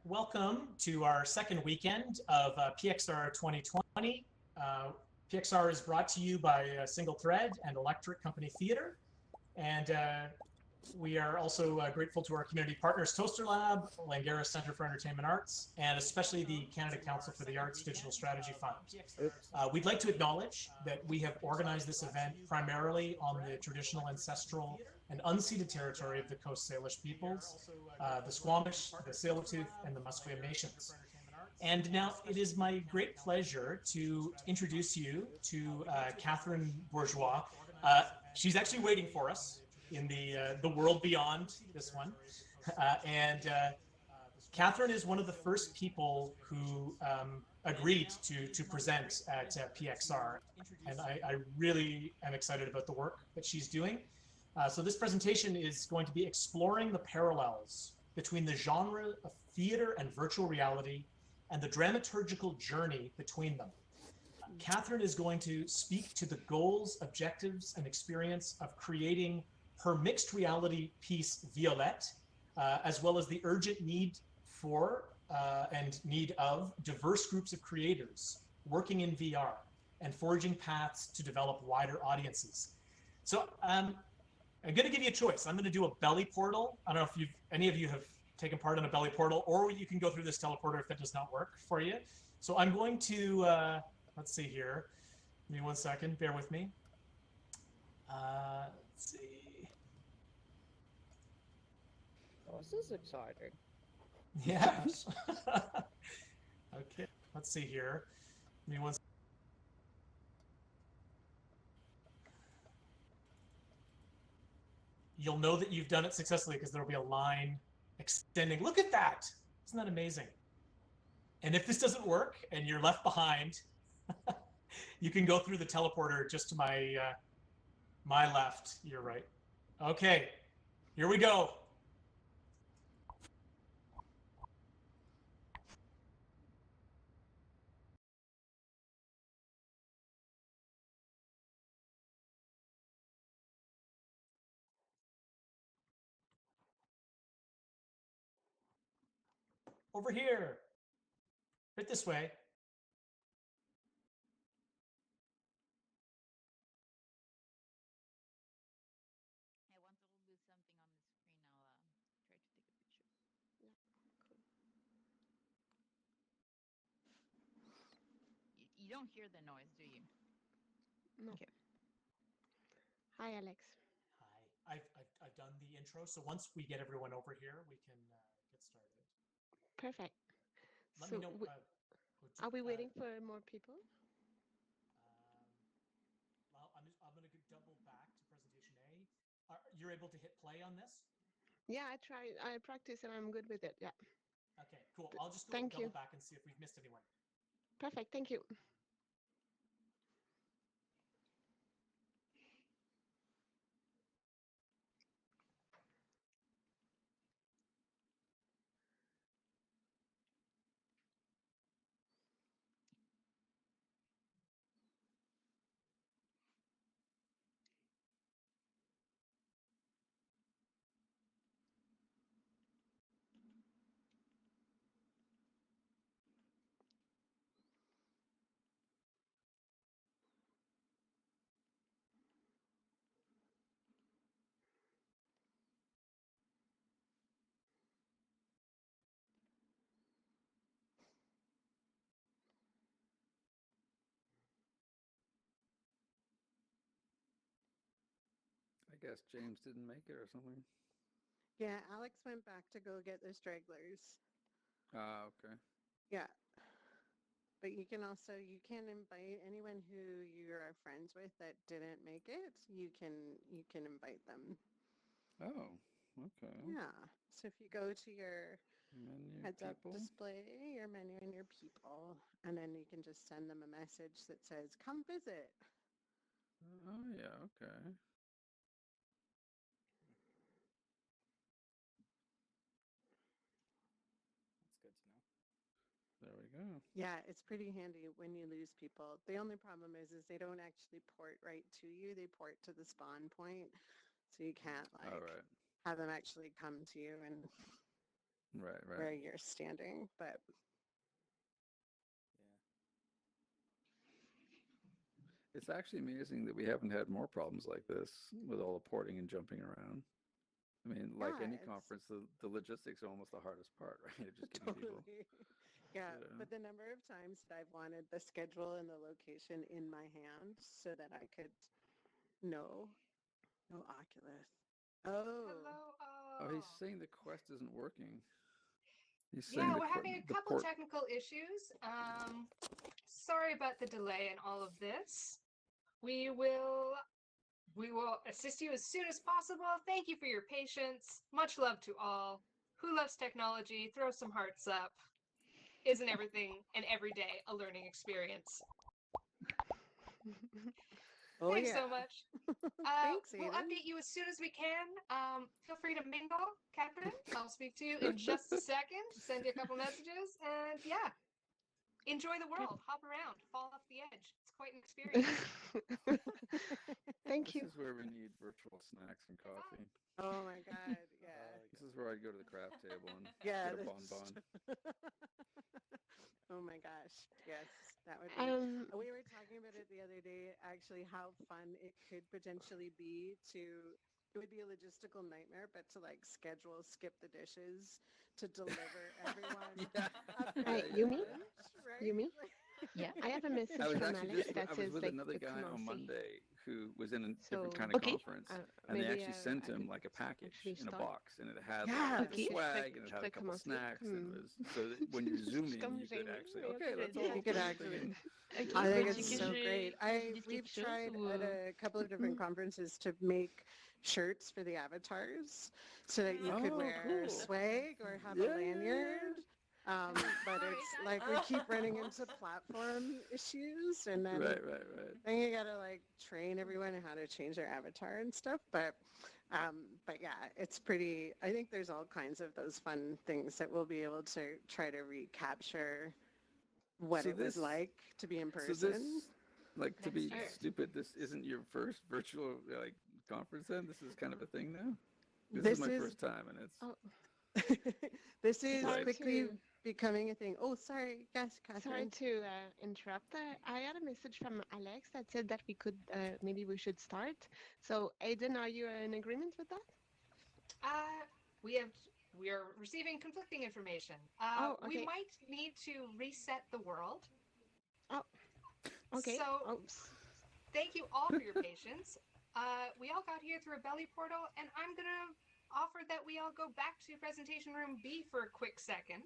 Welcome to our second weekend of PXR 2020. PXR is brought to you by Single Thread and Electric Company Theatre. And we are also grateful to our community partners, Toasterlab, Langara Centre for Entertainment Arts, and especially the Canada Council for the Arts Digital Strategy Fund. We'd like to acknowledge that we have organized this event primarily on the traditional, ancestral, and unceded territory of the Coast Salish peoples, the Squamish, the Tsleil-Waututh, and the Musqueam Nations. And now it is my great pleasure to introduce you to Catherine Bourgeois. She's actually waiting for us in the world beyond this one. Catherine is one of the first people who agreed to present at PXR. And I really am excited about the work that she's doing. So this presentation is going to be exploring the parallels between the genre of theater and virtual reality and the dramaturgical journey between them. Catherine is going to speak to the goals, objectives, and experience of creating her mixed reality piece, Violette, as well as the urgent need for and need of diverse groups of creators working in VR and forging paths to develop wider audiences. So I'm going to give you a choice. I'm going to do a belly portal. I don't know if any of you have taken part in a belly portal, or you can go through this teleporter if that does not work for you. So I'm going to, let's see here. Give me 1 second, bear with me. Let's see. Oh, this is exciting. Yes. Okay, let's see here. Give me 1 second. You'll know that you've done it successfully because there'll be a line extending. Look at that. Isn't that amazing? And if this doesn't work and you're left behind, you can go through the teleporter just to my my left, your right. Okay, here we go. Over here, right this way. I want to do something on the screen. I'll try to take a picture. Yeah, cool. You don't hear the noise, do you? No. Okay. Hi, Alex. Hi, I've done the intro, so once we get everyone over here, we can get started. Perfect. Let So me know. are we waiting for more people? Well, I'm going to double back to presentation A. You're able to hit play on this? Yeah, I practice and I'm good with it. Yeah. Okay, cool. I'll just go Thank double you. back and see if we've missed anyone. Perfect. Thank you. I guess James didn't make it or something. Yeah, Alex went back to go get the stragglers. Ah, okay. Yeah. But you can invite anyone who you are friends with that didn't make it. You can invite them. Oh, okay. Yeah. So if you go to your Menu heads-up people. display, your menu and your people, and then you can just send them a message that says, "Come visit." Oh, yeah, okay. That's good to know. There we go. Yeah, it's pretty handy when you lose people. The only problem is they don't actually port right to you. They port to the spawn point. So you can't All right. have them actually come to you and Right, where right. you're standing. But It's actually amazing that we haven't had more problems like this with all the porting and jumping around. I mean, like yeah, any it's conference, the logistics are almost the hardest part, right? Of just getting people. totally. Yeah, You know? but the number of times that I've wanted the schedule and the location in my hand so that I could know. No Oculus. Oh. Hello. Oh, he's Oh. saying the Quest isn't working. He's saying Yeah, we're having a the couple port. technical issues. Sorry about the delay in all of this. We will we will assist you as soon as possible. Thank you for your patience. Much love to all. Who loves technology? Throw some hearts up. Isn't everything and every day a learning experience? Oh Thanks yeah. so much. Thanks, We'll Aiden. update you as soon as we can. Feel free to mingle, Captain. I'll speak to you in just a second. Send you a couple messages, and yeah, enjoy the world. Hop around, fall off the edge. It's quite an experience. Thank This you. is where we need virtual snacks and coffee. Oh my God. Yeah. This is where I'd go to the craft table and Yeah. get a this- bonbon. Oh my gosh. Yes, that would be. Um, We were talking about it the other day, actually, how fun it could potentially be to, it would be a logistical nightmare, but to like schedule skip the dishes to deliver everyone Yeah. a Hey, packed you mean? lunch, right? You mean? Yeah. I have a message I was from actually Alex just that I was says with like another the guy on commencer. Monday who was in a So different kind of okay, conference, and they maybe actually sent I him could like a package actually in a start. box, and it had Yeah. like Ok, the swag, and it je had a pourrais couple commencer snacks, and it comme... was so that when you're Je suis zooming, comme you could gênée, actually mais okay, ok, let's vas-y. all You could put actually. everything Ok, I think veux-tu it's que so je great. dise We've quelque chose tried ou... at a couple of different conferences to make shirts for the avatars so that you could Oh, wear cool. swag or have Yeah, a yeah, yeah, lanyard. But Sorry, it's guys. like we keep running into platform issues, and yeah. then Right. then you gotta like train everyone how to change their avatar and stuff. But yeah, it's pretty. I think there's all kinds of those fun things that we'll be able to try to recapture what So it was this, like to be in so this, person. like to Next be year. stupid, this isn't your first virtual like conference. Then this is kind of a thing now. This This is my is first time, and it's Oh, this is Right. quickly to... becoming a thing. Oh, sorry. Yes, Sorry Catherine. to interrupt. I had a message from Alex that said that we could, maybe we should start. So, Aiden, are you in agreement with that? We are receiving conflicting information. Oh, We okay. might need to reset the world. Oh, okay. So Oh, thank you all for your patience. We all got here through a belly portal, and I'm gonna offer that we all go back to presentation room B for a quick second.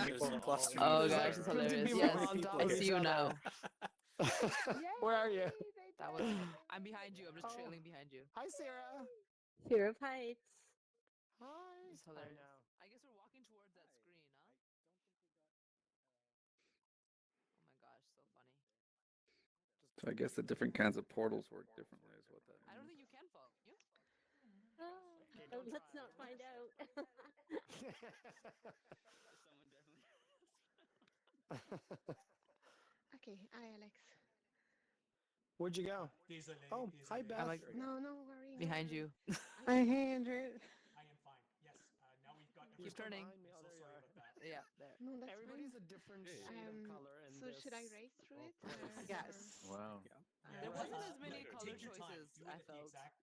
There's a cluster. Oh there. gosh, it's Couldn't hilarious. be Yes, more on top I of see each you other. now. Where are you? That was. I'm behind you. I'm just Oh. trailing behind you. Hi, Sarah. Fear of heights. Hi. It's I hilarious. know. I guess we're walking towards that screen, huh? Oh my gosh, so funny. So I guess the different kinds of portals work differently, is what that I don't means. think you can fall. You? Okay, don't Let's try. not find out. Someone definitely. Okay, hi, Alex. Where'd you go? Désolé, Oh, hi, désolé. Beth. I'm like No, no worry. No behind worry. you. Hi, hey, Andrew. I am fine. Yes. Now we've got. Keep From turning. behind me. I'm Oh, so there you sorry are. about that. Yeah, there. No, that's Everybody's fine. a different shade of color in So this. should I race through it? place. Yes. Wow. Yeah, There wasn't as yeah, many take color your time. choices, Do I it at the felt. exact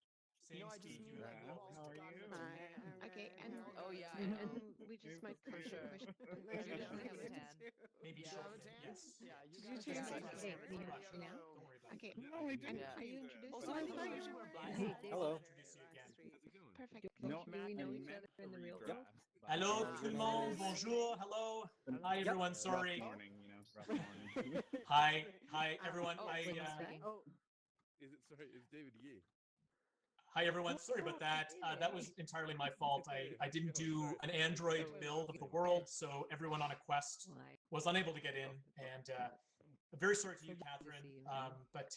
same I just speed mean you like have we've always almost done. gotten Hi, it. Okay, and Oh yeah, I know. and we just might push Okay. push. You definitely have a tan. Maybe Yeah. You have a shorten it. tan? Yes. Yeah, you Did got you a change tan. it? That's Okay, right. can you Everybody hear me else now? know. Don't worry about Okay, it. No, we didn't. Yeah. are you introduced? Also, me? I thought you were black. Hey, Hello. I'll introduce you again. How's it going? Perfect. Do Thank you. we know each other in the real world? Hello, How's tout le your monde. morning? Bonjour. Hello. Hi, Yep. everyone. Rough Sorry. morning, rough morning. Hi. Hi, everyone. Oh, I. someone's speaking. Oh, Is it sorry? It's David Yee. Hi, everyone. Sorry about that. That was entirely my fault. I didn't do an Android build of the world, so everyone on a Quest Why? was unable to get in. And I'm very sorry to you, So good to Catherine. see you. But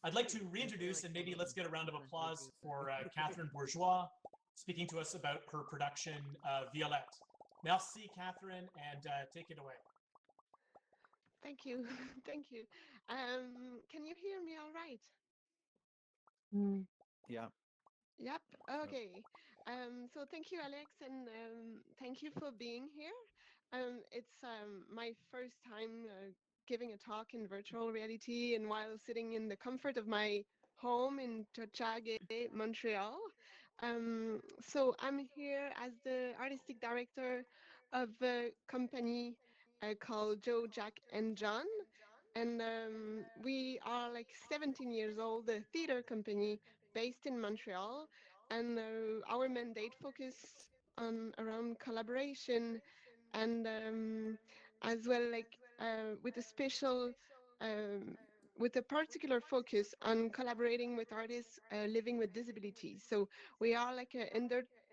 I'd like to reintroduce and maybe let's get a round of applause for Catherine Bourgeois speaking to us about her production, Violette. Merci, Catherine, and take it away. Thank you. Thank you. Can you hear me all right? Mm. Yeah. Yep. Okay. So thank you, Alex, and thank you for being here. It's my first time giving a talk in virtual reality, and while sitting in the comfort of my home in Tochage, Montreal. So I'm here as the artistic director of a company called Joe, Jack, and John. And we are like 17 years old, a theater company based in Montreal. And our mandate focus on around collaboration and as well like with a special um, with a particular focus on collaborating with artists living with disabilities. So we are like an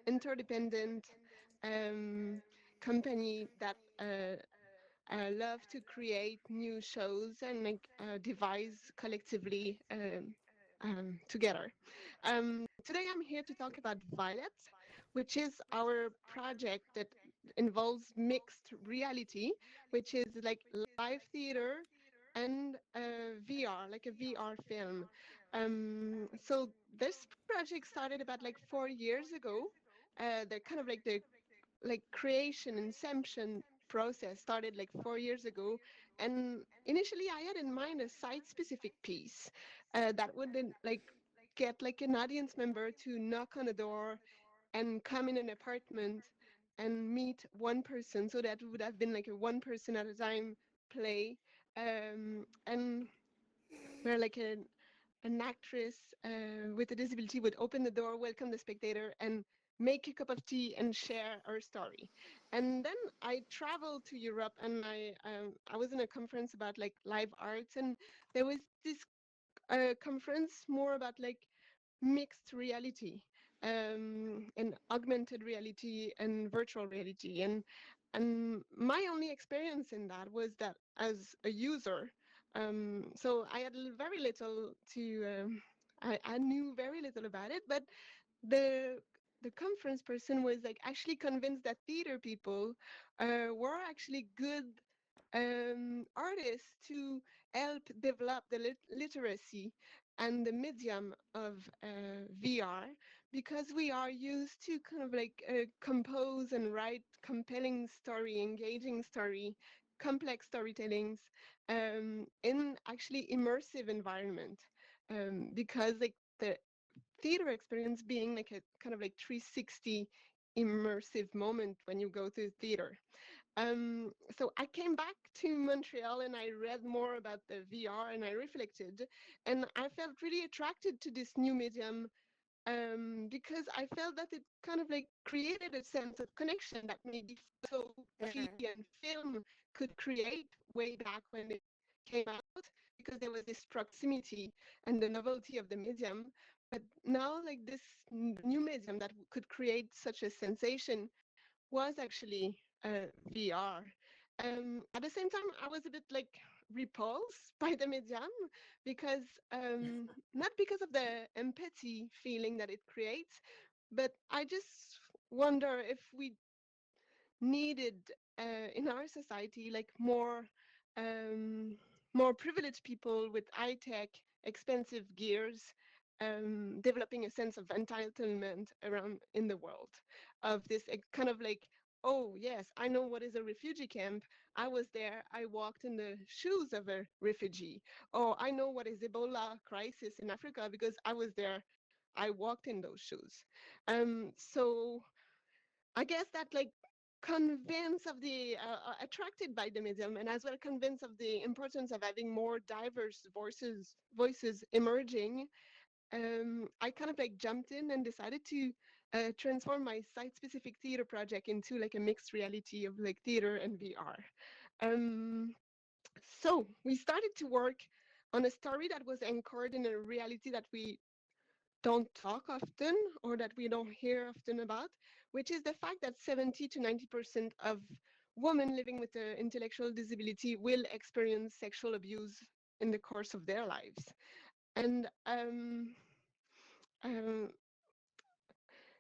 interdependent um, company that love to create new shows and like devise collectively together. Today I'm here to talk about Violet, which is our project that involves mixed reality, which is like live theater and VR, like a VR film. So this project started about like 4 years ago. The kind of like the like creation inception process started like 4 years ago, and initially I had in mind a site specific piece that would then like get like an audience member to knock on a door and come in an apartment and meet one person, so that would have been like a one person at a time play, and where like an actress with a disability would open the door, welcome the spectator, and make a cup of tea and share her story. And then I traveled to Europe, and I was in a conference about like live arts, and there was this conference more about like mixed reality and augmented reality and virtual reality, and my only experience in that was that as a user, so I had very little to I knew very little about it, but the the conference person was like actually convinced that theater people were actually good artists to help develop the literacy and the medium of VR, because we are used to kind of like compose and write compelling story, engaging story, complex storytellings in actually immersive environment, because like the theater experience being like a kind of like 360 immersive moment when you go to theater. So I came back to Montreal and I read more about the VR and I reflected, and I felt really attracted to this new medium because I felt that it kind of like created a sense of connection that maybe photo, TV, and film could create way back when it came out, because there was this proximity and the novelty of the medium. But now, like this new medium that could create such a sensation was actually VR. At the same time, I was a bit like repulsed by the medium because not because of the empathy feeling that it creates, but I just wonder if we needed in our society like um, more privileged people with high tech, expensive gears, developing a sense of entitlement around in the world, of this kind of like, oh yes, I know what is a refugee camp. I was there. I walked in the shoes of a refugee. Oh, I know what is Ebola crisis in Africa because I was there. I walked in those shoes. So I guess that like convinced of the attracted by the medium, and as well convinced of the importance of having more diverse voices emerging. I kind of like jumped in and decided to transform my site-specific theater project into like a mixed reality of like theater and VR. Um, so we started to work on a story that was anchored in a reality that we don't talk often or that we don't hear often about, which is the fact that 70 to 90% of women living with an intellectual disability will experience sexual abuse in the course of their lives. And um,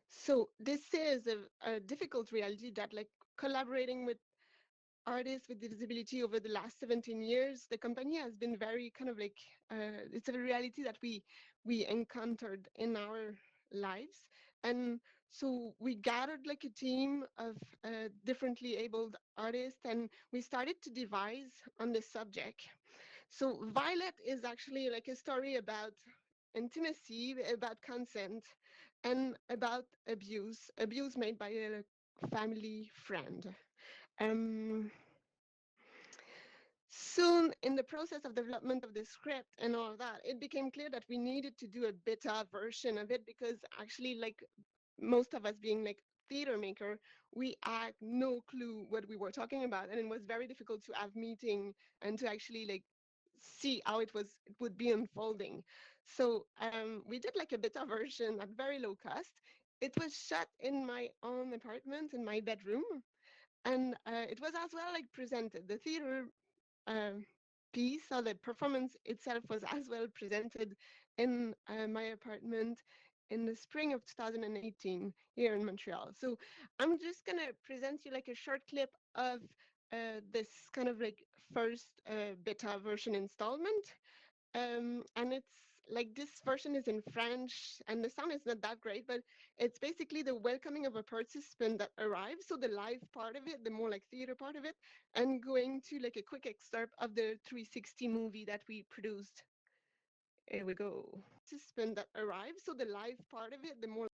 so this is a difficult reality that like collaborating with artists with disability over the last 17 years, the company has been very kind of like it's a reality that we encountered in our lives. And so we gathered like a team of differently abled artists, and we started to devise on this subject. So Violet is actually like a story about intimacy, about consent, and about abuse made by a family friend. um, Soon, in the process of development of the script and all that, it became clear that we needed to do a beta version of it, because actually, like most of us being like theater maker, we had no clue what we were talking about, and it was very difficult to have meeting and to actually like see how it would be unfolding. So we did like a beta version at very low cost. It was shot in my own apartment in my bedroom, and it was as well like presented. The theater um, piece, so the performance itself was as well presented in my apartment in the spring of 2018 here in Montreal. So I'm just gonna present you like a short clip of this kind of like first beta version installment. And it's like this version is in French and the sound is not that great, but it's basically the welcoming of a participant that arrives. So the live part of it, the more like theater part of it, and going to like a quick excerpt of the 360 movie that we produced. Here we go. Participant that arrives. So the live part of it, the more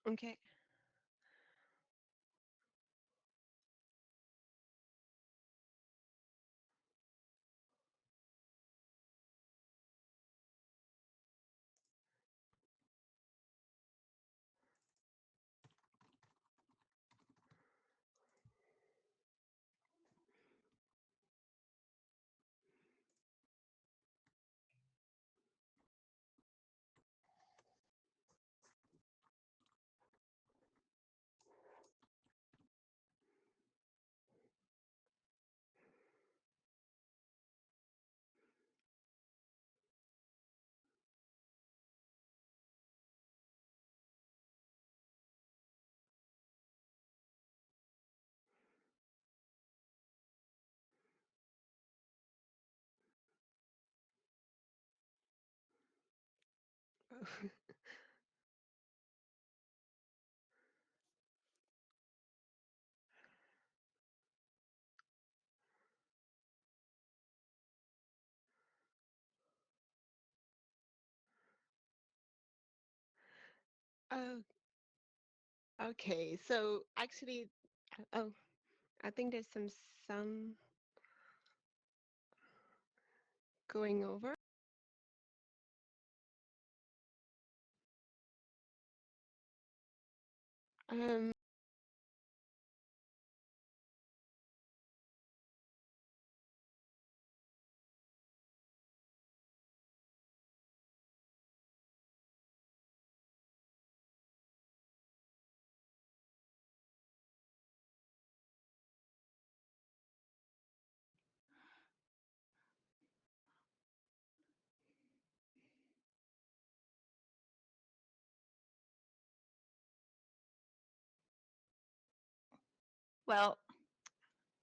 okay. Oh, okay. So actually, oh, I think there's some sound going over. Um, Well,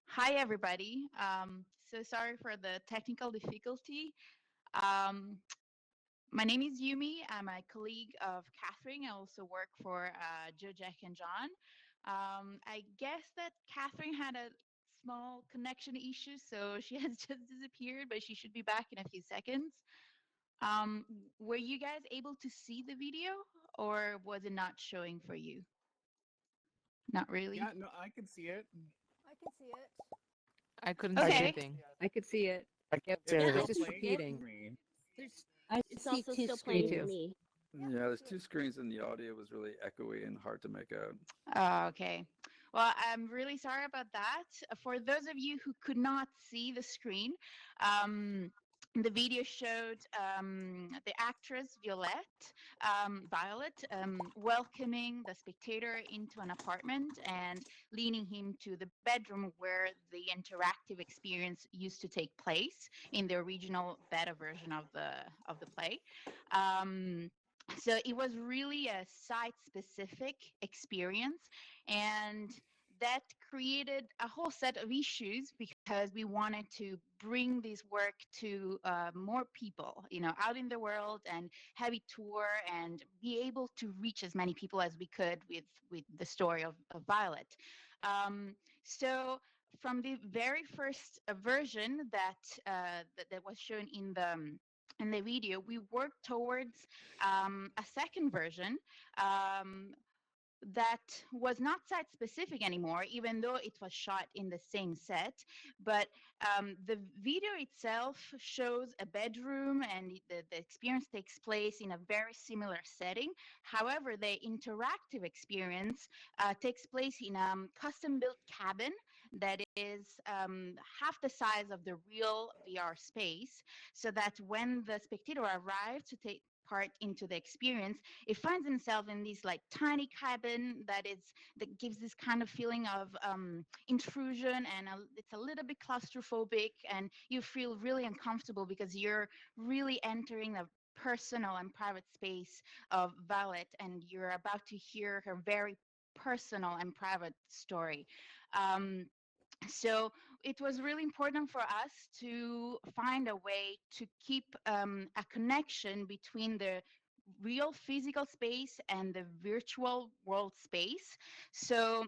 hi everybody. So sorry for the technical difficulty. Um, my name is Yumi. I'm a colleague of Catherine. I also work for Joe, Jack, and John. I guess that Catherine had a small connection issue, so she has just disappeared, but she should be back in a few seconds. Um, were you guys able to see the video, or was it not showing for you? Not really. Yeah, no, I can see it. I can see it. I couldn't see Okay. anything. I could see it. I Yep. can't see It's It's still anything. just playing repeating. for me. There's, I It's see also two still screens. playing too. for me. Yeah, there's two screens and the audio was really echoey and hard to make out. Okay. Well, I'm really sorry about that. For those of you who could not see the screen, um, the video showed the actress Violet, welcoming the spectator into an apartment and leading him to the bedroom where the interactive experience used to take place in the original beta version of the play. Um, so it was really a site-specific experience, and that created a whole set of issues because we wanted to bring this work to more people, out in the world, and have it tour and be able to reach as many people as we could with the story of Violet. Um, so from the very first version that was shown in the video, we worked towards a second version um, that was not site specific anymore, even though it was shot in the same set. But the video itself shows a bedroom, and the experience takes place in a very similar setting. However, the interactive experience takes place in a custom built cabin that is half the size of the real VR space, so that when the spectator arrives to take part into the experience, it finds himself in this like tiny cabin that gives this kind of feeling of intrusion, and it's a little bit claustrophobic, and you feel really uncomfortable because you're really entering the personal and private space of Violet, and you're about to hear her very personal and private story. Um, so it was really important for us to find a way to keep a connection between the real physical space and the virtual world space. So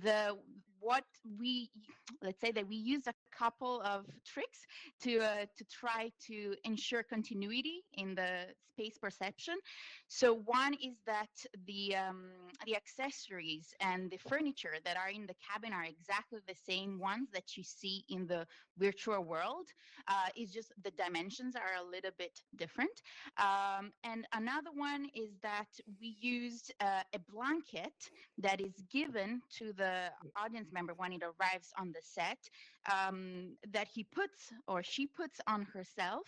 the what we let's say that we use a couple of tricks to try to ensure continuity in the space perception. So one is that the accessories and the furniture that are in the cabin are exactly the same ones that you see in the virtual world. It's just the dimensions are a little bit different. And another one is that we used a blanket that is given to the audience member when it arrives on the set, that he puts or she puts on herself,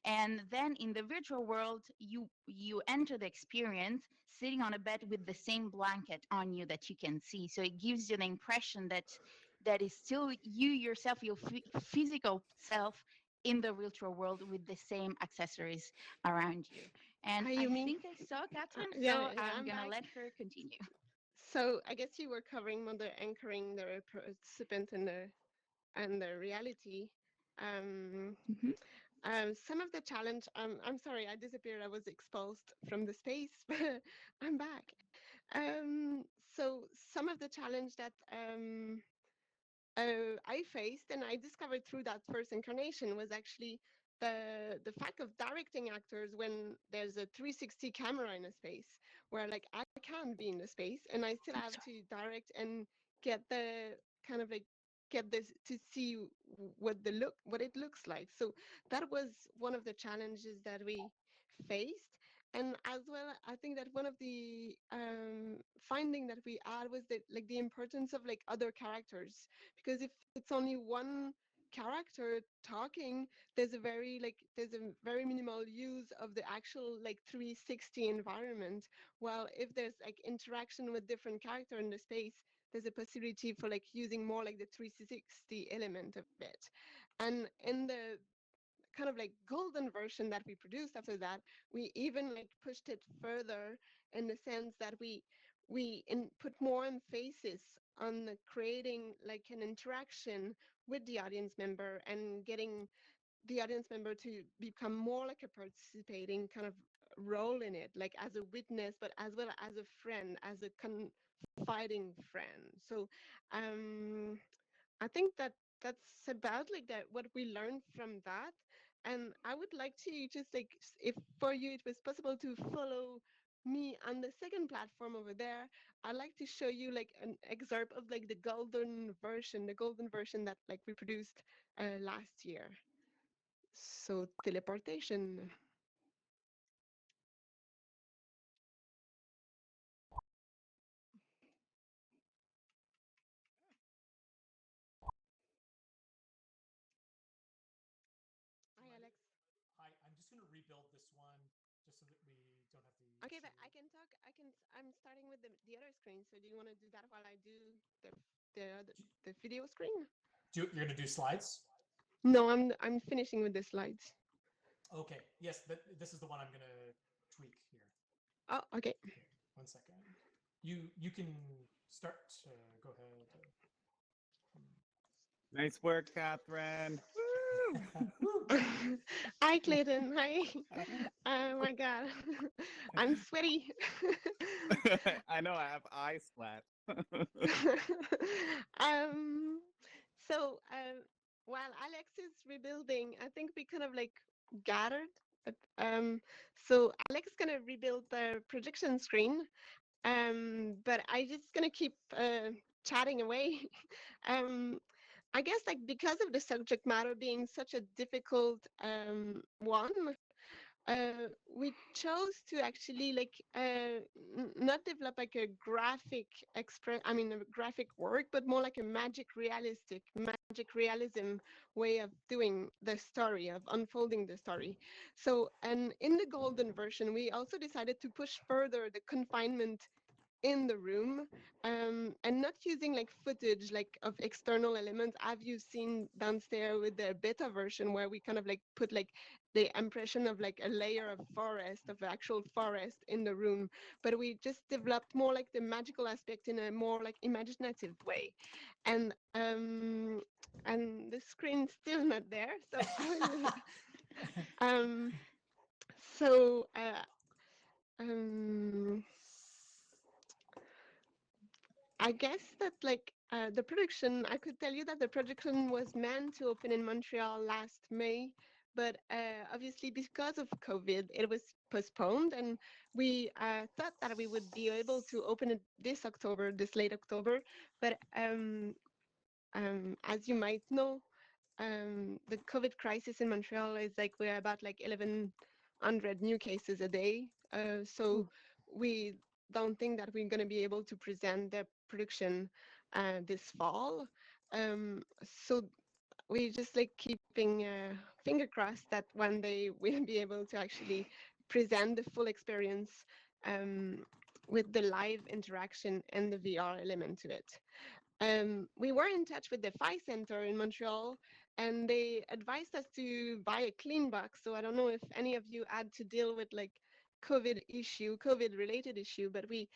and then in the virtual world you enter the experience sitting on a bed with the same blanket on you that you can see. So it gives you the impression that is still you yourself, your physical self, in the virtual world with the same accessories around you. And Hi, I Yumi. think I saw Catherine, so Yeah, yeah, I'm I'm gonna back. let her continue. So I guess you were covering more the anchoring the participant and the reality. Um, Mhm. Some of the challenge, I'm sorry, I disappeared. I was exposed from the space, but I'm back. So some of the challenge that I faced and I discovered through that first incarnation was actually the fact of directing actors when there's a 360 camera in a space where like I can't be in the space and I still have to direct and get the kind of like get this to see what it looks like. So that was one of the challenges that we faced. And as well, I think that one of the finding that we had was that like the importance of like other characters, because if it's only one character talking, there's a very minimal use of the actual like 360 environment, while if there's like interaction with different character in the space, there's a possibility for like using more like the 360 element of it. And in the kind of like golden version that we produced after that, we even like pushed it further in the sense that put more emphasis on creating like an interaction with the audience member and getting the audience member to become more like a participating kind of role in it, like as a witness, but as well as a friend, as a confiding friend. So I think that that's about like that what we learned from that. And I would like to just like if for you it was possible to follow me on the second platform over there, I'd like to show you like an excerpt of like the golden version that like we produced last year. So teleportation. Hi, Alex. Hi, I'm just going to rebuild this one just so that we don't have the Okay, but issue. I can talk. I'm starting with the other screen. So do you want to do that while I do the the video screen? You're going to do slides? No, I'm finishing with the slides. Okay. Yes, this is the one I'm going to tweak here. Oh, okay. Okay, 1 second. You can start. Go ahead. Nice work, Catherine. Hi, Clayton. Hi. Oh my God, I'm sweaty. I know I have eye sweat. um, so while Alex is rebuilding, I think we kind of like gathered. So Alex is gonna rebuild the projection screen, but I just gonna keep chatting away. um, I guess like because of the subject matter being such a difficult one, we chose to actually like not develop like a graphic a graphic work, but more like a magic realism way of doing the story, of unfolding the story. So, and in the golden version, we also decided to push further the confinement in the room, and not using like footage like of external elements as you've seen downstairs with the beta version, where we kind of like put like the impression of like a layer of forest, of actual forest in the room, but we just developed more like the magical aspect in a more like imaginative way. And the screen's still not there, so I will um so um I guess that like the production, I could tell you that the production was meant to open in Montreal last May, but obviously because of COVID, it was postponed, and we thought that we would be able to open it this October, this late October. But as you might know, the COVID crisis in Montreal is like we're about like 1,100 new cases a day. So we don't think that we're going to be able to present the production this fall. So we just like keeping finger crossed that one day we'll be able to actually present the full experience um, with the live interaction and the VR element to it. We were in touch with the Phi Center in Montreal, and they advised us to buy a clean box. So I don't know if any of you had to deal with like COVID related issue, but we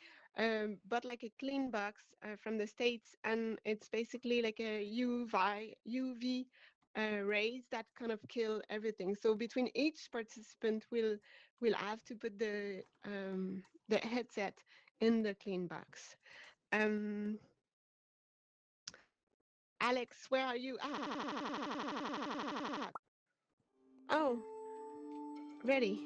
bought like a clean box from the States, and it's basically like a UV rays that kind of kill everything. So between each participant, will have to put the headset in the clean box. Um, Alex, where are you? Oh, ready.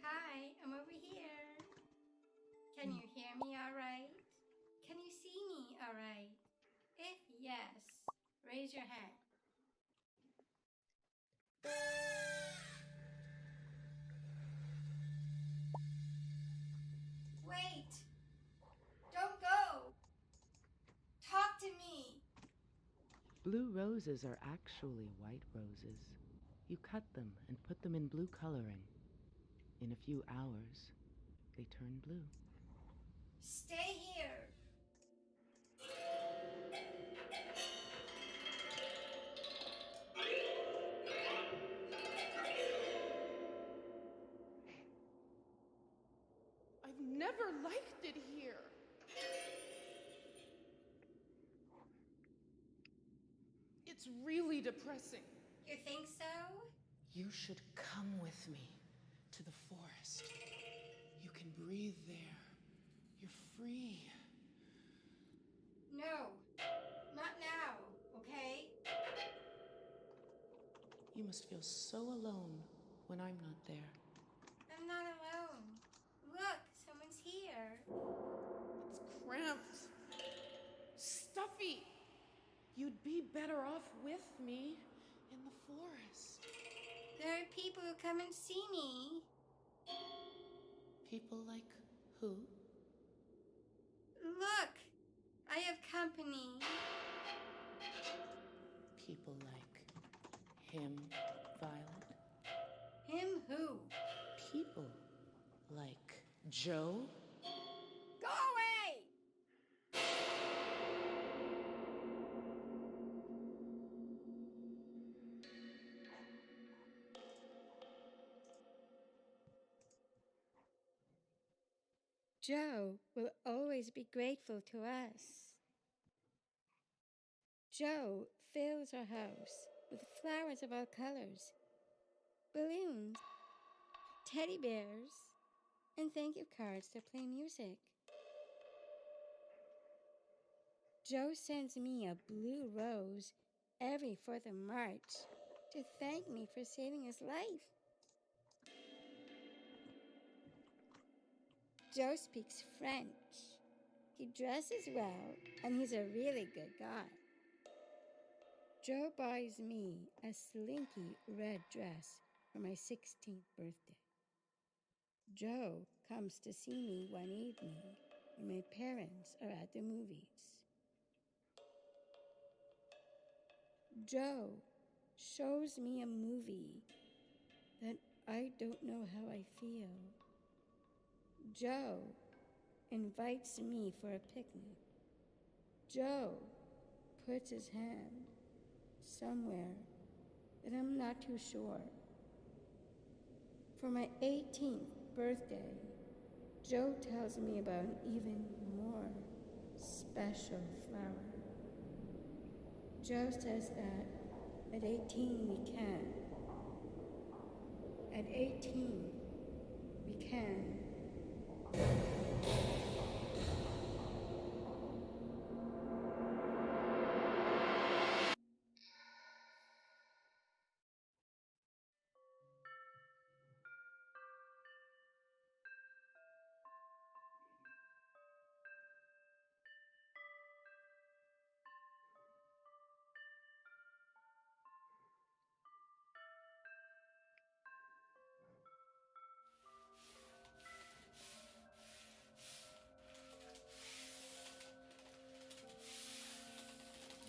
Hi, I'm over here. Can you hear me all right? Can you see me all right? If yes, raise your hand. Wait! Don't go! Talk to me! Blue roses are actually white roses. You cut them and put them in blue coloring. In a few hours, they turn blue. Stay here! I've never liked it here. It's really depressing. You think so? You should come with me to the forest. You can breathe there. You're free. No, not now, okay? You must feel so alone when I'm not there. I'm not alone. Look, someone's here. It's cramped. Stuffy. You'd be better off with me in the forest. There are people who come and see me. People like who? Look, I have company. People like him, Violet. Him who? People like Joe. Go away! Joe will always be grateful to us. Joe fills our house with flowers of all colors, balloons, teddy bears, and thank you cards to play music. Joe sends me a blue rose every 4th of March to thank me for saving his life. Joe speaks French. He dresses well, and he's a really good guy. Joe buys me a slinky red dress for my 16th birthday. Joe comes to see me one evening when my parents are at the movies. Joe shows me a movie that I don't know how I feel. Joe invites me for a picnic. Joe puts his hand somewhere that I'm not too sure. For my 18th birthday, Joe tells me about an even more special flower. Joe says that at 18 we can. At 18 we can.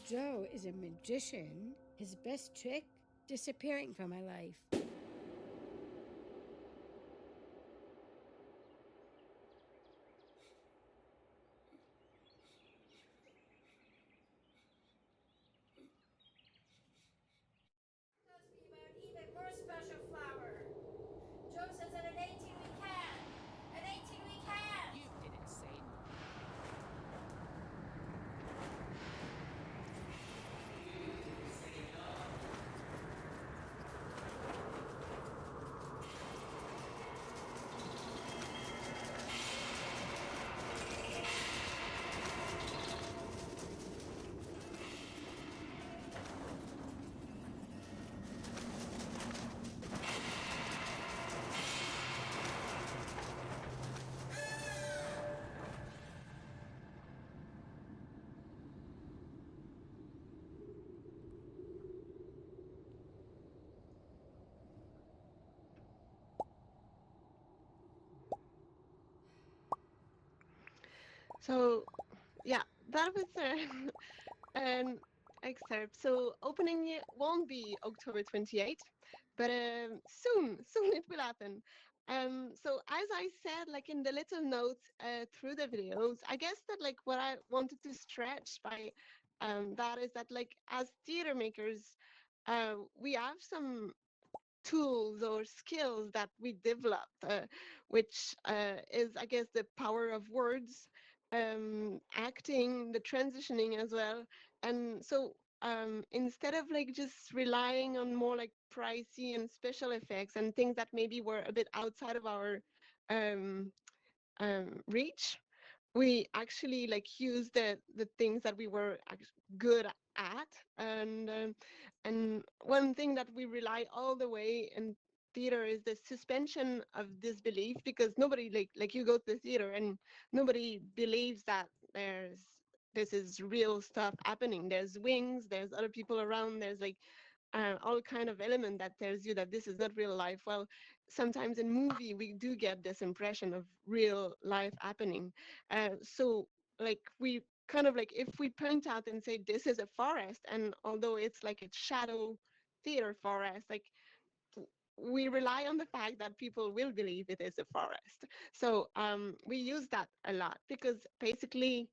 Joe is a magician. His best trick, disappearing from my life. Tells me about an even more special flower. Joe says that at 18 we can. At 18 we can. You didn't say. So, yeah, that was an excerpt. So opening won't be October 28th, but soon it will happen. So as I said, like in the little notes through the videos, I guess that like what I wanted to stretch by that is that like as theater makers, we have some tools or skills that we developed, which is, I guess, the power of words, acting, the transitioning as well. And so instead of like just relying on more like pricey and special effects and things that maybe were a bit outside of our um, reach, we actually like use the things that we were good at. And one thing that we rely all the way in theater is the suspension of disbelief, because nobody like you go to the theater and nobody believes that there's this is real stuff happening. There's wings, there's other people around, there's like all kind of element that tells you that this is not real life. Well, sometimes in movie we do get this impression of real life happening. So like we kind of like if we point out and say this is a forest, and although it's like a shadow theater forest, like we rely on the fact that people will believe it is a forest. So we use that a lot because basically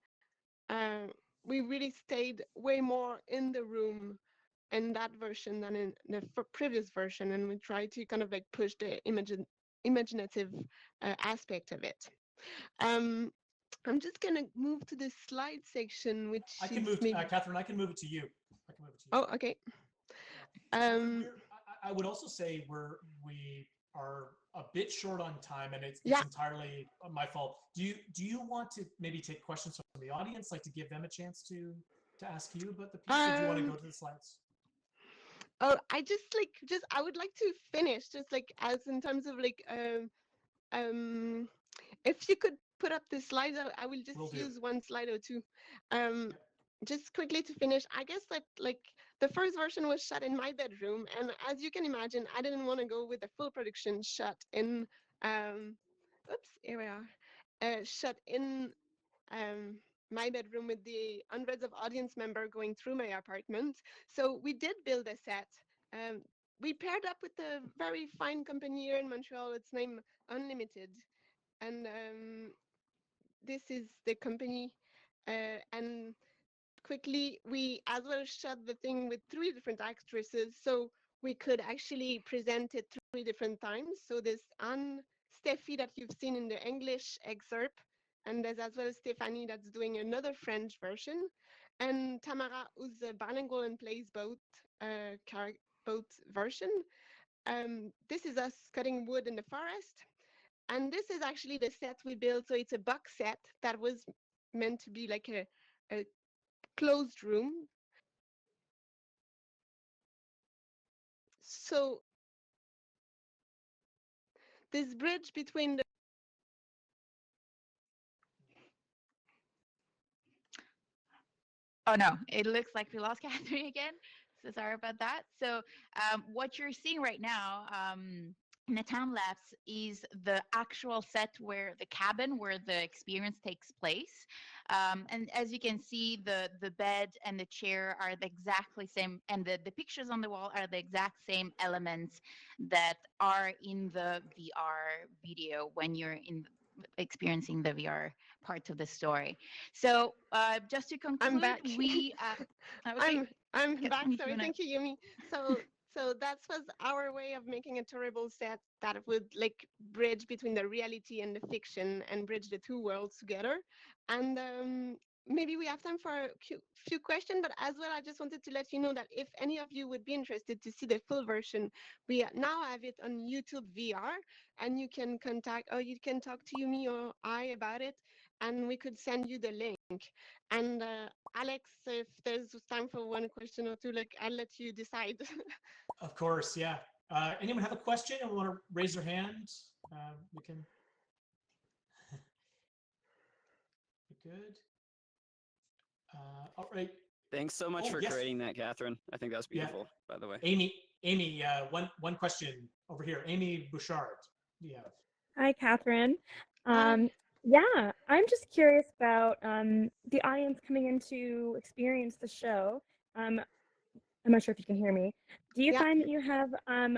uh, we really stayed way more in the room in that version than in the previous version, and we try to kind of like push the imaginative aspect of it. Um, I'm just gonna move to the slide section, which I can is move, maybe. Catherine. I can move it to you. I can move it to you. Oh, okay. I would also say we are a bit short on time, and it's Yeah. entirely my fault. Do you want to maybe take questions from the audience, like to give them a chance to ask you about the piece, or do you want to go to the slides? Oh, I would like to finish just like as in terms of like if you could put up the slides, I will just use one slide or two. Just quickly to finish, I guess that like the first version was shot in my bedroom, and as you can imagine, I didn't want to go with the full production shot in oops, here we are. Shot in my bedroom with the hundreds of audience members going through my apartment. So we did build a set. We paired up with a very fine company here in Montreal. It's named Unlimited, and this is the company. And quickly, we as well shot the thing with 3 different actresses, so we could actually present it 3 different times. So there's Anne Steffi that you've seen in the English excerpt, and there's as well Stephanie that's doing another French version, and Tamara who's bilingual and plays both version. This is us cutting wood in the forest, and this is actually the set we built. So it's a box set that was meant to be like a closed room. So this bridge between the Oh no, it looks like we lost Catherine again. So sorry about that. So what you're seeing right now in the time lapse is the actual set where the cabin where the experience takes place. And as you can see, the bed and the chair are the exactly same, and the pictures on the wall are the exact same elements that are in the VR video when you're experiencing the VR part of the story. So just to conclude, I'm back. we okay. I'm back. Catherine, if you Sorry, wanna- thank you, Yumi. So that was our way of making a terrible set that would like bridge between the reality and the fiction and bridge the 2 worlds together. And maybe we have time for a few questions, but as well, I just wanted to let you know that if any of you would be interested to see the full version, we now have it on YouTube VR, and you can contact or you can talk to Yumi or I about it, and we could send you the link. And Alex, if there's time for one question or two, like I'll let you decide. Of course, yeah. Anyone have a question and want to raise their hand? We can. Good. All right. Thanks so much for creating that, Catherine. I think that was beautiful, by the way. Amy, one question over here. Amy Bouchard. Yeah. Hi, Catherine. Yeah, I'm just curious about the audience coming in to experience the show. I'm not sure if you can hear me. Do you Yeah. find that you have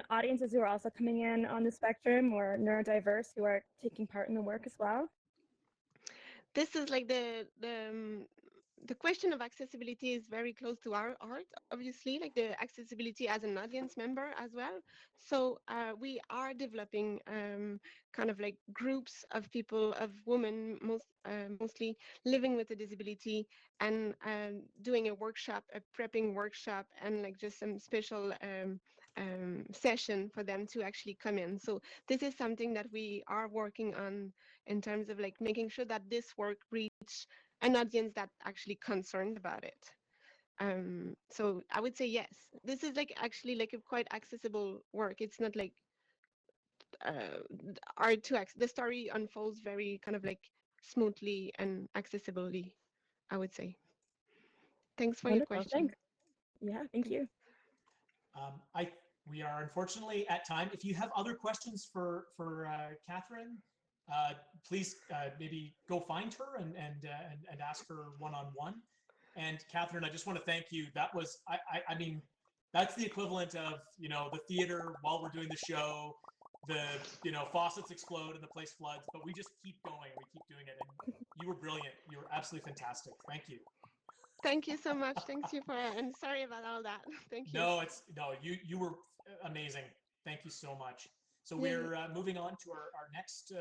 audiences who are also coming in on the spectrum or neurodiverse who are taking part in the work as well? This is like the question of accessibility is very close to our art, obviously, like the accessibility as an audience member as well. So we are developing kind of like groups of people, of women, mostly living with a disability, and doing a workshop, a prepping workshop, and like just some special session for them to actually come in. So this is something that we are working on in terms of like making sure that this work reach an audience that actually concerned about it. So I would say yes. This is like actually like a quite accessible work. It's not like art to the story unfolds very kind of like smoothly and accessibly, I would say. Thanks for your Wonderful, question. thanks. Yeah, thank you. We are unfortunately at time. If you have other questions for Catherine, please maybe go find her and ask her one-on-one. And Catherine, I just want to thank you. That was, I mean, that's the equivalent of, you know, the theater while we're doing the show, the, you know, faucets explode and the place floods, but we just keep going. We keep doing it. And you were brilliant. You were absolutely fantastic. Thank you. Thank you so much. Thanks you for, and sorry about all that. Thank you. No, you were amazing. Thank you so much. So we're moving on to our next,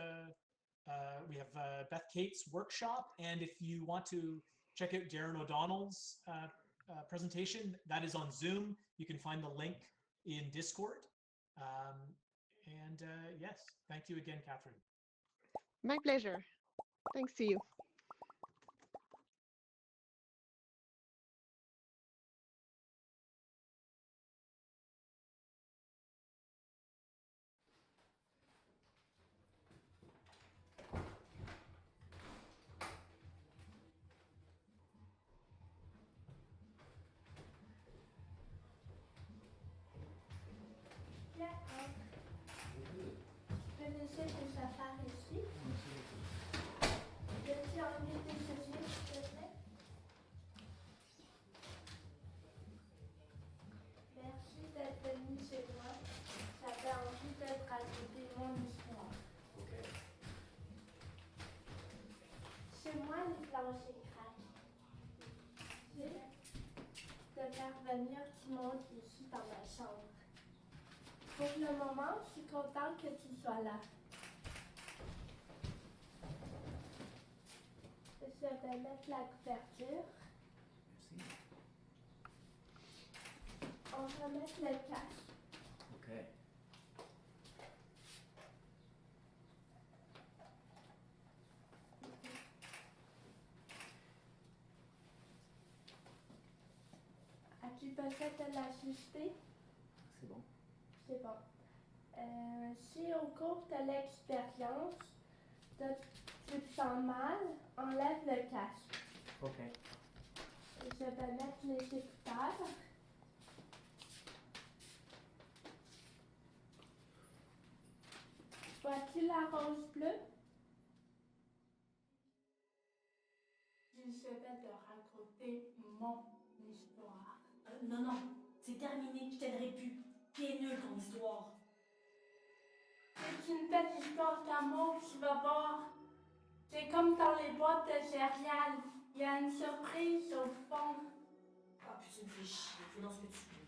we have Beth Kate's workshop. And if you want to check out Darren O'Donnell's presentation, that is on Zoom. You can find the link in Discord. Yes, thank you again, Catherine. My pleasure. Thanks to you. Je vais laisser tes affaires ici. Peux-tu enlever tes chaussures, s'il te plaît? Merci d'être venu chez moi. J'avais envie de te raconter mon histoire. Chez moi, les planchers craquent. Je vais te faire venir, tu montes ici dans ma chambre. Pour le moment, je suis contente que tu sois là. Je vais mettre la couverture. Merci. On va mettre le casque. Ok. As-tu besoin de l'ajuster? C'est bon. C'est bon. Si au cours de l'expérience, tu te sens mal, enlève le casque. Ok. Je vais mettre les écouteurs. Vois-tu la rose bleue? Je vais te raconter mon histoire. Non, non, c'est terminé, je t'aiderai plus. T'es nul ton histoire. C'est une belle histoire d'amour, tu vas voir. C'est comme dans les boîtes de céréales. Il y a une surprise au fond. Ah, puis tu me fais chier, fais dans ce que tu veux.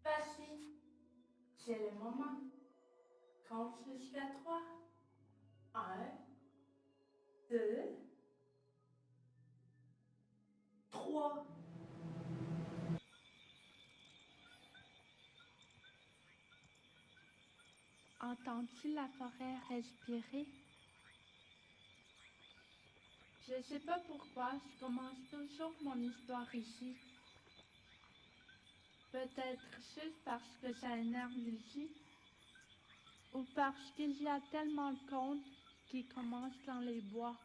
Vas-y, c'est le moment. Compte jusqu'à 3. 1, 2, 3. Entends-tu la forêt respirer? Je sais pas pourquoi, je commence toujours mon histoire ici. Peut-être juste parce que ça énerve Lucie, ou parce qu'il y a tellement de contes qui commencent dans les bois.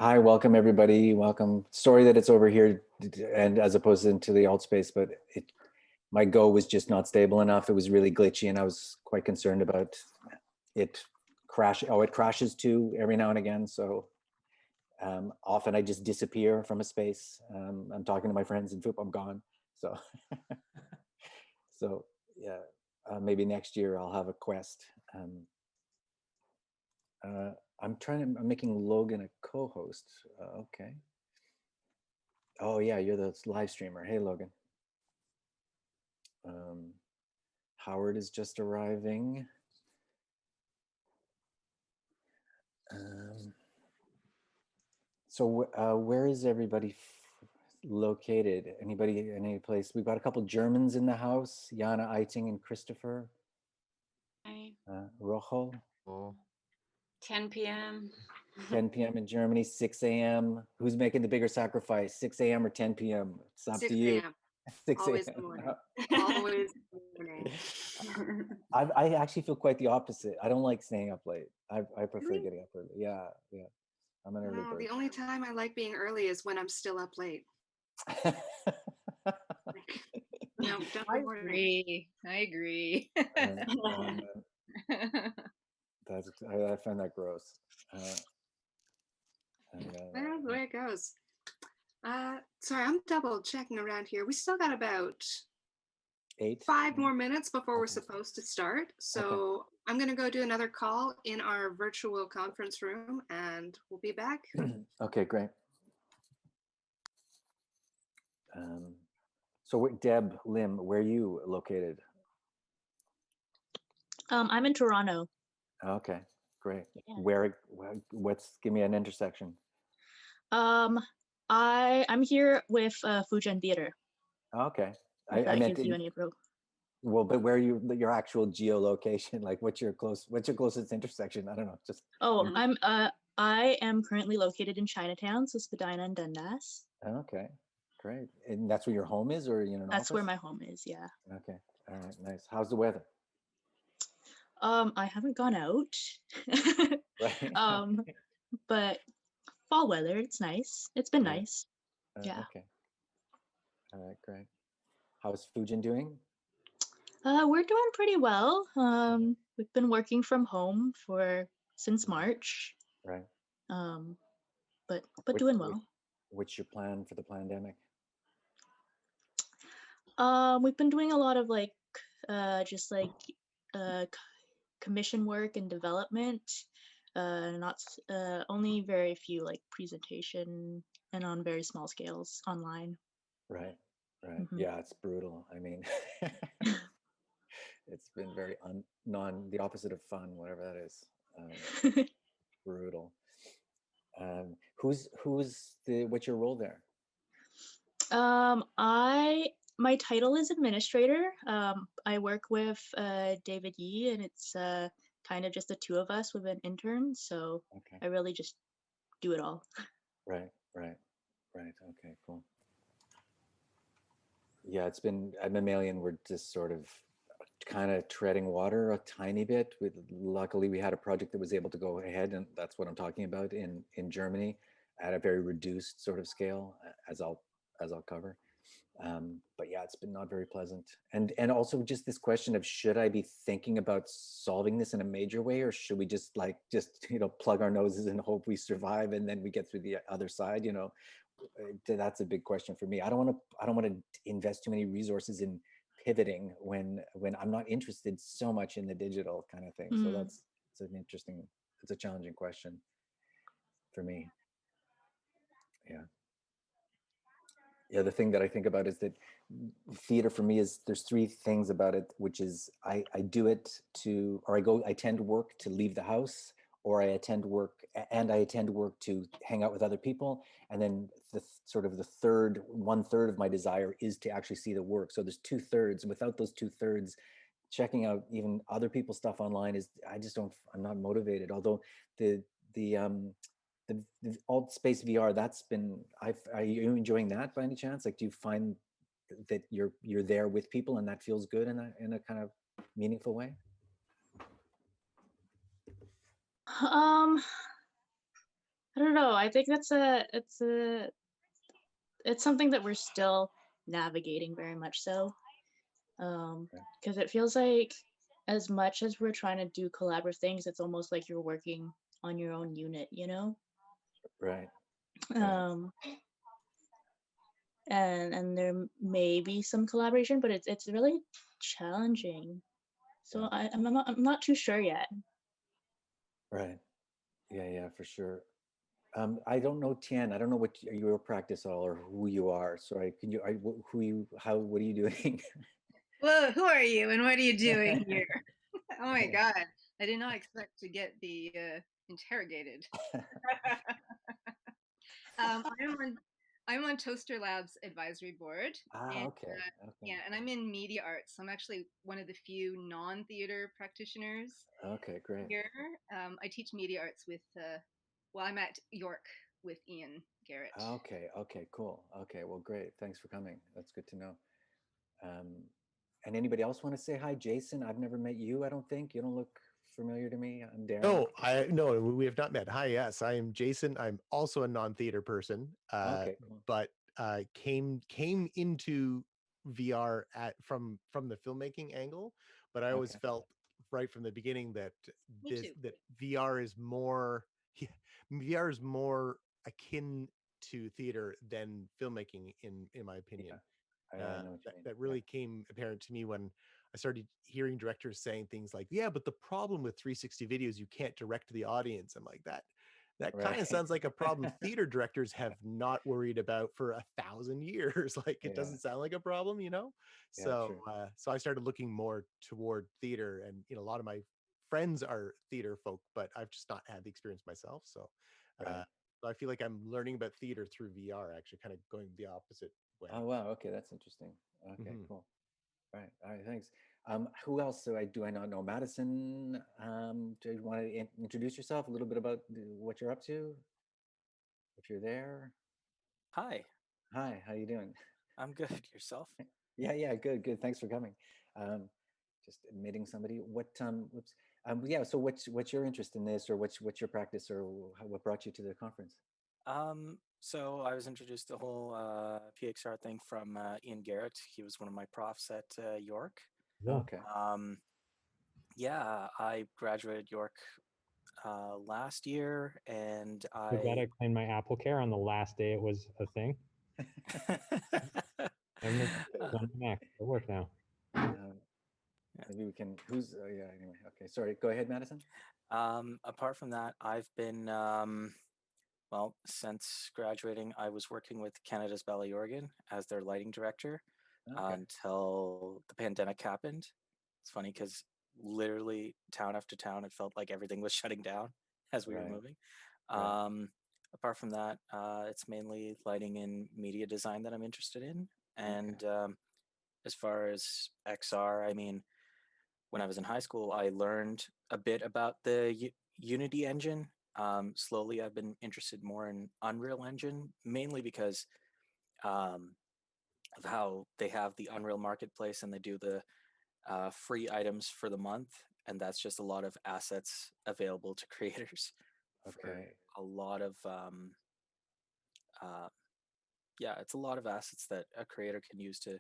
Hi, welcome everybody. Welcome. Sorry that it's over here and as opposed into the alt space, but my Go was just not stable enough. It was really glitchy and I was quite concerned about it crash. Oh, it crashes too every now and again. So often I just disappear from a space. I'm talking to my friends and I'm gone. So, so yeah, maybe next year I'll have a quest. I'm making Logan a co-host. Okay. Oh yeah, you're the live streamer. Hey Logan. Howard is just arriving. So where is everybody located? Anybody, any place? We've got a couple Germans in the house, Jana Eiting and Christopher. Hi. Rojo. 10 p.m. 10 p.m. in Germany, 6 a.m. Who's making the bigger sacrifice, 6 a.m. or 10 p.m.? It's up 6 to you. a.m. 6 Always a.m. the morning. Always the morning. I actually feel quite the opposite. I don't like staying up late. I prefer Really? getting up early. Yeah, yeah. I'm an early No, bird. the only time I like being early is when I'm still up late. No, don't I agree. I agree. I find that gross. Well, the way it goes. Sorry, I'm double checking around here. We still got about 5 more minutes before we're supposed to start. So I'm going to go do another call in our virtual conference room and we'll be back. Okay, great. So Deb, Lim, where are you located? I'm in Toronto. Okay, great. Yeah. Give me an intersection. I'm here with Fujian Theater. Okay. If that gives you any info. Well, but where are you, your actual geolocation? Like what's your closest intersection? I don't know. Just I am currently located in Chinatown, so Spadina and Dundas. Okay, great. And that's where your home is, or are you in an That's office? where my home is, yeah. Okay, all right, nice. How's the weather? I haven't gone out. Right. But fall weather, it's nice. It's been nice. Yeah. Okay. All right, great. How's Fujin doing? We're doing pretty well. We've been working from home since March. Right. But doing well. What's your plan for the pandemic? We've been doing a lot of commission work and development. Not only very few like presentation and on very small scales online. Right. Yeah, it's brutal. I mean, it's been very the opposite of fun, whatever that is. Brutal. What's your role there? My title is administrator. I work with David Yee, and it's kind of just the two of us with an intern. So I really just do it all. Right. Okay, cool. Yeah, it's been at Mammalian, we're just sort of kind of treading water a tiny bit. Luckily, we had a project that was able to go ahead, and that's what I'm talking about in Germany at a very reduced sort of scale, as I'll cover. But yeah, it's been not very pleasant. And also just this question of, should I be thinking about solving this in a major way, or should we just plug our noses and hope we survive and then we get through the other side? That's a big question for me. I don't want to invest too many resources in pivoting when I'm not interested so much in the digital kind of thing. So it's a challenging question for me. Yeah, the thing that I think about is that theater for me there's three things about it, which is I do it I attend work to leave the house, or I attend work to hang out with other people. And then the one third of my desire is to actually see the work. So there's 2/3. Without those 2/3, checking out even other people's stuff online I'm not motivated. Although the alt space VR, are you enjoying that by any chance? Like, do you find that you're there with people and that feels good in a kind of meaningful way? I don't know. I think it's something that we're still navigating very much so. Because it feels like as much as we're trying to do collaborative things, it's almost like you're working on your own unit, you know? Right. Um, and there may be some collaboration, but it's really challenging. So I'm not too sure yet. Right. Yeah, for sure. I don't know, Tian. I don't know what your practice all or who you are. So can you? What are you doing? Well, who are you and what are you doing here? Oh my God. I did not expect to get the interrogated. I'm on Toasterlab's advisory board. And, Okay. Yeah, and I'm in media arts. I'm actually one of the few non-theater practitioners Okay, great. here. I teach media arts with, I'm at York with Ian Garrett. Okay, cool. Okay, well, great. Thanks for coming. That's good to know. And anybody else want to say hi? Jason, I've never met you, I don't think. You don't look familiar to me. I'm Darren. No, we have not met. Hi, yes, I am Jason. I'm also a non-theater person, Okay, cool. but came into VR from the filmmaking angle. But I always felt right from the beginning that that VR is more VR is more akin to theater than filmmaking, in my opinion. I know what you mean. That really came apparent to me when I started hearing directors saying things like, "Yeah, but the problem with 360 videos, you can't direct the audience." I'm like, that kind of sounds like a problem theater directors have not worried about for 1,000 years. Like, it doesn't sound like a problem, you know? So, so I started looking more toward theater, and a lot of my friends are theater folk, but I've just not had the experience myself. So, so I feel like I'm learning about theater through VR, actually, kind of going the opposite way. Oh, wow. Okay, that's interesting. Okay, cool. All right, thanks. Who else do I not know? Madison, do you want to introduce yourself a little bit about what you're up to? If you're there. Hi. Hi, how you doing? I'm good. Yourself? Yeah, good. Thanks for coming. Just admitting somebody. Yeah. So what's your interest in this, or what's your practice, or what brought you to the conference? So I was introduced to the whole PXR thing from Ian Garrett. He was one of my profs at York. Okay. Yeah, I graduated York last year, and So glad I claimed my Apple Care on the last day it was a thing. I'm on Mac. It works now. Maybe we can. Anyway. Okay. Sorry. Go ahead, Madison. Apart from that, I've been since graduating, I was working with Canada's Ballet Organ as their lighting director until the pandemic happened. It's funny because literally town after town, it felt like everything was shutting down as we were moving. Apart from that, it's mainly lighting and media design that I'm interested in. And as far as XR, I mean, when I was in high school, I learned a bit about the Unity engine. Slowly, I've been interested more in Unreal Engine, mainly because of how they have the Unreal Marketplace and they do the free items for the month. And that's just a lot of assets available to creators for a lot of, it's a lot of assets that a creator can use to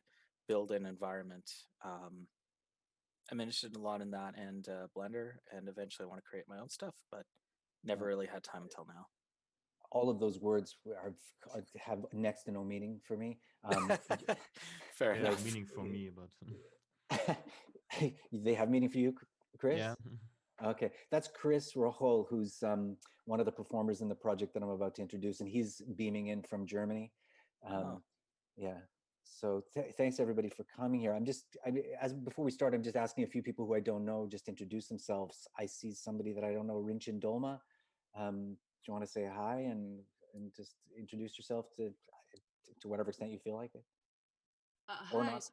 build an environment. I'm interested a lot in that and Blender, and eventually I want to create my own stuff, but never really had time until now. All of those words have next to no meaning for me. Fair enough. Meaning for me, but they have meaning for you, Chris? Yeah. Okay, that's Chris Rochol, who's one of the performers in the project that I'm about to introduce, and he's beaming in from Germany. Yeah. So thanks everybody for coming here. Before we start, I'm just asking a few people who I don't know just introduce themselves. I see somebody that I don't know, Rinchin Dolma. Do you want to say hi and just introduce yourself to whatever extent you feel like it? Or Hi. not?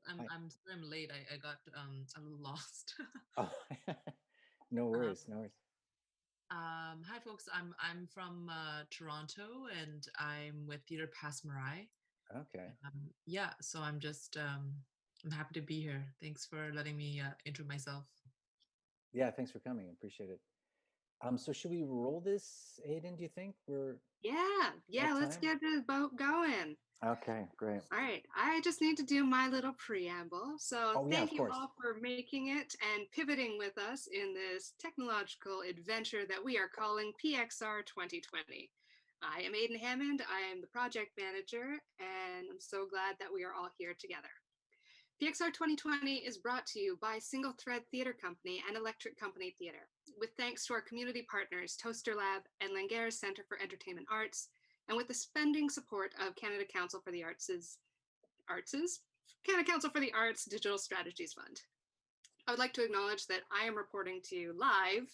I'm late. I got a little lost. Oh, no worries, no worries. Hi folks. I'm from Toronto and I'm with Theatre Passe Muraille. Okay. So I'm just I'm happy to be here. Thanks for letting me intro myself. Yeah, thanks for coming. Appreciate it. So should we roll this, Aiden? Do you think we're Yeah, let's time? get the boat going. Okay, great. All right, I just need to do my little preamble. So Oh, yeah, thank of you course. all for making it and pivoting with us in this technological adventure that we are calling PXR 2020. I am Aiden Hammond. I am the project manager, and I'm so glad that we are all here together. PXR 2020 is brought to you by Single Thread Theatre Company and Electric Company Theatre, with thanks to our community partners, Toasterlab and Langara Centre for Entertainment Arts, and with the spending support of Canada Council for the Canada Council for the Arts Digital Strategies Fund. I would like to acknowledge that I am reporting to you live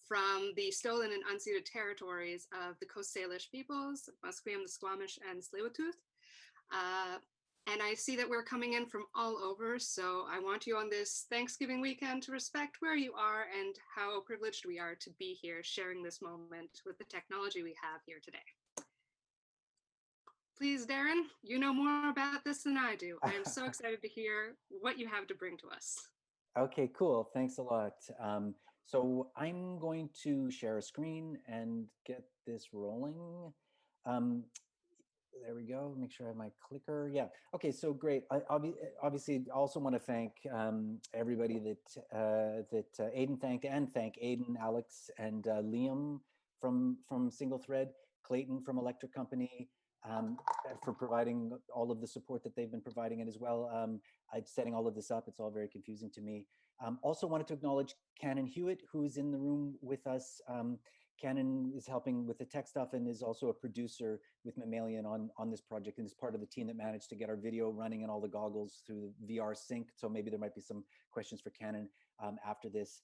from the stolen and unceded territories of the Coast Salish peoples, Musqueam, the Squamish, and Tsleil-Waututh. And I see that we're coming in from all over, so I want you on this Thanksgiving weekend to respect where you are and how privileged we are to be here sharing this moment with the technology we have here today. Please, Darren, you know more about this than I do. I am so excited to hear what you have to bring to us. Okay, cool. Thanks a lot. So I'm going to share a screen and get this rolling. There we go. Make sure I have my clicker. Yeah. Okay. So great. I obviously also want to thank everybody that Aiden thanked, and thank Aiden, Alex, and Liam from Single Thread, Clayton from Electric Company, for providing all of the support that they've been providing, and as well, I'm setting all of this up. It's all very confusing to me. Also wanted to acknowledge Cannon Hewitt, who's in the room with us. Cannon is helping with the tech stuff and is also a producer with Mammalian on this project, and is part of the team that managed to get our video running and all the goggles through the VR sync. So maybe there might be some questions for Cannon after this.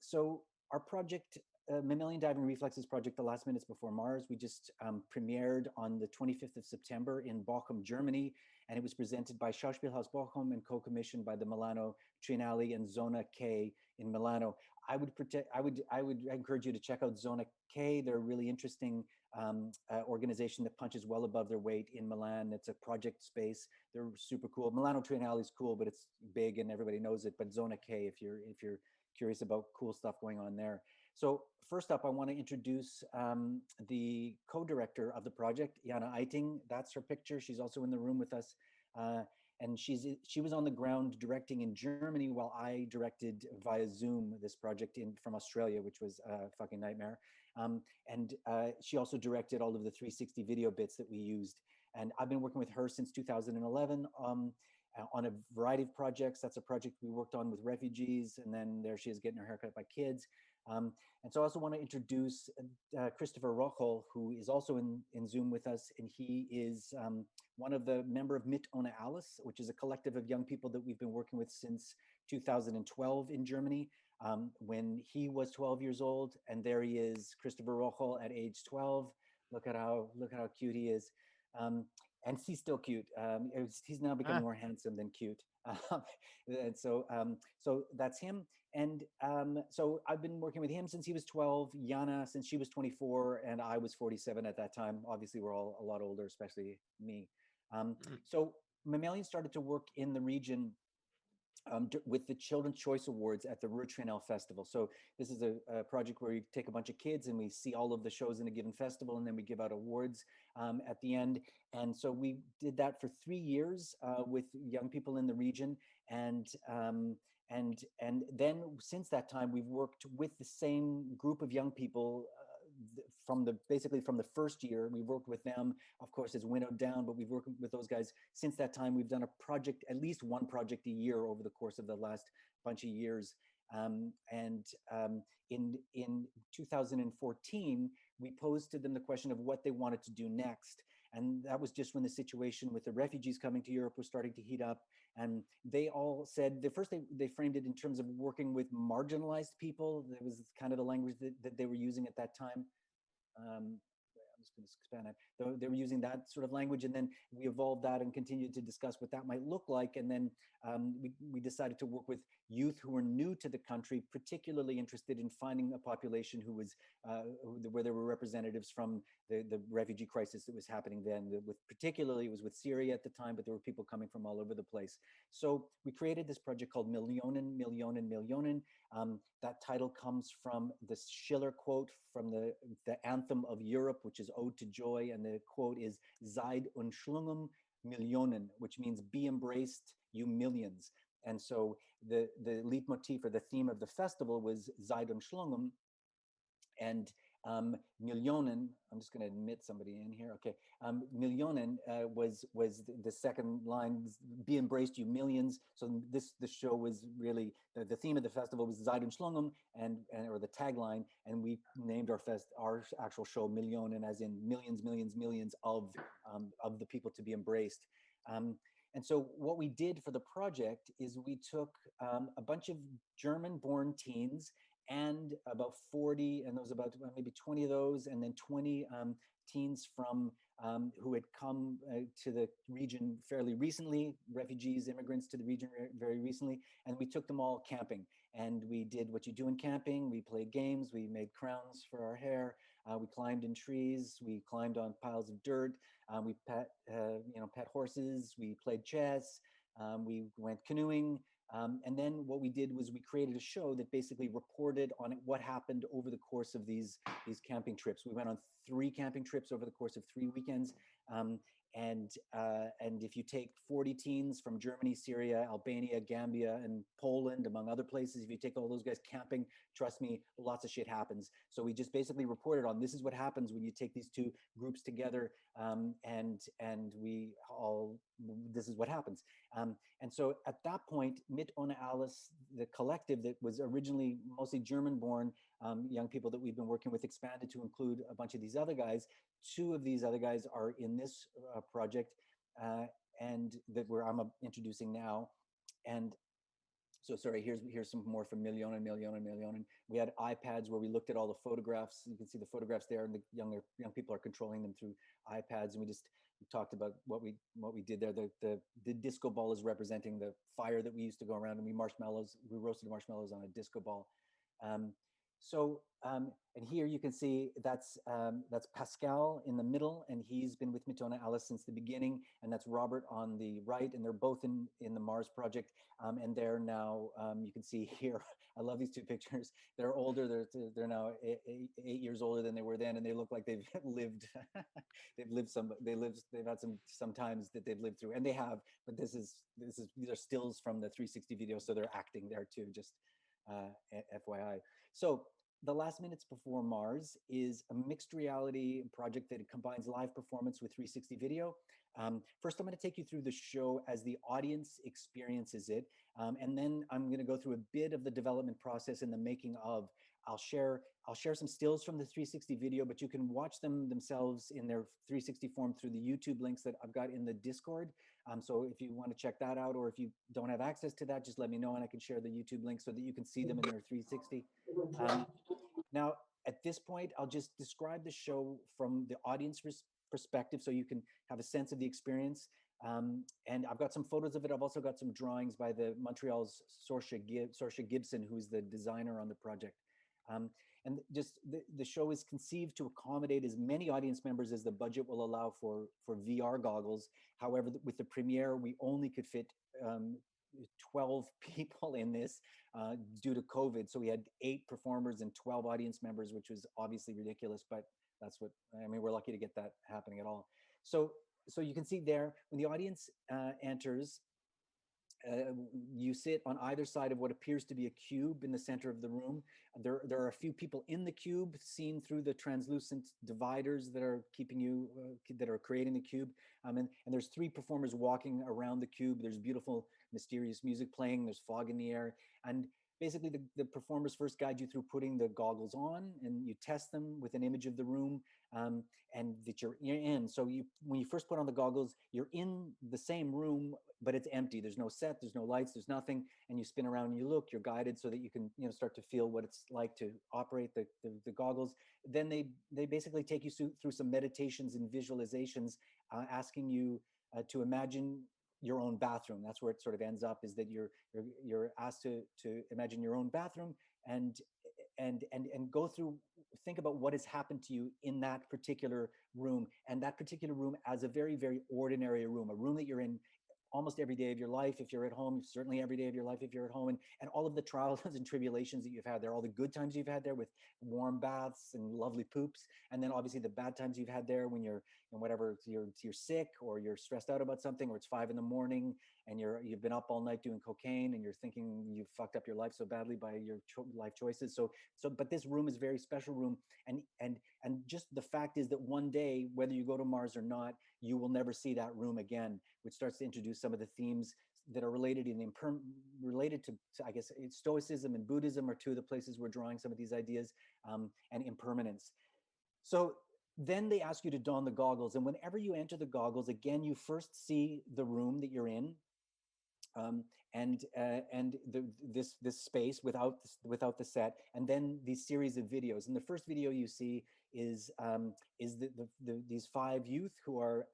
So our project, Mammalian Diving Reflexes project, The Last Minutes Before Mars, we just premiered on the 25th of September in Bochum, Germany, and it was presented by Schauspielhaus Bochum and co-commissioned by the Milano Triennale and Zona K in Milano. I would encourage you to check out Zona K. They're a really interesting organization that punches well above their weight in Milan. It's a project space. They're super cool. Milano Triennale is cool, but it's big and everybody knows it. But Zona K, if you're curious about cool stuff going on there. So first up, I want to introduce the co-director of the project, Jana Eiting. That's her picture. She's also in the room with us. And she was on the ground directing in Germany while I directed via Zoom this project from Australia, which was a fucking nightmare. And she also directed all of the 360 video bits that we used. And I've been working with her since 2011 on a variety of projects. That's a project we worked on with refugees, and then there she is getting her haircut by kids. And so I also want to introduce Christopher Rochel, who is also in Zoom with us, and he is one of the member of Mit ohne Alles, which is a collective of young people that we've been working with since 2012 in Germany, when he was 12 years old. And there he is, Christopher Rochel at age 12. Look at how cute he is. And he's still cute. He's now becoming more handsome than cute. And so that's him. And so I've been working with him since he was 12, Jana since she was 24, and I was 47 at that time. Obviously, we're all a lot older, especially me. So Mammalian started to work in the region with the Children's Choice Awards at the Ruhr Festival. So this is a project where we take a bunch of kids and we see all of the shows in a given festival, and then we give out awards at the end. And so we did that for 3 years with young people in the region. And then since that time, we've worked with the same group of young people basically from the first year. We've worked with them. Of course, it's winnowed down, but we've worked with those guys since that time. We've done a project, at least one project a year over the course of the last bunch of years. In 2014, we posed to them the question of what they wanted to do next. And that was just when the situation with the refugees coming to Europe was starting to heat up. And they all said, they framed it in terms of working with marginalized people. That was kind of the language that they were using at that time. I'm just going to expand that. They were using that sort of language, and then we evolved that and continued to discuss what that might look like. And then we decided to work with youth who were new to the country, particularly interested in finding a population who was where there were representatives from the refugee crisis that was happening then. Particularly, it was with Syria at the time, but there were people coming from all over the place. So we created this project called Millionen, Millionen, Millionen. That title comes from the Schiller quote from the anthem of Europe, which is Ode to Joy, and the quote is Seid umschlungen Millionen, which means be embraced, you millions. And so the leitmotif, or the theme of the festival, was Seid umschlungen, and Millionen, I'm just going to admit somebody in here. Okay, Millionen was the second line, be embraced, you millions. So this show was really, the theme of the festival was Seid umschlungen, or the tagline, and we named our actual show Millionen, as in millions, millions, millions of the people to be embraced. And so what we did for the project is we took a bunch of German-born teens, and about 40, and there was about maybe 20 of those, and then 20 teens from who had come to the region fairly recently, refugees, immigrants to the region very recently, and we took them all camping. And we did what you do in camping. We played games, we made crowns for our hair, we climbed in trees, we climbed on piles of dirt, we pet horses, we played chess, we went canoeing. And then what we did was we created a show that basically reported on what happened over the course of these camping trips. We went on 3 camping trips over the course of 3 weekends. And if you take 40 teens from Germany, Syria, Albania, Gambia, and Poland, among other places, if you take all those guys camping, trust me, lots of shit happens. So we just basically reported on, this is what happens when you take these 2 groups together, and this is what happens. And so at that point, Mit ohne alles, the collective that was originally mostly German-born young people that we've been working with, expanded to include a bunch of these other guys. 2 of these other guys are in this project, and that I'm introducing now. And so, sorry, here's some more from Millionen, Millionen, Millionen. We had iPads where we looked at all the photographs. You can see the photographs there, and the young people are controlling them through iPads. And we talked about what we did there. The disco ball is representing the fire that we used to go around, and we roasted marshmallows on a disco ball. And here you can see that's Pascal in the middle, and he's been with Mit ohne alles since the beginning, and that's Robert on the right, and they're both in the Mars project, and they're now, you can see here, I love these 2 pictures. They're older, they're now 8 years older than they were then, and they look like they've lived, they've had some times that they've lived through, and they have, but these are stills from the 360 video, so they're acting there too, just FYI. So The Last Minutes Before Mars is a mixed reality project that combines live performance with 360 video. First, I'm going to take you through the show as the audience experiences it, and then I'm going to go through a bit of the development process and the making of. I'll share some stills from the 360 video, but you can watch them themselves in their 360 form through the YouTube links that I've got in the Discord. So if you want to check that out, or if you don't have access to that, just let me know and I can share the YouTube link so that you can see them in their 360. Now, at this point, I'll just describe the show from the audience perspective so you can have a sense of the experience. And I've got some photos of it. I've also got some drawings by the Montreal's Sorsha Gibson, who's the designer on the project. And just the show is conceived to accommodate as many audience members as the budget will allow for VR goggles. However, with the premiere, we only could fit 12 people in this due to COVID. So we had 8 performers and 12 audience members, which was obviously ridiculous, but that's what, I mean, we're lucky to get that happening at all. So you can see there, when the audience enters, you sit on either side of what appears to be a cube in the center of the room. There are a few people in the cube seen through the translucent dividers that are keeping you, that are creating the cube. And there's 3 performers walking around the cube. There's beautiful, mysterious music playing. There's fog in the air. And basically the performers first guide you through putting the goggles on, and you test them with an image of the room and that you're in. So when you first put on the goggles, you're in the same room, but it's empty. There's no set, there's no lights, there's nothing. And you spin around and you look, you're guided so that you can start to feel what it's like to operate the goggles. Then they basically take you through some meditations and visualizations, asking you to imagine your own bathroom. That's where it sort of ends up, is that you're asked to imagine your own bathroom and go through think about what has happened to you in that particular room, and that particular room as a very, very ordinary room, a room that you're in almost every day of your life if you're at home, certainly every day of your life if you're at home, and all of the trials and tribulations that you've had there, all the good times you've had there with warm baths and lovely poops, and then obviously the bad times you've had there when you're in whatever, you're sick or you're stressed out about something, or it's 5 a.m. and you've been up all night doing cocaine and you're thinking you've fucked up your life so badly by your life choices. But this room is a very special room, and just the fact is that one day, whether you go to Mars or not, you will never see that room again, which starts to introduce some of the themes that are related to I guess Stoicism and Buddhism are two of the places we're drawing some of these ideas, and impermanence. So then they ask you to don the goggles, and whenever you enter the goggles, again, you first see the room that you're in, and this space without the set, and then these series of videos. And the first video you see is these 5 youth who are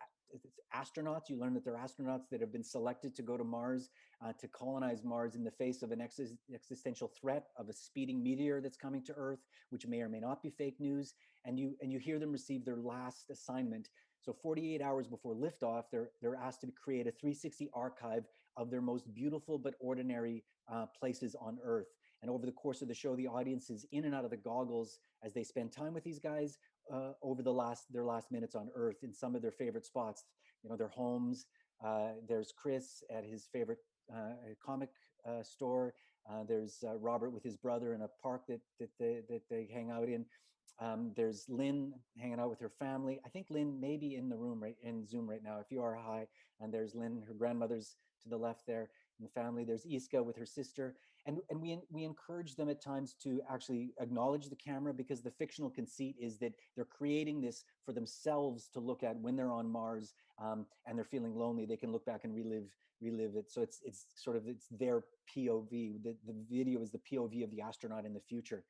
astronauts. You learn that they're astronauts that have been selected to go to Mars, to colonize Mars in the face of an existential threat of a speeding meteor that's coming to Earth, which may or may not be fake news. And you hear them receive their last assignment. So 48 hours before liftoff, they're asked to create a 360 archive of their most beautiful but ordinary places on Earth. And over the course of the show, the audience is in and out of the goggles as they spend time with these guys over their last minutes on Earth in some of their favorite spots. Their homes. There's Chris at his favorite comic store. There's Robert with his brother in a park that they hang out in. There's Lynn hanging out with her family. I think Lynn may be in the room in Zoom right now. If you are, hi. And there's Lynn, her grandmother's to the left there in the family. There's Iska with her sister. And we encourage them at times to actually acknowledge the camera, because the fictional conceit is that they're creating this for themselves to look at when they're on Mars, and they're feeling lonely. They can look back and relive it. So it's their POV. The video is the POV of the astronaut in the future.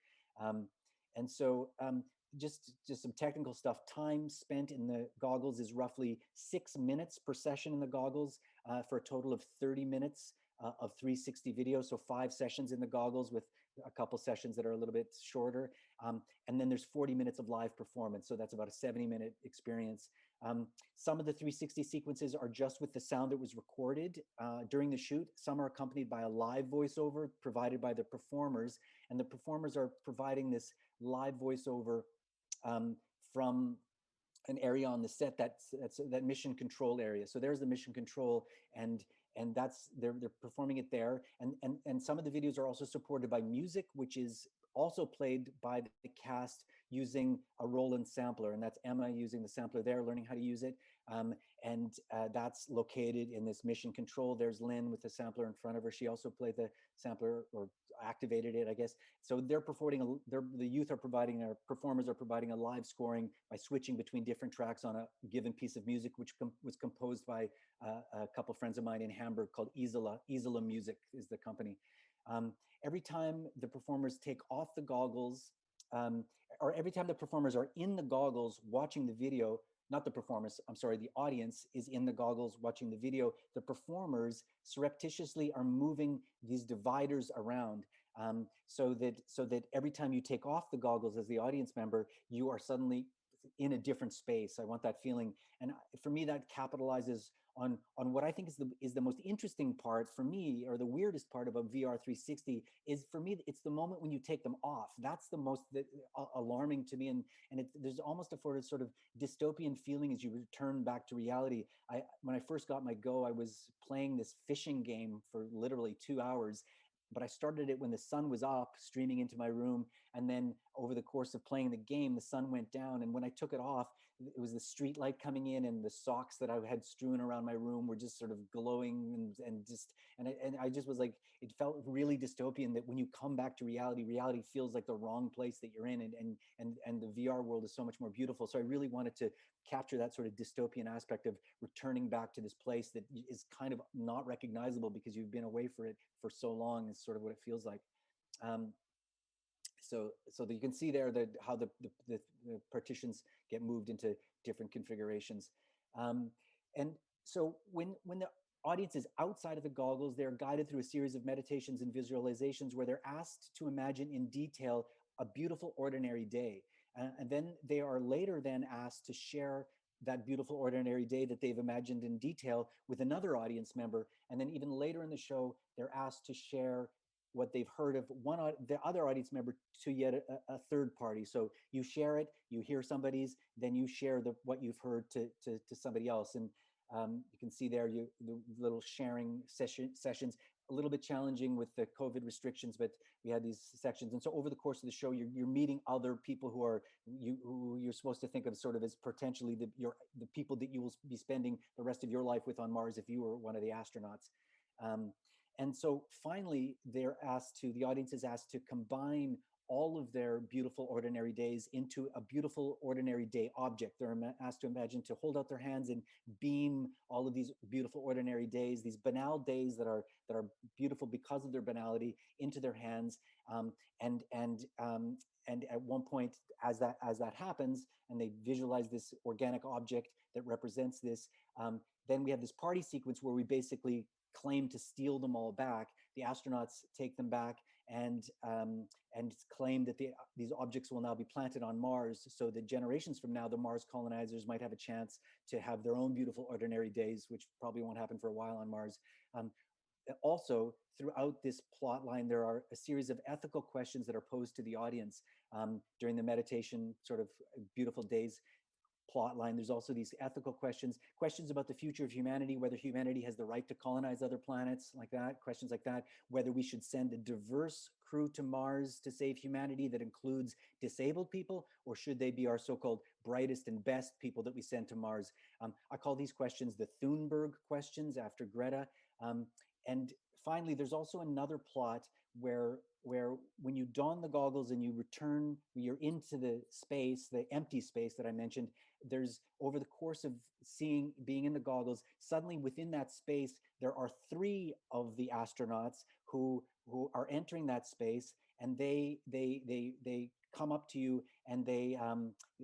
And so just some technical stuff. Time spent in the goggles is roughly 6 minutes per session in the goggles, for a total of 30 minutes of 360 video. So 5 sessions in the goggles with a couple sessions that are a little bit shorter. And then there's 40 minutes of live performance. So that's about a 70-minute experience. Some of the 360 sequences are just with the sound that was recorded during the shoot. Some are accompanied by a live voiceover provided by the performers. And the performers are providing this live voiceover from an area on the set that's that mission control area. So there's the mission control, and that's they're performing it there. And some of the videos are also supported by music, which is also played by the cast using a Roland sampler, and that's Emma using the sampler there, learning how to use it. And that's located in this mission control. There's Lynn with the sampler in front of her. She also played the sampler, or activated it, I guess. So they're performing, the youth are providing, our performers are providing a live scoring by switching between different tracks on a given piece of music, which was composed by a couple friends of mine in Hamburg called Isola. Isola Music is the company. Every time the performers take off the goggles, or every time the performers are in the goggles watching the video, not the performers, I'm sorry, the audience is in the goggles watching the video, the performers surreptitiously are moving these dividers around, so that every time you take off the goggles as the audience member, you are suddenly in a different space. I want that feeling. And for me, that capitalizes on what I think is the most interesting part for me, or the weirdest part about VR 360 is, for me, it's the moment when you take them off. That's the most alarming to me, and there's almost a sort of dystopian feeling as you return back to reality. When I first got my Go, I was playing this fishing game for literally 2 hours. But I started it when the sun was up, streaming into my room. And then over the course of playing the game, the sun went down. And when I took it off, it was the street light coming in, and the socks that I had strewn around my room were just sort of glowing, and I just was like, it felt really dystopian that when you come back to reality, reality feels like the wrong place that you're in, and the VR world is so much more beautiful. So I really wanted to capture that sort of dystopian aspect of returning back to this place that is kind of not recognizable because you've been away for it for so long, is sort of what it feels like. So that you can see there that how the partitions get moved into different configurations. And so when the audience is outside of the goggles, they're guided through a series of meditations and visualizations where they're asked to imagine in detail a beautiful ordinary day. And then they are later then asked to share that beautiful ordinary day that they've imagined in detail with another audience member. And then even later in the show, they're asked to share what they've heard of the other audience member to yet a third party. So you share it, you hear somebody's, then you share what you've heard to somebody else. And you can see there the little sharing sessions, a little bit challenging with the COVID restrictions, but we had these sections. And so over the course of the show, you're meeting other people who you're supposed to think of sort of as potentially the people that you will be spending the rest of your life with on Mars if you were one of the astronauts. And so finally, the audience is asked to combine all of their beautiful ordinary days into a beautiful ordinary day object. They're asked to imagine, to hold out their hands and beam all of these beautiful ordinary days, these banal days that are beautiful because of their banality, into their hands. And at one point, as that happens, and they visualize this organic object that represents this, then we have this party sequence where we basically claim to steal them all back. The astronauts take them back and claim that these objects will now be planted on Mars, so that generations from now, the Mars colonizers might have a chance to have their own beautiful ordinary days, which probably won't happen for a while on Mars. Also, throughout this plot line, there are a series of ethical questions that are posed to the audience during the meditation sort of beautiful days plot line. There's also these ethical questions about the future of humanity, whether humanity has the right to colonize other planets like that, questions like that, whether we should send a diverse crew to Mars to save humanity that includes disabled people, or should they be our so-called brightest and best people that we send to Mars? I call these questions the Thunberg questions, after Greta. And finally, there's also another plot where when you don the goggles and you're into the space, the empty space that I mentioned, there's, over the course of being in the goggles, suddenly within that space, there are 3 of the astronauts who are entering that space, and they come up to you, and they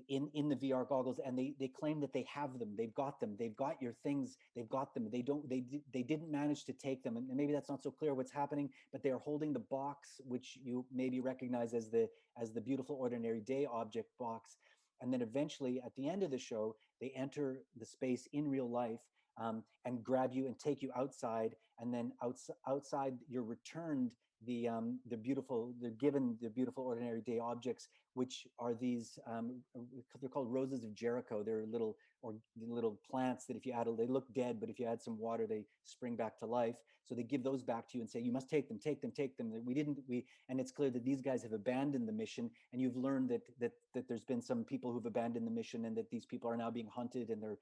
in the VR goggles, and they claim that they have them, they've got your things, they've got them, they didn't manage to take them, and maybe that's not so clear what's happening, but they are holding the box, which you maybe recognize as the beautiful ordinary day object box. And then eventually at the end of the show, they enter the space in real life, and grab you and take you outside, and then outside you're returned they're given the beautiful ordinary day objects, which are these they're called roses of Jericho. They're little plants that if you they look dead, but if you add some water, they spring back to life. So they give those back to you and say, you must take them. And it's clear that these guys have abandoned the mission, and you've learned that there's been some people who've abandoned the mission, and that these people are now being hunted, and they're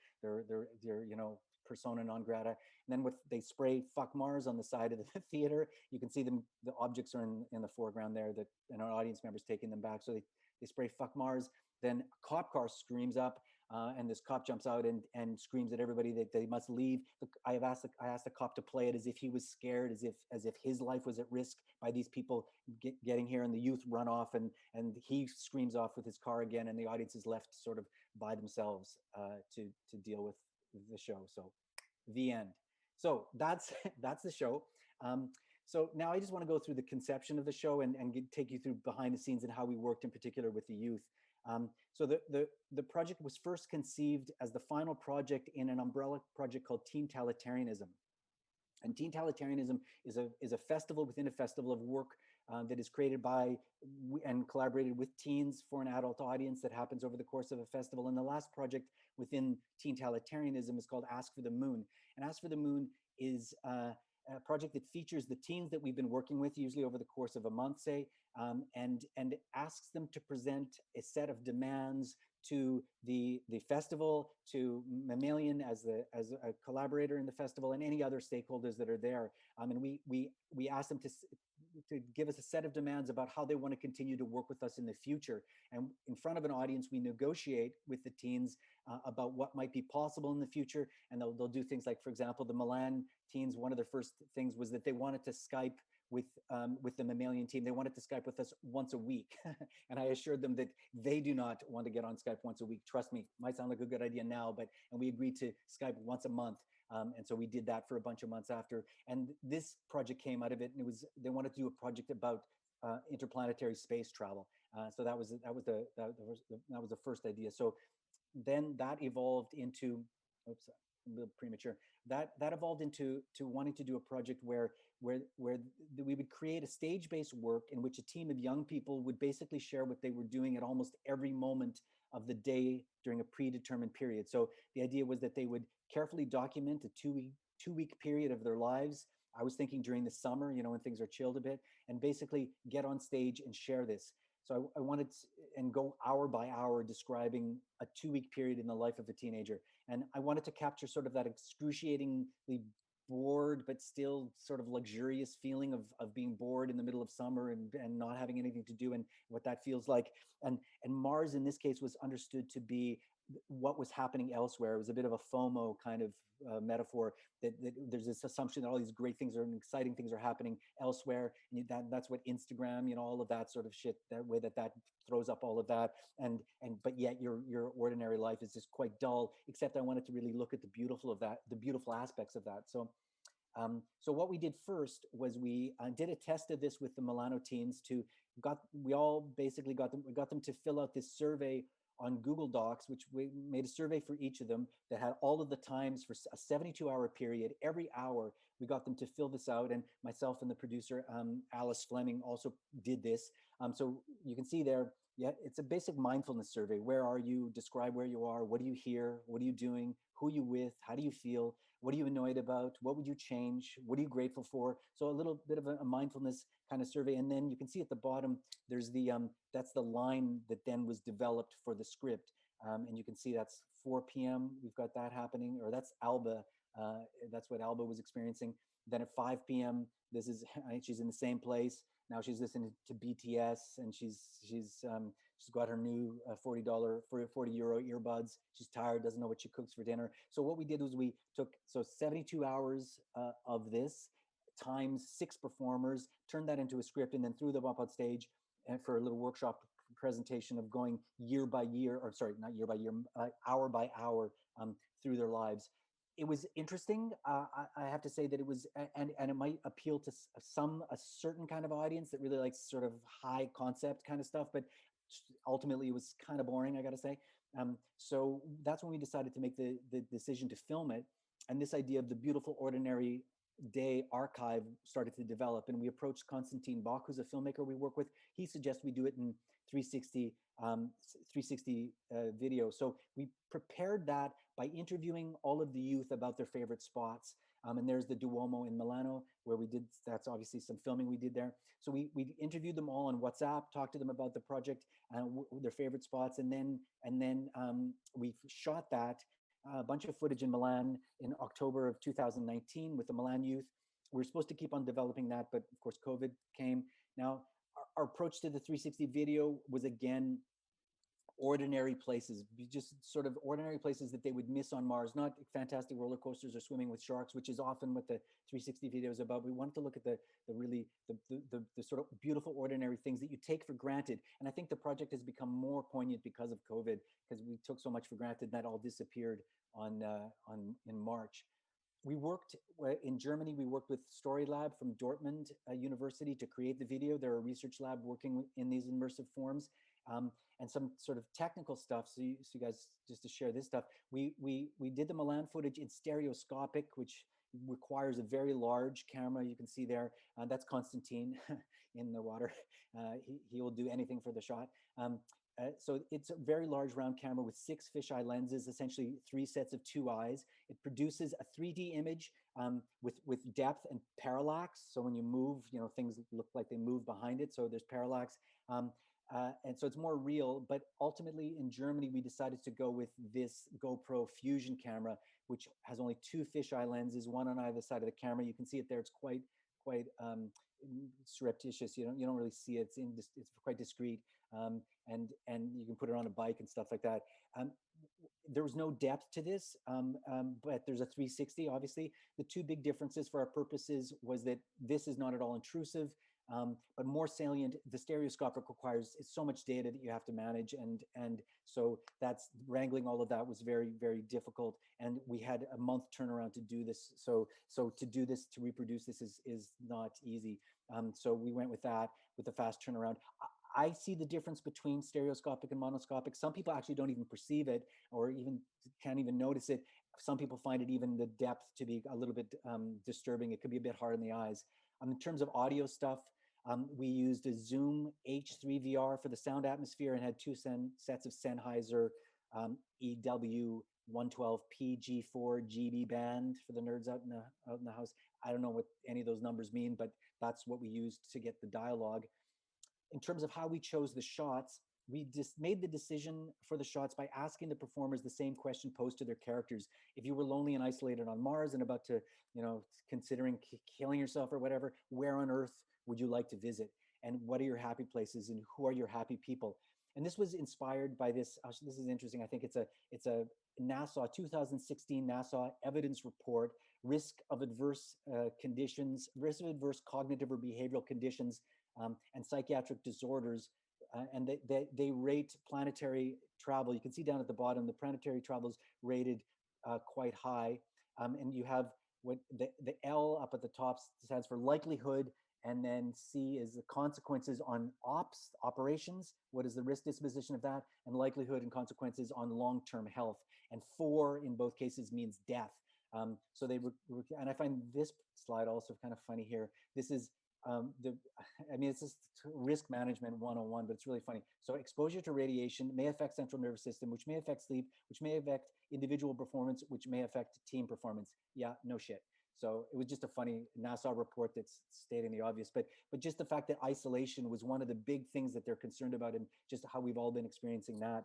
persona non grata. And then they spray "fuck Mars" on the side of the theater. You can see them, the objects are in the foreground there, and our audience members taking them back. So they spray "fuck Mars." Then a cop car screams up, and this cop jumps out and screams at everybody that they must leave. I asked the cop to play it as if he was scared, as if his life was at risk by these people getting here, and the youth run off, and he screams off with his car again, and the audience is left sort of by themselves to deal with the show. So the end. So that's the show. So now I just want to go through the conception of the show and take you through behind the scenes and how we worked in particular with the youth. So the project was first conceived as the final project in an umbrella project called Teen Totalitarianism. And Teen Totalitarianism is a festival within a festival of work that is created by and collaborated with teens for an adult audience that happens over the course of a festival. And the last project within Teen Totalitarianism is called Ask for the Moon. And Ask for the Moon is a project that features the teens that we've been working with, usually over the course of a month, say, and asks them to present a set of demands to the festival, to Mammalian as a collaborator in the festival, and any other stakeholders that are there. And we ask them to give us a set of demands about how they want to continue to work with us in the future. And in front of an audience, we negotiate with the teens about what might be possible in the future. And they'll do things like, for example, the Milan teens, one of their first things was that they wanted to Skype with the Mammalian team. They wanted to Skype with us once a week. And I assured them that they do not want to get on Skype once a week. Trust me, might sound like a good idea now, and we agreed to Skype once a month. And so we did that for a bunch of months after. And this project came out of it, and they wanted to do a project about interplanetary space travel. So that was the first idea. So then that evolved into, oops, a little premature. That evolved into wanting to do a project where we would create a stage-based work in which a team of young people would basically share what they were doing at almost every moment of the day during a predetermined period. So the idea was that they would carefully document a two-week period of their lives. I was thinking during the summer, when things are chilled a bit, and basically get on stage and share this. So I wanted and go hour by hour describing a 2-week period in the life of a teenager. And I wanted to capture sort of that excruciatingly bored, but still sort of luxurious feeling of being bored in the middle of summer and not having anything to do, and what that feels like. And Mars in this case was understood to be what was happening elsewhere. It was a bit of a FOMO kind of metaphor, that there's this assumption that all these great things and exciting things are happening elsewhere, and that's what Instagram, all of that sort of shit, that way that throws up all of that, but yet your ordinary life is just quite dull. Except I wanted to really look at the beautiful aspects of that. So what we did first was we did a test of this with the Milano teens. We got them to fill out this survey on Google Docs, which we made a survey for each of them that had all of the times for a 72-hour period. Every hour, we got them to fill this out, and myself and the producer, Alice Fleming, also did this. So you can see there, it's a basic mindfulness survey. Where are you? Describe where you are. What do you hear? What are you doing? Who are you with? How do you feel? What are you annoyed about? What would you change? What are you grateful for? So a little bit of a mindfulness kind of survey. And then you can see at the bottom, there's that's the line that then was developed for the script. And you can see that's 4 p.m. We've got that happening, or that's Alba. That's what Alba was experiencing. Then at 5 p.m., she's in the same place. Now she's listening to BTS, and she's got her new $40 earbuds. She's tired, doesn't know what she cooks for dinner. So what we did was we took 72 hours of this times 6 performers, turned that into a script, and then threw them up on stage and for a little workshop presentation of going year by year, or sorry, not year by year, hour by hour through their lives. It was interesting. I have to say that it was, and it might appeal to a certain kind of audience that really likes sort of high concept kind of stuff, but ultimately it was kind of boring, I got to say. So that's when we decided to make the decision to film it. And this idea of the beautiful ordinary day archive started to develop, and we approached Konstantin Bach, who's a filmmaker we work with. He suggests we do it in 360 video. So we prepared that by interviewing all of the youth about their favorite spots. And there's the Duomo in Milano, where that's obviously some filming we did there. So we interviewed them all on WhatsApp, talked to them about the project, their favorite spots, and then we shot that a bunch of footage in Milan in October of 2019 with the Milan youth. We were supposed to keep on developing that, but of course COVID came. Now, our approach to the 360 video was, again, ordinary places, just sort of ordinary places that they would miss on Mars, not fantastic roller coasters or swimming with sharks, which is often what the 360 video is about. We wanted to look at the sort of beautiful ordinary things that you take for granted. And I think the project has become more poignant because of COVID, because we took so much for granted, and that all disappeared in March. We worked in Germany. We worked with Toasterlab from Dortmund University to create the video. They're a research lab working in these immersive forms. And some sort of technical stuff. So you guys, just to share this stuff, we did the Milan footage in stereoscopic, which requires a very large camera. You can see there, that's Konstantin in the water. He will do anything for the shot. So it's a very large round camera with 6 fisheye lenses, essentially 3 sets of 2 eyes. It produces a 3D image with depth and parallax. So when you move, things look like they move behind it. So there's parallax. And so it's more real, but ultimately in Germany, we decided to go with this GoPro Fusion camera, which has only 2 fisheye lenses, one on either side of the camera. You can see it there. It's quite surreptitious. You don't really see it. It's quite discreet, and you can put it on a bike and stuff like that. There was no depth to this, but there's a 360. Obviously, the 2 big differences for our purposes was that this is not at all intrusive. But more salient, the stereoscopic requires so much data that you have to manage, and so that's wrangling all of that was very, very difficult, and we had a month turnaround to do this. So to do this, to reproduce this is not easy. So we went with that, with a fast turnaround. I see the difference between stereoscopic and monoscopic. Some people actually don't even perceive it or even can't even notice it. Some people find it even the depth to be a little bit disturbing. It could be a bit hard on the eyes. In terms of audio stuff, we used a Zoom H3 VR for the sound atmosphere and had two sets of Sennheiser EW112 PG4 GB band for the nerds out in the house. I don't know what any of those numbers mean, but that's what we used to get the dialogue. In terms of how we chose the shots, we just made the decision for the shots by asking the performers the same question posed to their characters. If you were lonely and isolated on Mars and about to, considering killing yourself or whatever, where on Earth would you like to visit? And what are your happy places and who are your happy people? And this was inspired by this. This is interesting. I think it's a NASA 2016 NASA evidence report, risk of adverse conditions, risk of adverse cognitive or behavioral conditions and psychiatric disorders. And they rate planetary travel. You can see down at the bottom, the planetary travel is rated quite high. And you have what the L up at the top stands for likelihood, and then C is the consequences on operations. What is the risk disposition of that? And likelihood and consequences on long-term health. And 4 in both cases means death. So they and I find this slide also kind of funny here. This is it's just risk management 101, but it's really funny. So exposure to radiation may affect central nervous system, which may affect sleep, which may affect individual performance, which may affect team performance. Yeah, no shit. So it was just a funny NASA report that's stating the obvious, but just the fact that isolation was one of the big things that they're concerned about, and just how we've all been experiencing that.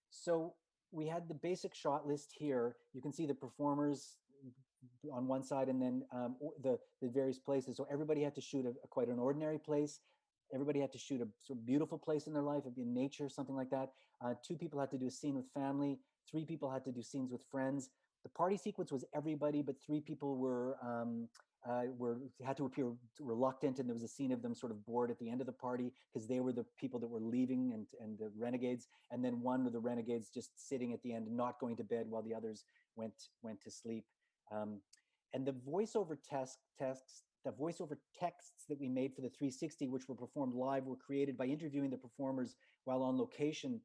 So we had the basic shot list here. You can see the performers on one side, and then the various places. So everybody had to shoot quite an ordinary place. Everybody had to shoot a sort of beautiful place in their life, in nature, something like that. 2 people had to do a scene with family. 3 people had to do scenes with friends. The party sequence was everybody, but 3 people had to appear reluctant, and there was a scene of them sort of bored at the end of the party because they were the people that were leaving and the renegades, and then one of the renegades just sitting at the end, not going to bed while the others went to sleep. And the voiceover texts that we made for the 360, which were performed live, were created by interviewing the performers while on location.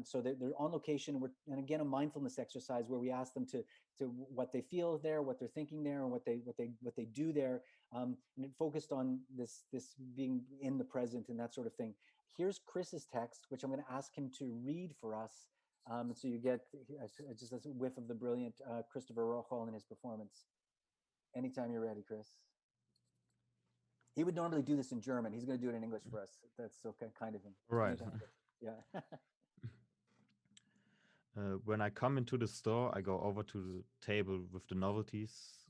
So they're on location, and again, a mindfulness exercise where we ask them to what they feel there, what they're thinking there, and what they do there. And it focused on this being in the present and that sort of thing. Here's Chris's text, which I'm going to ask him to read for us. So you get just a whiff of the brilliant Christopher Rochol in his performance. Anytime you're ready, Chris. He would normally do this in German. He's going to do it in English for us. That's so kind of him. Right. Yeah. When I come into the store, I go over to the table with the novelties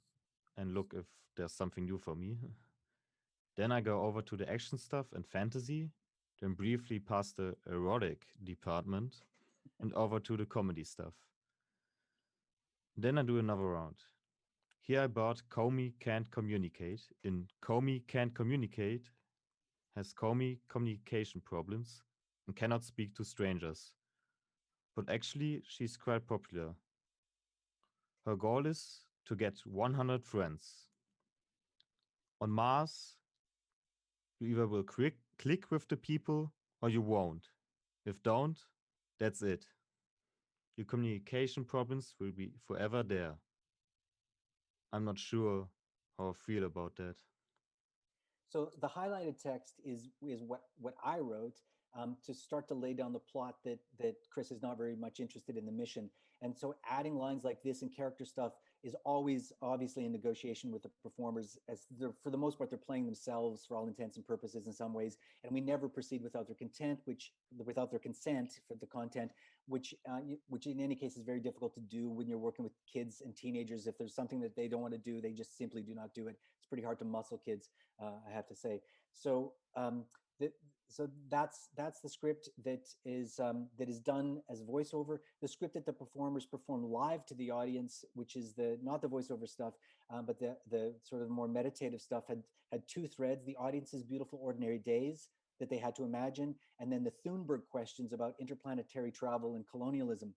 and look if there's something new for me. Then I go over to the action stuff and fantasy, then briefly past the erotic department and over to the comedy stuff. Then I do another round. Here I bought Comey Can't Communicate. In Comey Can't Communicate has Comey communication problems and cannot speak to strangers. But actually, she's quite popular. Her goal is to get 100 friends. On Mars, you either will click with the people or you won't. If don't, that's it. Your communication problems will be forever there. I'm not sure how I feel about that. So the highlighted text is what I wrote to start to lay down the plot that Chris is not very much interested in the mission. And so adding lines like this and character stuff is always obviously in negotiation with the performers, as for the most part, they're playing themselves for all intents and purposes in some ways. And we never proceed without their consent for the content, which in any case is very difficult to do when you're working with kids and teenagers. If there's something that they don't want to do, they just simply do not do it. It's pretty hard to muscle kids, I have to say. So so that's the script that is done as voiceover. The script that the performers perform live to the audience, which is not the voiceover stuff, but the sort of more meditative stuff, had 2 threads: the audience's beautiful ordinary days that they had to imagine, and then the Thunberg questions about interplanetary travel and colonialism.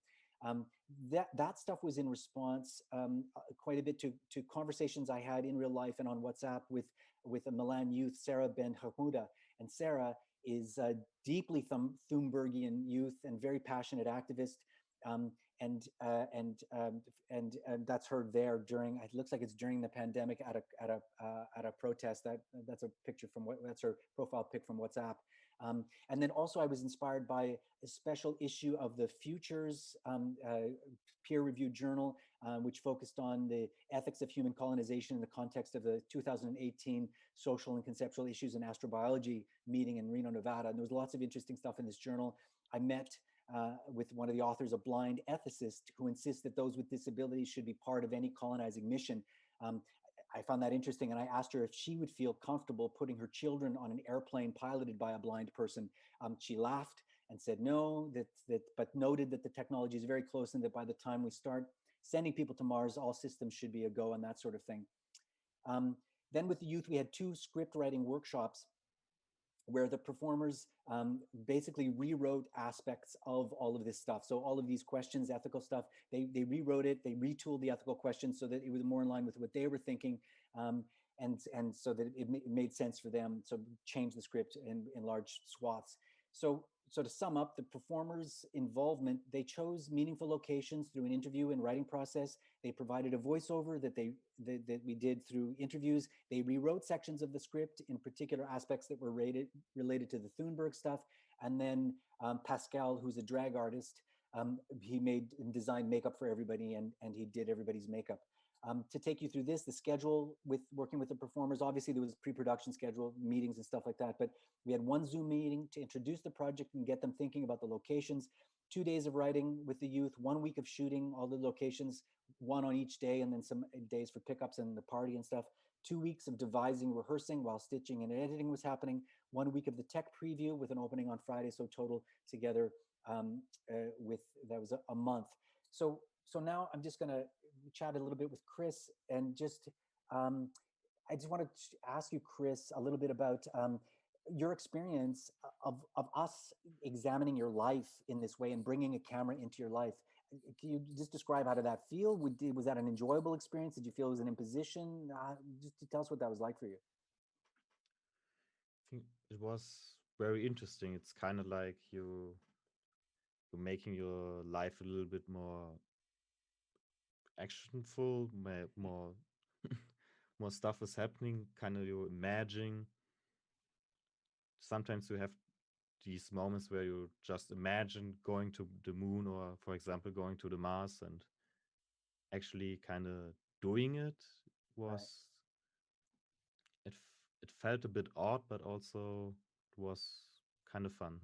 That stuff was in response quite a bit to conversations I had in real life and on WhatsApp with a Milan youth, Sarah Ben Hamouda. And Sarah is a deeply Thunbergian youth and very passionate activist. And that's her there during. It looks like it's during the pandemic at a protest. That's a picture from that's her profile pic from WhatsApp. And then also I was inspired by a special issue of the Futures peer-reviewed journal, which focused on the ethics of human colonization in the context of the 2018 social and conceptual issues in astrobiology meeting in Reno, Nevada. And there was lots of interesting stuff in this journal. I met with one of the authors, a blind ethicist who insists that those with disabilities should be part of any colonizing mission. I found that interesting, and I asked her if she would feel comfortable putting her children on an airplane piloted by a blind person. She laughed and said no, but noted that the technology is very close and that by the time we start sending people to Mars, all systems should be a go and that sort of thing. Then with the youth, we had 2 script writing workshops where the performers basically rewrote aspects of all of this stuff. So all of these questions, ethical stuff, they rewrote it, they retooled the ethical questions so that it was more in line with what they were thinking, and so that it made sense for them. So change the script in large swaths. So to sum up, the performers' involvement, they chose meaningful locations through an interview and writing process. They provided a voiceover that we did through interviews. They rewrote sections of the script in particular aspects that were related to the Thunberg stuff. And then Pascal, who's a drag artist, he made and designed makeup for everybody, and he did everybody's makeup. To take you through this, the schedule with working with the performers, obviously there was pre-production schedule, meetings and stuff like that, but we had 1 Zoom meeting to introduce the project and get them thinking about the locations, 2 days of writing with the youth, 1 week of shooting all the locations, 1 on each day, and then some days for pickups and the party and stuff, 2 weeks of devising, rehearsing while stitching and editing was happening, 1 week of the tech preview with an opening on Friday, so total together that was a month. So now I'm just going to chat a little bit with Chris, and just I just want to ask you, Chris, a little bit about your experience of us examining your life in this way and bringing a camera into your life. Can you just describe how did that feel? Was that an enjoyable experience? Did you feel it was an imposition? Just to tell us what that was like for you. I think it was very interesting. It's kind of like you're making your life a little bit more actionful, more more stuff is happening. Kind of you imagine. Sometimes you have these moments where you just imagine going to the moon, or for example going to the Mars, and actually kind of doing it was it felt a bit odd, but also it was kind of fun.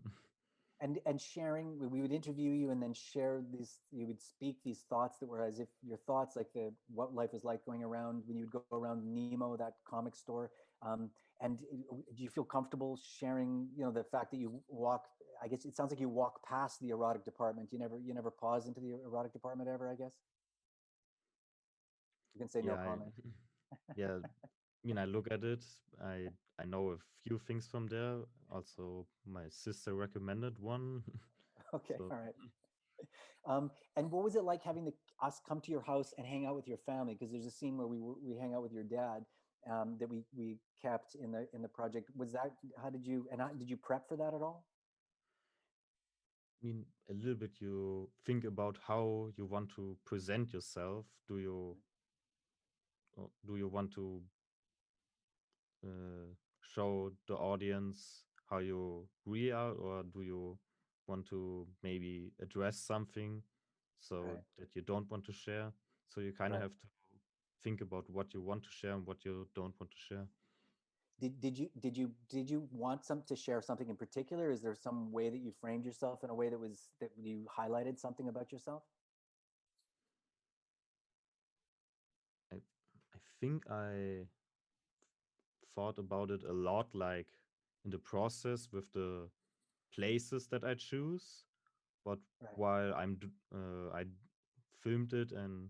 And sharing, we would interview you and then share these, you would speak these thoughts that were as if your thoughts, like what life was like going around when you would go around Nemo, that comic store. And do you feel comfortable sharing, the fact that you walk, I guess it sounds like you walk past the erotic department. You never pause into the erotic department ever, I guess? You can say no comment. Yeah, I look at it. I know a few things from there. Also, my sister recommended one. Okay, all right. And what was it like having us come to your house and hang out with your family? Because there's a scene where we hang out with your dad that we kept in the project. Was that, did you prep for that at all? A little bit. You think about how you want to present yourself. Do you want to show the audience how you really are, or do you want to maybe address something that you don't want to share? So you kind of have to think about what you want to share and what you don't want to share. Did you want to share something in particular? Is there some way that you framed yourself in a way that you highlighted something about yourself? I think I thought about it a lot, like in the process with the places that I choose, but while I filmed it and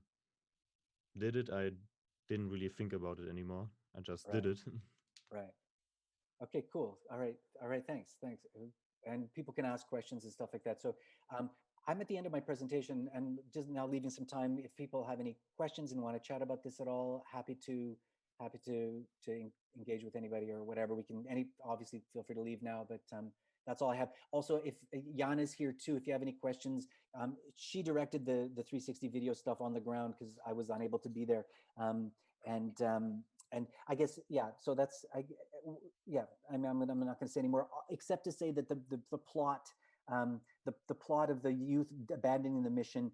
did it, I didn't really think about it anymore. I just did it. Right. Okay, cool. All right. Thanks. And people can ask questions and stuff like that. So I'm at the end of my presentation and just now leaving some time. If people have any questions and want to chat about this at all, happy to happy to engage with anybody or whatever. We can obviously feel free to leave now, but that's all I have. Also, if Jana's here too, if you have any questions, she directed the 360 video stuff on the ground because I was unable to be there. And I guess, yeah, so that's, yeah, I'm not going to say anymore, except to say that the plot, the plot of the youth abandoning the mission,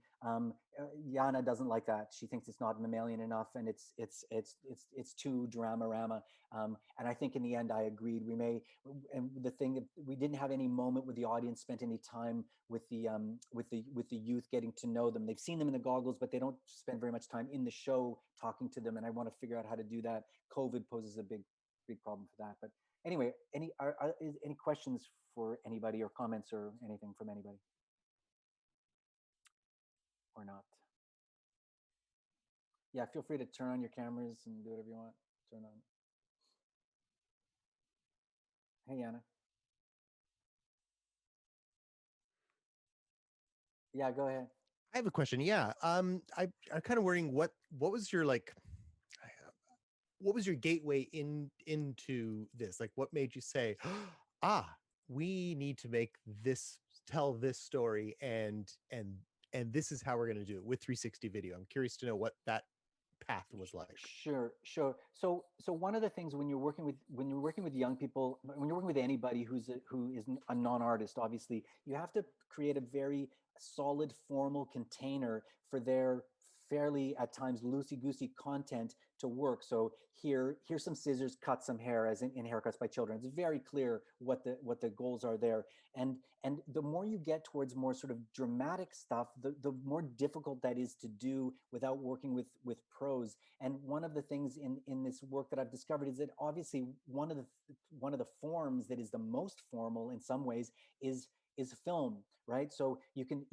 Jana doesn't like that. She thinks it's not mammalian enough, and it's too drama-rama. And I think in the end, I agreed. And the thing that we didn't have any moment where the audience spent any time with the youth, getting to know them. They've seen them in the goggles, but they don't spend very much time in the show talking to them. And I want to figure out how to do that. COVID poses a big problem for that. But anyway, any questions for anybody, or comments or anything from anybody? Or not? Yeah, feel free to turn on your cameras and do whatever you want. Turn on. Hey, Anna. Yeah, go ahead. I have a question. Yeah, I'm kind of wondering what was your what was your gateway into this? Like, what made you say, we need to tell this story, and this is how we're going to do it with 360 video. I'm curious to know what that path was like. Sure. So one of the things when you're working with young people, when you're working with anybody who is a non-artist, obviously, you have to create a very solid formal container for their fairly at times loosey-goosey content to work. So here's some scissors, cut some hair, as in haircuts by children. It's very clear what the goals are there. And the more you get towards more sort of dramatic stuff, the more difficult that is to do without working with pros. And one of the things in this work that I've discovered is that obviously one of the forms that is the most formal in some ways is film, right? So you can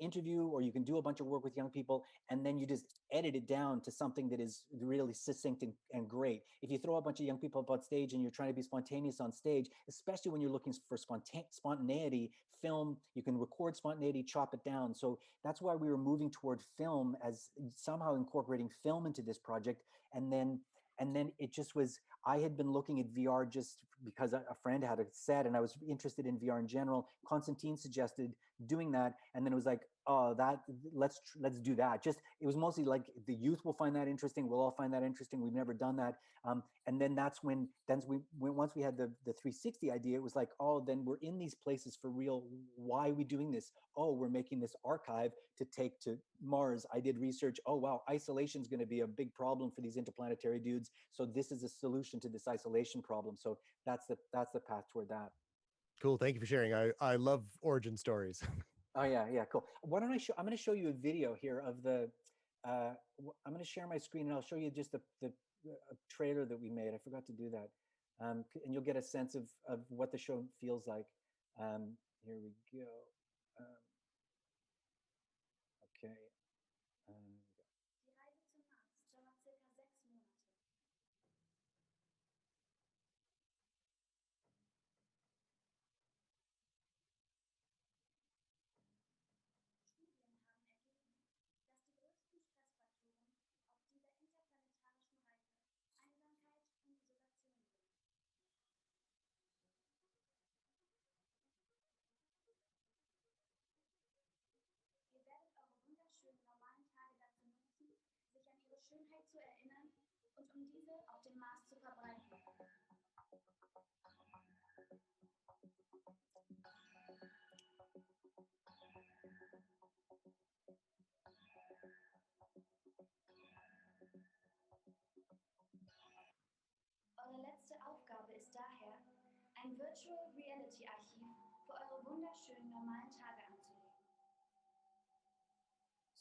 interview, or you can do a bunch of work with young people, and then you just edit it down to something that is really succinct and great. If you throw a bunch of young people up on stage and you're trying to be spontaneous on stage, especially when you're looking for spontaneity, film, you can record spontaneity, chop it down. So that's why we were moving toward film, as somehow incorporating film into this project. And then it just was, I had been looking at VR just because a friend had a set, and I was interested in VR in general. Konstantin suggested doing that, and then it was like, oh, let's do that. Just, it was mostly like the youth will find that interesting, we'll all find that interesting. We've never done that, and then once we had the 360 idea, it was like, oh, then we're in these places for real. Why are we doing this? Oh, we're making this archive to take to Mars. I did research. Oh wow, isolation is going to be a big problem for these interplanetary dudes. So this is a solution to this isolation problem. So that's the path toward that. Cool. Thank you for sharing. I love origin stories. Oh yeah, cool. Why don't I'm going to show you a video here of the. I'm going to share my screen, and I'll show you just the trailer that we made. I forgot to do that, and you'll get a sense of what the show feels like. Here we go. Okay. Schönheit zu erinnern und diese auf dem Mars zu verbreiten. Eure letzte Aufgabe ist daher, ein Virtual Reality Archiv für eure wunderschönen normalen Tage anzulegen.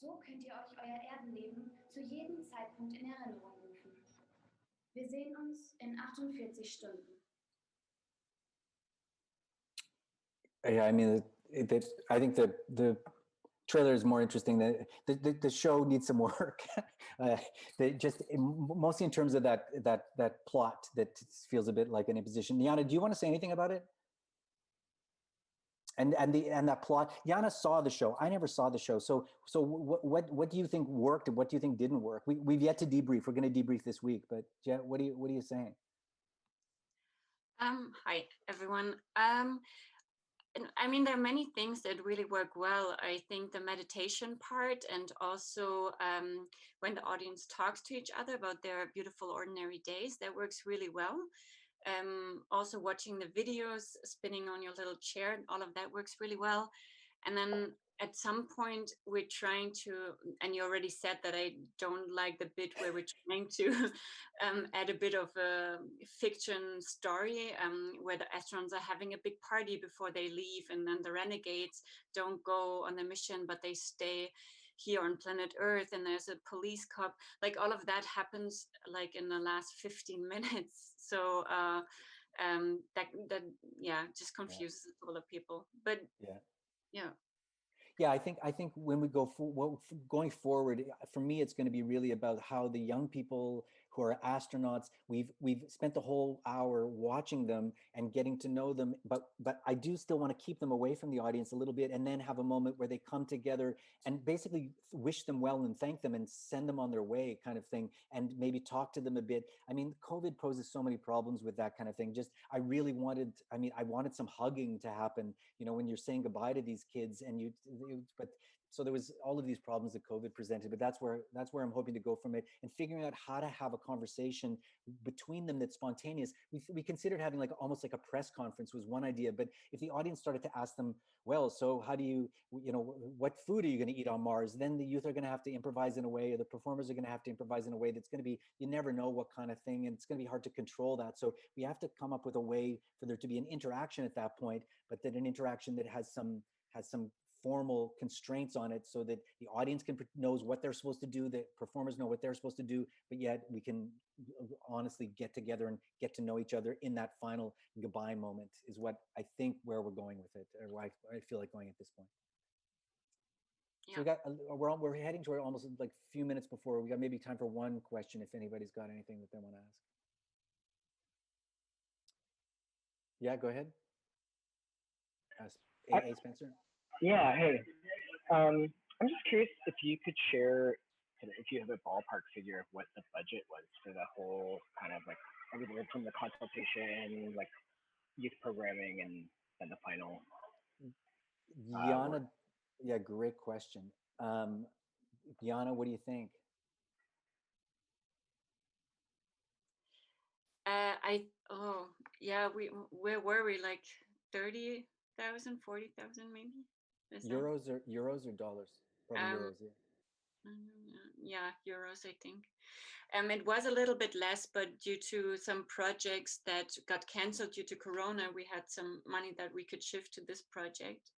So könnt ihr euch euer Erdenleben zu jedem Zeitpunkt in Erinnerung rufen. Wir sehen uns in 48 Stunden. Yeah, I mean, I think the trailer is more interesting. The show needs some work. Mostly in terms of that plot that feels a bit like an imposition. Jana, do you want to say anything about it? And that plot. Jana saw the show. I never saw the show. So what do you think worked and what do you think didn't work? We've yet to debrief. We're going to debrief this week, but Jet, what are you saying? Hi everyone. And I mean, there are many things that really work well. I think the meditation part, and also when the audience talks to each other about their beautiful ordinary days, that works really well. Also watching the videos, spinning on your little chair, and all of that works really well. And then at some point we're trying to, and you already said that I don't like the bit where we're trying to add a bit of a fiction story, where the astronauts are having a big party before they leave, and then the renegades don't go on the mission, but they stay here on planet Earth, and there's a police cop. Like all of that happens like in the last 15 minutes. So that yeah, just confuses a lot of people. But yeah. Yeah, I think when we going forward, for me, it's going to be really about how the young people who are astronauts, we've spent the whole hour watching them and getting to know them, but I do still want to keep them away from the audience a little bit, and then have a moment where they come together and basically wish them well and thank them and send them on their way, kind of thing, and maybe talk to them a bit. I mean, COVID poses so many problems with that kind of thing. I wanted some hugging to happen, when you're saying goodbye to these kids, and but so there was all of these problems that COVID presented, but that's where I'm hoping to go from it, and figuring out how to have a conversation between them that's spontaneous. We considered having almost like a press conference was one idea, but if the audience started to ask them, well, so how do you, what food are you going to eat on Mars? Then the youth are going to have to improvise in a way, or the performers are going to have to improvise in a way that's going to be, you never know what kind of thing, and it's going to be hard to control that. So we have to come up with a way for there to be an interaction at that point, but then an interaction that has some formal constraints on it, so that the audience knows what they're supposed to do, the performers know what they're supposed to do, but yet we can honestly get together and get to know each other in that final goodbye moment, is what I think where we're going with it, or where I feel like going at this point. Yeah. So we're heading toward almost like a few minutes before we got maybe time for one question, if anybody's got anything that they want to ask. Yeah, go ahead. A. Spencer. Yeah, hey. I'm just curious if you could share, if you have a ballpark figure of what the budget was for the whole kind of like everything from the consultation, like youth programming, and then the final. Jana, yeah, great question. Jana, what do you think? Where were we? Like 30,000, 40,000 maybe? Euros or dollars? Probably euros, yeah. Yeah, euros, I think. It was a little bit less, but due to some projects that got canceled due to Corona, we had some money that we could shift to this project.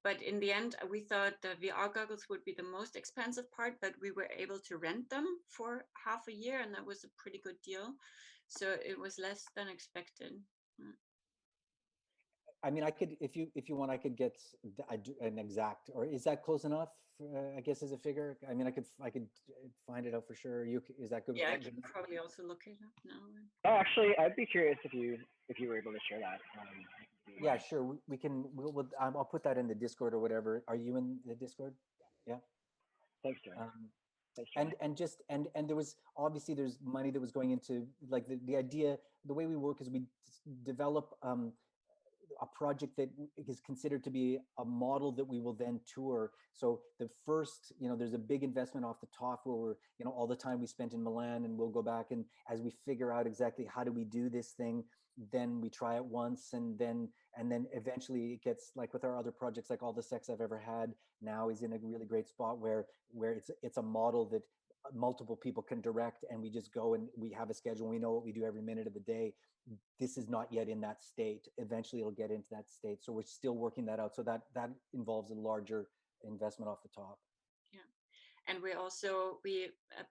But in the end, we thought the VR goggles would be the most expensive part, but we were able to rent them for half a year, and that was a pretty good deal. So it was less than expected. I mean, I could, if you want, I could get an exact, or is that close enough? I guess as a figure. I mean, I could find it out for sure. Is that good? Yeah, I could probably also look it up now. Oh, actually, I'd be curious if you were able to share that. Yeah, sure. We can. I'll put that in the Discord or whatever. Are you in the Discord? Yeah. Thanks, Jerry. And there was obviously there's money that was going into like the idea. The way we work is we develop a project that is considered to be a model that we will then tour. So the first, there's a big investment off the top where we're, all the time we spent in Milan, and we'll go back, and as we figure out exactly how do we do this thing, then we try it once, and then eventually it gets like with our other projects, like All the Sex I've Ever Had now is in a really great spot where it's a model that multiple people can direct, and we just go and we have a schedule. We know what we do every minute of the day. This is not yet in that state. Eventually it'll get into that state. So we're still working that out. So that involves a larger investment off the top. Yeah. And we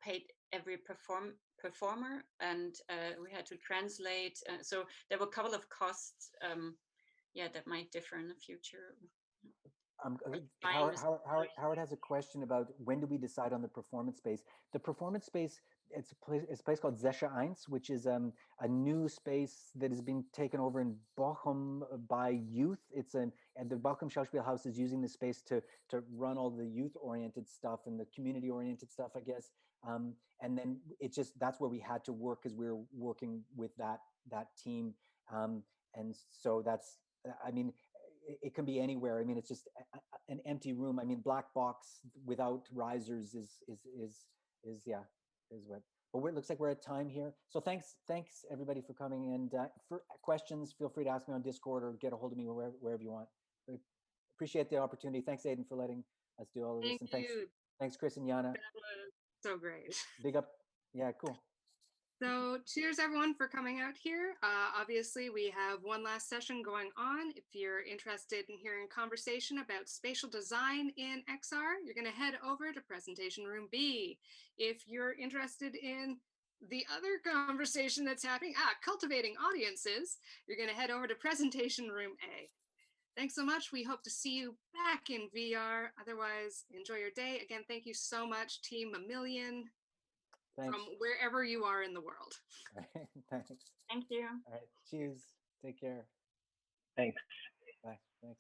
paid every performer, and we had to translate. So there were a couple of costs, that might differ in the future. Howard has a question about when do we decide on the performance space? The performance space it's a place called Zescher Eins, which is a new space that has been taken over in Bochum by youth. And the Bochum Schauspielhaus is using the space to run all the youth-oriented stuff and the community-oriented stuff, I guess. And then that's where we had to work, because we were working with that team. And so I mean, it can be anywhere. I mean, it's just an empty room. I mean, black box without risers is what. But it looks like we're at time here. So thanks everybody for coming. And for questions, feel free to ask me on Discord or get a hold of me wherever you want. I appreciate the opportunity. Thanks, Aiden, for letting us do all of this. Thank you. Thanks, Chris and Yana. That was so great. Big up. Yeah, cool. So cheers everyone for coming out here. Obviously we have one last session going on. If you're interested in hearing conversation about spatial design in XR, you're gonna head over to presentation room B. If you're interested in the other conversation that's happening, cultivating audiences, you're gonna head over to presentation room A. Thanks so much. We hope to see you back in VR. Otherwise, enjoy your day. Again, thank you so much, Team Mammalian. Thanks. From wherever you are in the world. Thanks. Thank you. All right. Cheers. Take care. Thanks. Bye. Thanks.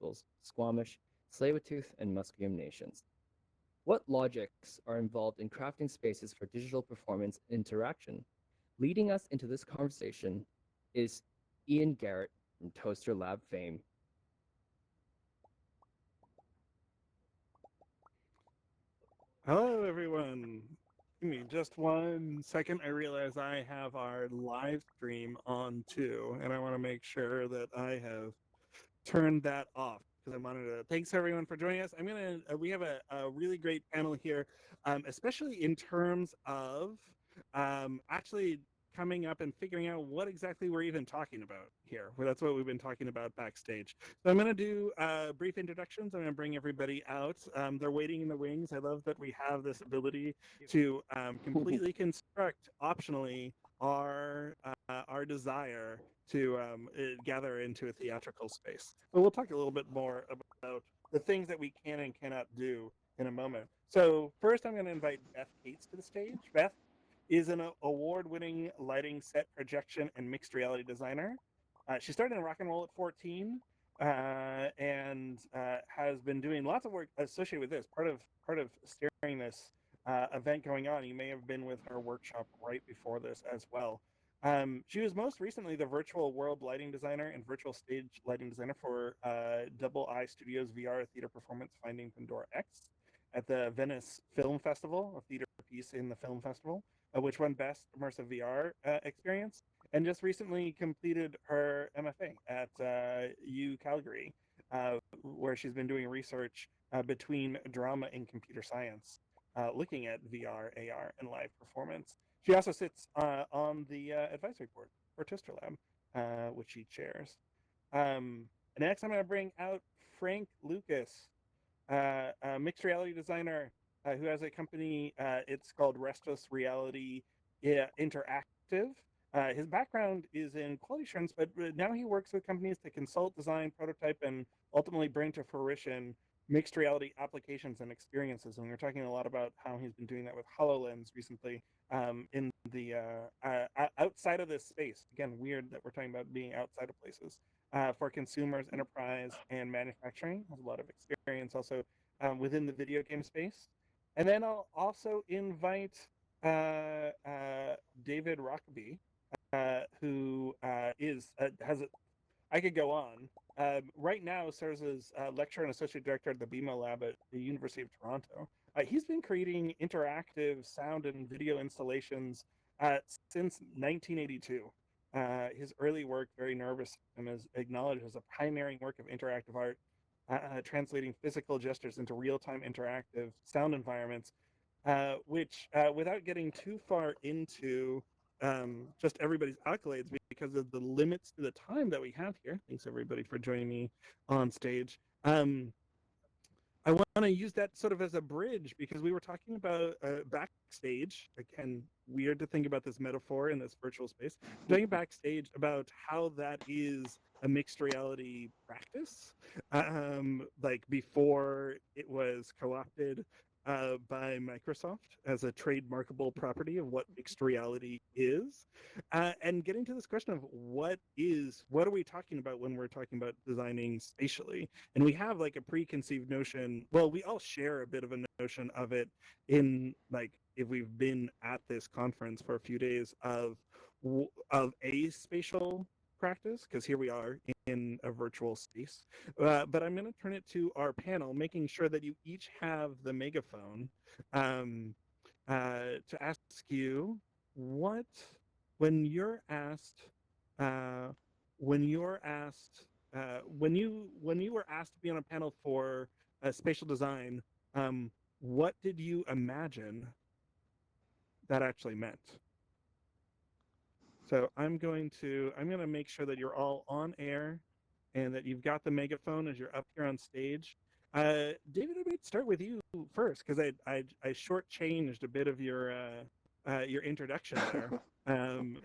Peoples, Squamish, Tsleil-Waututh, and Musqueam nations. What logics are involved in crafting spaces for digital performance interaction? Leading us into this conversation is Ian Garrett from Toasterlab fame. Hello, everyone. Give me just 1 second. I realize I have our live stream on too, and I want to make sure that I have turned that off because I wanted to. Thanks everyone for joining us. We have a really great panel here, especially in terms of actually coming up and figuring out what exactly we're even talking about here. Well, that's what we've been talking about backstage. So I'm going to do brief introductions. I'm going to bring everybody out. They're waiting in the wings. I love that we have this ability to completely construct optionally our desire to gather into a theatrical space. But we'll talk a little bit more about the things that we can and cannot do in a moment. So first I'm going to invite Beth Cates to the stage. Beth is an award-winning lighting, set, projection, and mixed reality designer. She started in rock and roll at 14 and has been doing lots of work associated with this. Part of steering this event going on. You may have been with her workshop right before this as well. She was most recently the virtual world lighting designer and virtual stage lighting designer for Double I Studios VR theater performance Finding Pandora X at the Venice Film Festival, a theater piece in the film festival, which won Best Immersive VR Experience, and just recently completed her MFA at U Calgary, where she's been doing research between drama and computer science, looking at VR, AR, and live performance. She also sits on the advisory board for Toasterlab, which she chairs. Next, I'm going to bring out Frank Lucas, a mixed reality designer who has a company. It's called Restless Reality Interactive. His background is in quality assurance, but now he works with companies to consult, design, prototype, and ultimately bring to fruition mixed reality applications and experiences. And we're talking a lot about how he's been doing that with HoloLens recently in the outside of this space. Again, weird that we're talking about being outside of places. For consumers, enterprise, and manufacturing. Has a lot of experience also within the video game space. And then I'll also invite David Rockaby, who I could go on. Right now serves as lecturer and associate director at the BMO Lab at the University of Toronto. He's been creating interactive sound and video installations since 1982. His early work, very nervous, and is acknowledged as a pioneering work of interactive art, translating physical gestures into real-time interactive sound environments, which, without getting too far into just everybody's accolades, because of the limits to the time that we have here. Thanks everybody for joining me on stage. I want to use that sort of as a bridge because we were talking about backstage. Again, weird to think about this metaphor in this virtual space. Talking backstage about how that is a mixed reality practice, like before it was co-opted by Microsoft as a trademarkable property of what mixed reality is, and getting to this question of what are we talking about when we're talking about designing spatially. And we have like a preconceived notion, well, we all share a bit of a notion of it in, like, if we've been at this conference for a few days of a spatial practice, because here we are in a virtual space. But I'm going to turn it to our panel, making sure that you each have the megaphone to ask you what, when you were asked to be on a panel for spatial design, what did you imagine that actually meant? So I'm going to make sure that you're all on air and that you've got the megaphone as you're up here on stage. David, I might start with you first because I shortchanged a bit of your introduction there, and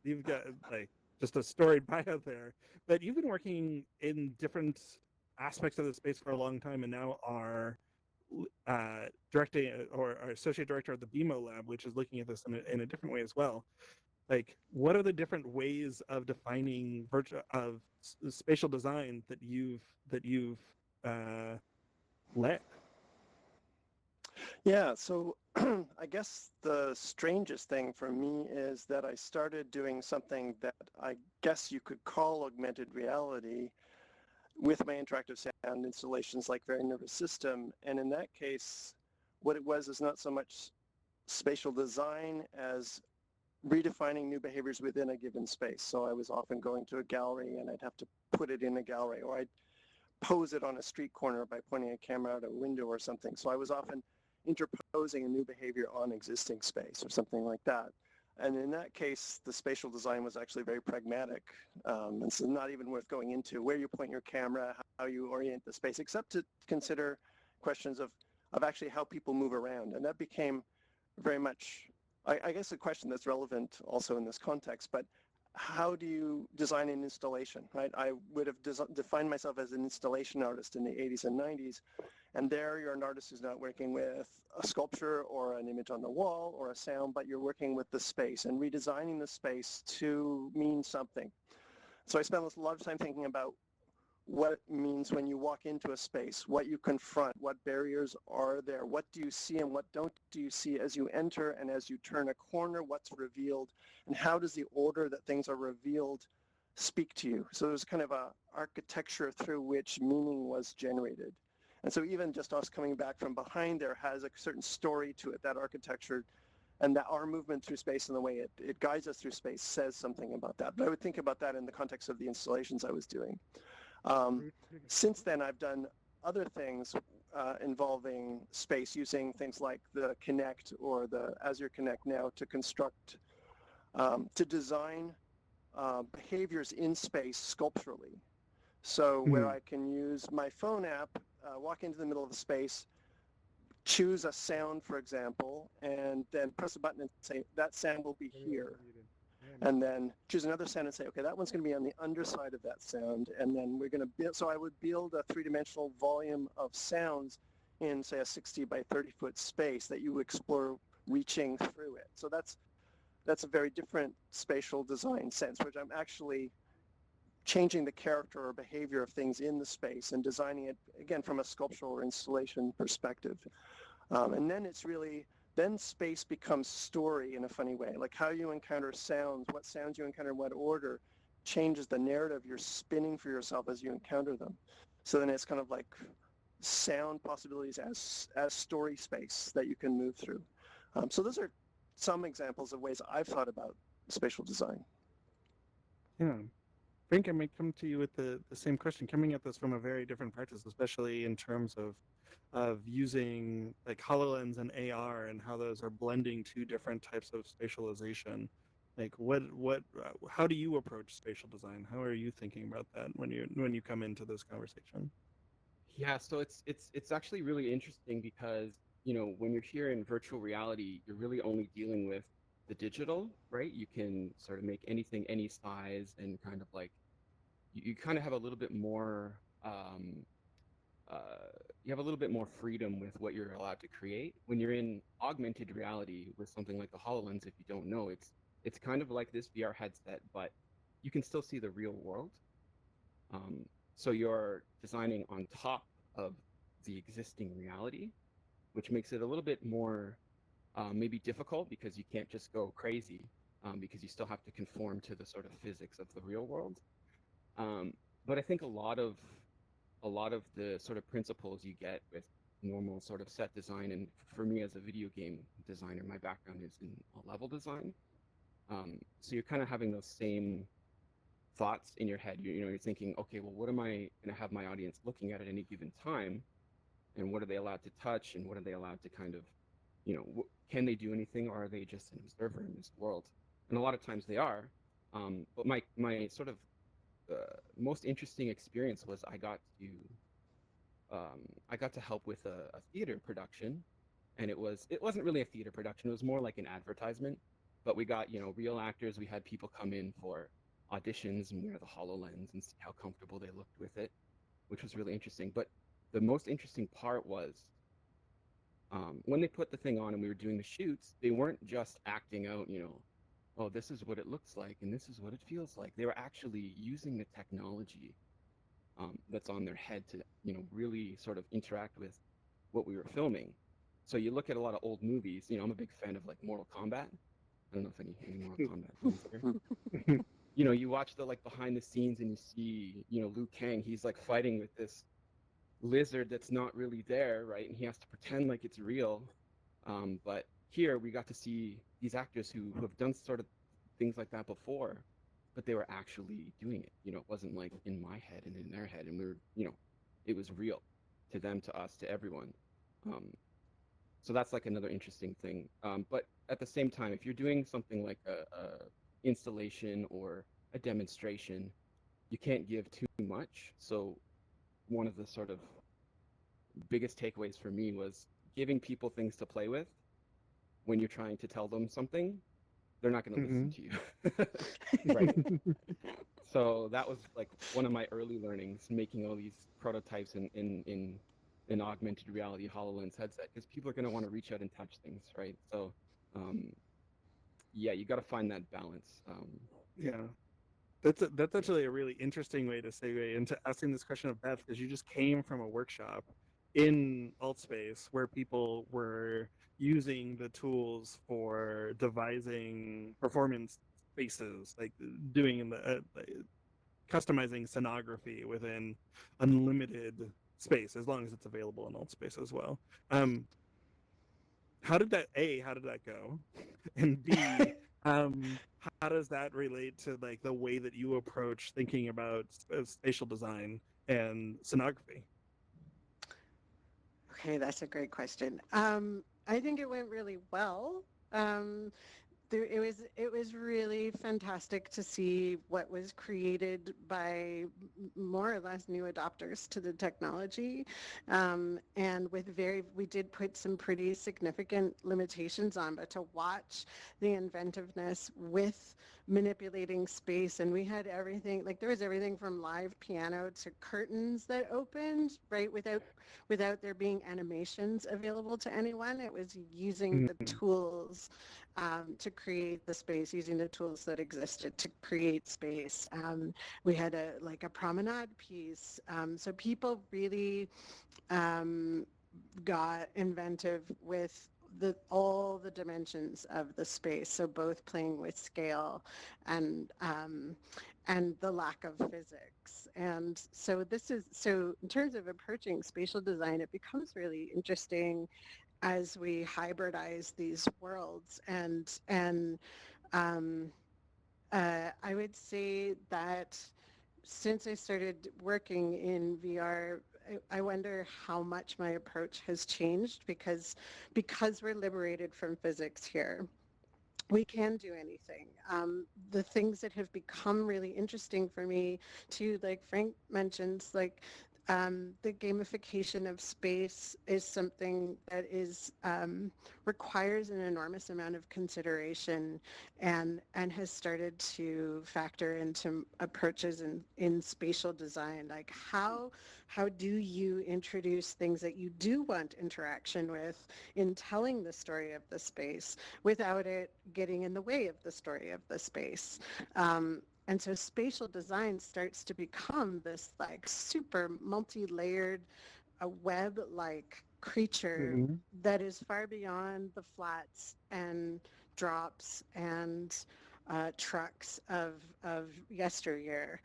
you've got like just a storied bio there, but you've been working in different aspects of the space for a long time, and now are directing or associate director of the BMO Lab, which is looking at this in a different way as well. Like, what are the different ways of defining spatial design that you've led? Yeah, so I guess the strangest thing for me is that I started doing something that I guess you could call augmented reality with my interactive sound installations like Very Nervous System. And in that case, what it was is not so much spatial design as redefining new behaviors within a given space. So I was often going to a gallery and I'd have to put it in a gallery, or I'd pose it on a street corner by pointing a camera out a window or something. So I was often interposing a new behavior on existing space or something like that. And in that case, the spatial design was actually very pragmatic. And so not even worth going into where you point your camera, how you orient the space, except to consider questions of actually how people move around. And that became very much, I guess, a question that's relevant also in this context, but how do you design an installation, right? I would have defined myself as an installation artist in the 80s and 90s, and there you're an artist who's not working with a sculpture or an image on the wall or a sound, but you're working with the space and redesigning the space to mean something. So I spent a lot of time thinking about what it means when you walk into a space, what you confront, what barriers are there, what do you see and what don't do you see as you enter and as you turn a corner, what's revealed, and how does the order that things are revealed speak to you? So there's kind of a architecture through which meaning was generated. And so even just us coming back from behind there has a certain story to it, that architecture, and that our movement through space and the way it guides us through space says something about that. But I would think about that in the context of the installations I was doing. Since then, I've done other things involving space, using things like the Kinect or the Azure Kinect now to construct, to design behaviors in space sculpturally. So where I can use my phone app, walk into the middle of the space, choose a sound, for example, and then press a button and say, that sound will be here. And then choose another sound and say, okay, that one's going to be on the underside of that sound. And then we're going to build, so I would build a three-dimensional volume of sounds in, say, a 60 by 30-foot space that you explore reaching through it. So that's a very different spatial design sense, which I'm actually changing the character or behavior of things in the space and designing it, again, from a sculptural or installation perspective. And then it's really, then space becomes story in a funny way, like how you encounter sounds, what sounds you encounter in what order changes the narrative you're spinning for yourself as you encounter them. So then it's kind of like sound possibilities as story space that you can move through. So those are some examples of ways I've thought about spatial design. Yeah. Frank, I might come to you with the same question, coming at this from a very different practice, especially in terms of using like HoloLens and AR and how those are blending two different types of spatialization. Like how do you approach spatial design? How are you thinking about that when you come into this conversation? Yeah, so it's actually really interesting because, you know, when you're here in virtual reality, you're really only dealing with the digital, right? You can sort of make anything any size, and kind of like you kind of have a little bit more you have a little bit more freedom with what you're allowed to create. When you're in augmented reality with something like the HoloLens, if you don't know, it's kind of like this VR headset, but you can still see the real world. So you're designing on top of the existing reality, which makes it a little bit more maybe difficult because you can't just go crazy, because you still have to conform to the sort of physics of the real world. But I think a lot of the sort of principles you get with normal sort of set design, and for me as a video game designer, my background is in level design. So you're kind of having those same thoughts in your head. You're thinking, okay, well, what am I going to have my audience looking at any given time, and what are they allowed to touch, and what are they allowed to kind of, can they do anything, or are they just an observer in this world? And a lot of times they are. But my sort of most interesting experience was I got to help with a theater production, and it wasn't really a theater production. It was more like an advertisement, but we got real actors. We had people come in for auditions and wear the HoloLens and see how comfortable they looked with it, which was really interesting. But the most interesting part was when they put the thing on and we were doing the shoots, they weren't just acting out oh, this is what it looks like and this is what it feels like. They were actually using the technology that's on their head to, really sort of interact with what we were filming. So you look at a lot of old movies, I'm a big fan of like Mortal Kombat. I don't know if any Mortal Kombat fans here. You watch the like behind the scenes and you see, Liu Kang, he's like fighting with this lizard that's not really there, right? And he has to pretend like it's real. But here we got to see these actors who have done sort of things like that before, but they were actually doing it. It wasn't like in my head and in their head, and we were, it was real to them, to us, to everyone. So that's like another interesting thing. But at the same time, if you're doing something like a installation or a demonstration, you can't give too much. So one of the sort of biggest takeaways for me was giving people things to play with when you're trying to tell them something. They're not going to listen to you. Right. So that was like one of my early learnings, making all these prototypes in augmented reality HoloLens headset, because people are going to want to reach out and touch things, right? So yeah, you got to find that balance. Yeah. That's actually a really interesting way to segue into asking this question of Beth, because you just came from a workshop in AltSpace where people were using the tools for devising performance spaces, like doing the customizing scenography within unlimited space, as long as it's available in AltSpace as well. How did that go? And B, how does that relate to like the way that you approach thinking about spatial design and scenography? Okay, that's a great question. I think it went really well. It was really fantastic to see what was created by more or less new adopters to the technology, and we did put some pretty significant limitations on, but to watch the inventiveness with manipulating space, and we had everything, like there was everything from live piano to curtains that opened, right, without there being animations available to anyone. It was using the tools to create the space, using the tools that existed to create space. We had a promenade piece. So people really got inventive with all the dimensions of the space. So both playing with scale and the lack of physics. And so in terms of approaching spatial design, it becomes really interesting as we hybridize these worlds. And I would say that since I started working in VR, I wonder how much my approach has changed, because we're liberated from physics here. We can do anything. The things that have become really interesting for me too, like Frank mentions, like the gamification of space is something that requires an enormous amount of consideration, and has started to factor into approaches in spatial design. Like how do you introduce things that you do want interaction with in telling the story of the space without it getting in the way of the story of the space? And so spatial design starts to become this like super multi-layered web-like creature that is far beyond the flats and drops and trucks of yesteryear,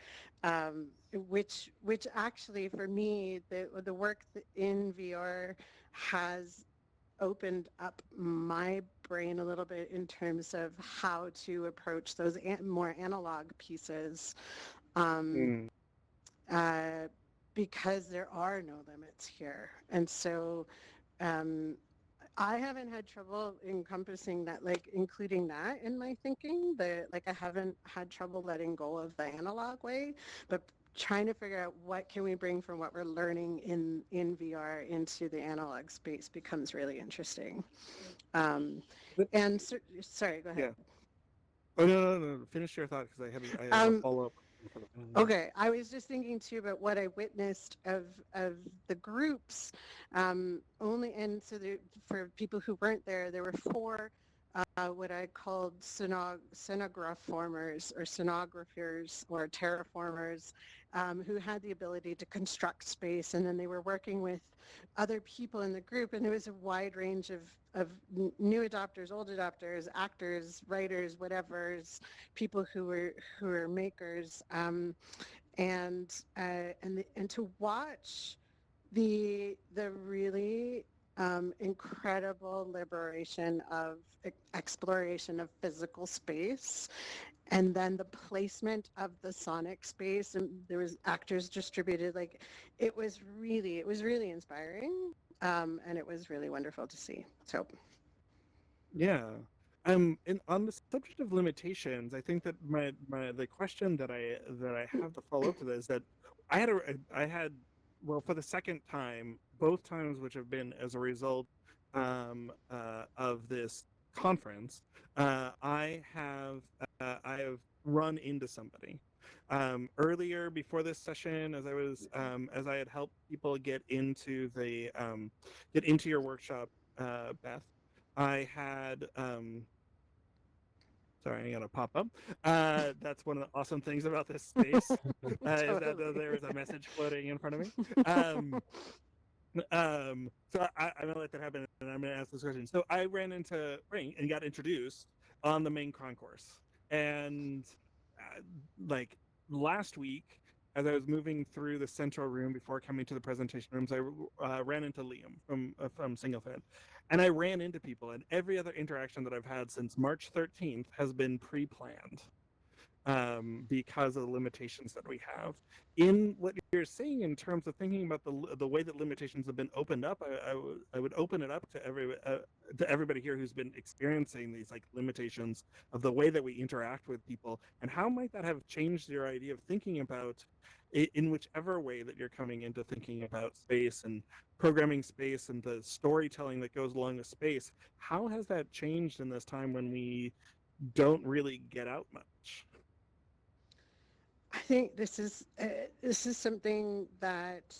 which actually for me the work in VR has opened up my brain a little bit in terms of how to approach those more analog pieces, because there are no limits here. And so I haven't had trouble encompassing that, like including that in my thinking. I haven't had trouble letting go of the analog way, but trying to figure out what can we bring from what we're learning in VR into the analog space becomes really interesting. Sorry, go ahead. Yeah. Oh no. Finish your thought, because I have a follow-up. Okay, I was just thinking too about what I witnessed of the groups. For people who weren't there, there were 4 what I called scenographermers or scenographers or terraformers who had the ability to construct space, and then they were working with other people in the group, and there was a wide range of new adopters, old adopters, actors, writers, whatevers, people who were makers, and to watch the really incredible liberation of exploration of physical space, and then the placement of the sonic space, and there was actors distributed. Like it was really inspiring, and it was really wonderful to see. So Yeah. And on the subject of limitations, I think that the question that I have to follow up to this is that I had well, for the second time, both times which have been as a result of this conference, I have run into somebody. Earlier before this session, as I had helped people get into your workshop, Beth, I had sorry, I gotta pop up. That's one of the awesome things about this space, is that there is a message floating in front of me. So I'm gonna let that happen, and I'm gonna ask this question. So I ran into Ring and got introduced on the main concourse, and like last week, as I was moving through the central room before coming to the presentation rooms, I ran into Liam from Single Fan, and I ran into people. And every other interaction that I've had since March 13th has been pre-planned, because of the limitations that we have. In what you're saying in terms of thinking about the way that limitations have been opened up, I would open it up to everybody here who's been experiencing these like limitations of the way that we interact with people, and how might that have changed your idea of thinking about in whichever way that you're coming into thinking about space and programming space and the storytelling that goes along with space. How has that changed in this time when we don't really get out much? I think this is something that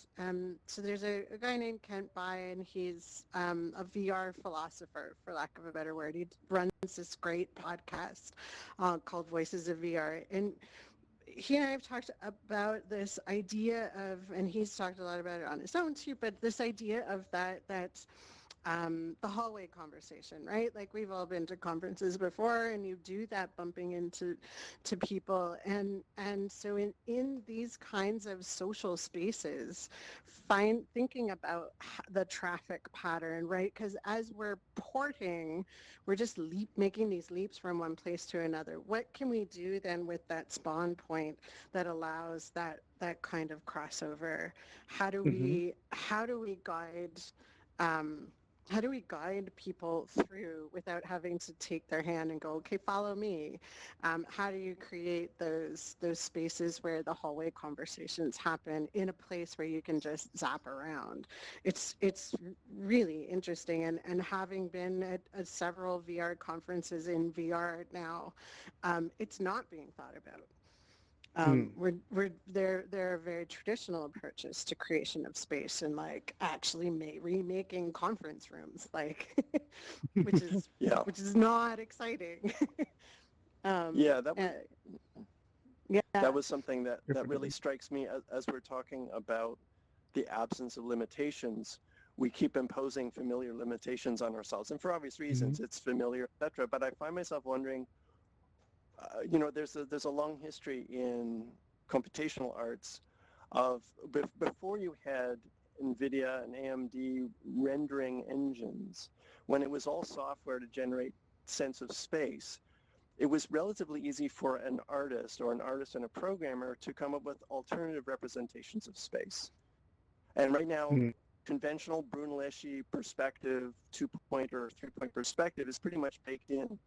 so there's a guy named Kent Bai, and he's a VR philosopher, for lack of a better word. He runs this great podcast called Voices of VR, and he and I have talked about this idea of, and he's talked a lot about it on his own too, but this idea of that the hallway conversation, right? Like we've all been to conferences before, and you do that bumping into people, and so in these kinds of social spaces, thinking about the traffic pattern, right? Because as we're porting, we're just making these leaps from one place to another. What can we do then with that spawn point that allows that kind of crossover? How do we guide how do we guide people through without having to take their hand and go, okay, follow me? How do you create those spaces where the hallway conversations happen in a place where you can just zap around? It's really interesting. And having been at several VR conferences in VR now, it's not being thought about. There are very traditional approaches to creation of space, and like actually remaking conference rooms, like which is not exciting. That was something that really strikes me as we're talking about the absence of limitations. We keep imposing familiar limitations on ourselves, and for obvious reasons, it's familiar, etc. But I find myself wondering, there's a long history in computational arts of before you had NVIDIA and AMD rendering engines, when it was all software to generate sense of space, it was relatively easy for an artist and a programmer to come up with alternative representations of space. And right now, conventional Brunelleschi perspective, 2-point or 3-point perspective is pretty much baked in.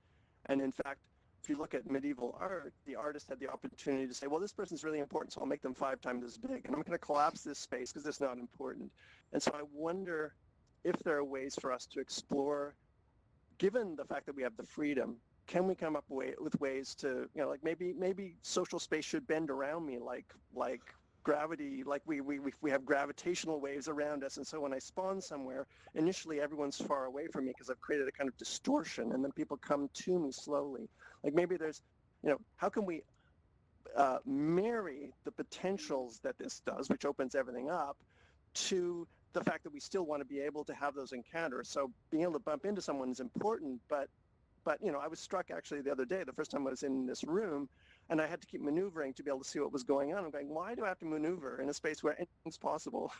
And in fact, if you look at medieval art, the artist had the opportunity to say, well, this person's really important, so I'll make them 5 times as big, and I'm going to collapse this space because it's not important. And so I wonder if there are ways for us to explore, given the fact that we have the freedom, can we come up with ways to, like maybe social space should bend around me like gravity, like we have gravitational waves around us, and so when I spawn somewhere, initially everyone's far away from me because I've created a kind of distortion, and then people come to me slowly. Like maybe there's, how can we marry the potentials that this does, which opens everything up, to the fact that we still want to be able to have those encounters. So being able to bump into someone is important, but I was struck actually the other day, the first time I was in this room, and I had to keep maneuvering to be able to see what was going on. I'm going, why do I have to maneuver in a space where anything's possible?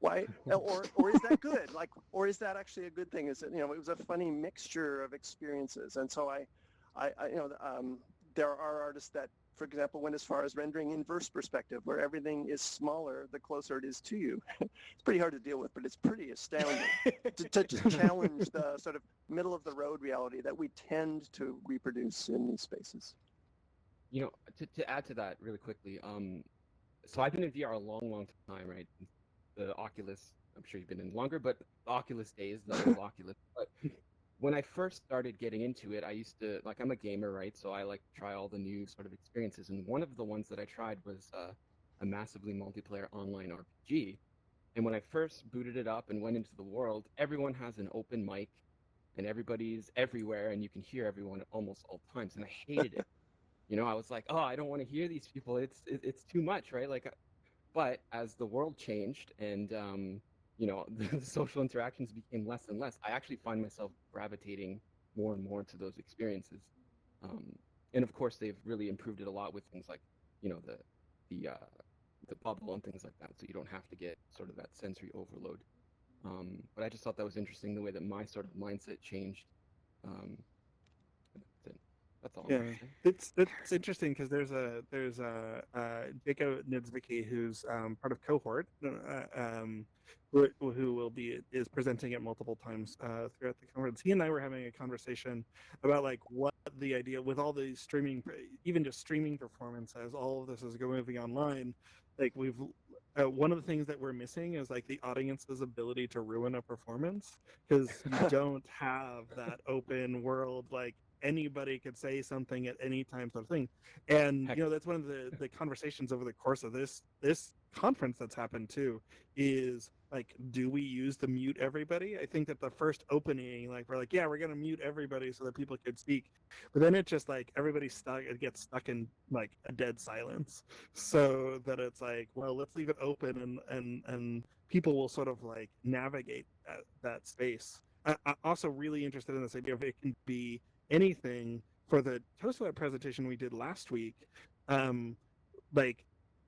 Why, or is that good? Or is that actually a good thing? Is it, it was a funny mixture of experiences. And so there are artists that, for example, went as far as rendering inverse perspective, where everything is smaller the closer it is to you. It's pretty hard to deal with, but it's pretty astounding to challenge the sort of middle of the road reality that we tend to reproduce in these spaces. To add to that really quickly, so I've been in VR a long time, right? The Oculus, I'm sure you've been in longer, but the Oculus days, the old Oculus. But when I first started getting into it, I used to, I'm a gamer, right? So I like to try all the new sort of experiences. And one of the ones that I tried was a massively multiplayer online RPG. And when I first booted it up and went into the world, everyone has an open mic and everybody's everywhere and you can hear everyone at almost all times. And I hated it. I was like, oh, I don't want to hear these people. It's too much, right? But as the world changed and the social interactions became less and less, I actually find myself gravitating more and more to those experiences. And of course, they've really improved it a lot with things like, the bubble and things like that, so you don't have to get sort of that sensory overload. But I just thought that was interesting, the way that my sort of mindset changed. That's all. Yeah, it's interesting because there's a Jacob Niedzwicki who's part of cohort who is presenting it multiple times throughout the conference. He and I were having a conversation about what the idea with all the streaming, even just streaming performances, all of this is moving online. We've one of the things that we're missing is the audience's ability to ruin a performance, because you don't have that open world anybody could say something at any time sort of thing. And that's one of the conversations over the course of this conference that's happened too, is do we use the mute everybody? I think that the first opening, we're yeah, we're gonna mute everybody so that people could speak, but then it's just everybody's stuck, it gets stuck in a dead silence, so that it's well, let's leave it open and people will sort of navigate that space. I'm also really interested in this idea of it can be anything. For the Toasterlab presentation we did last week,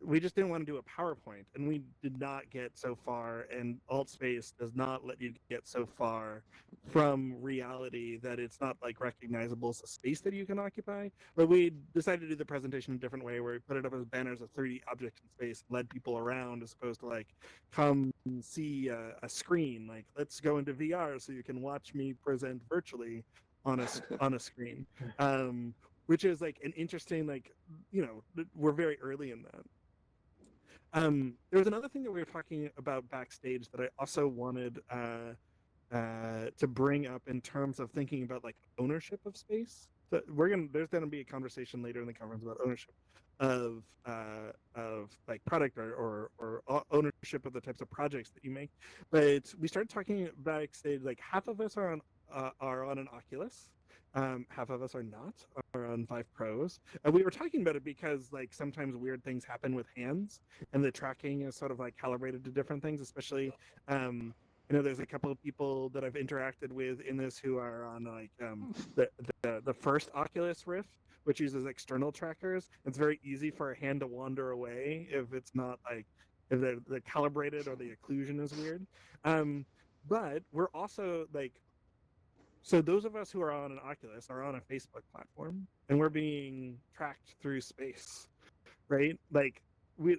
we just didn't want to do a PowerPoint, and we did not get so far, and AltSpace does not let you get so far from reality that it's not recognizable as a space that you can occupy. But we decided to do the presentation a different way, where we put it up as banners of 3D objects in space, led people around, as opposed to come see a screen, let's go into VR so you can watch me present virtually on a screen, which is an interesting, we're very early in that. There was another thing that we were talking about backstage that I also wanted to bring up in terms of thinking about ownership of space. So there's gonna be a conversation later in the conference about ownership of product or ownership of the types of projects that you make. But we started talking backstage, half of us are on an Oculus. Half of us are not, are on Vive Pros. And we were talking about it because sometimes weird things happen with hands, and the tracking is sort of calibrated to different things, especially there's a couple of people that I've interacted with in this who are on the first Oculus Rift, which uses external trackers. It's very easy for a hand to wander away if it's not if they're calibrated or the occlusion is weird. But we're also so those of us who are on an Oculus are on a Facebook platform, and we're being tracked through space, right? We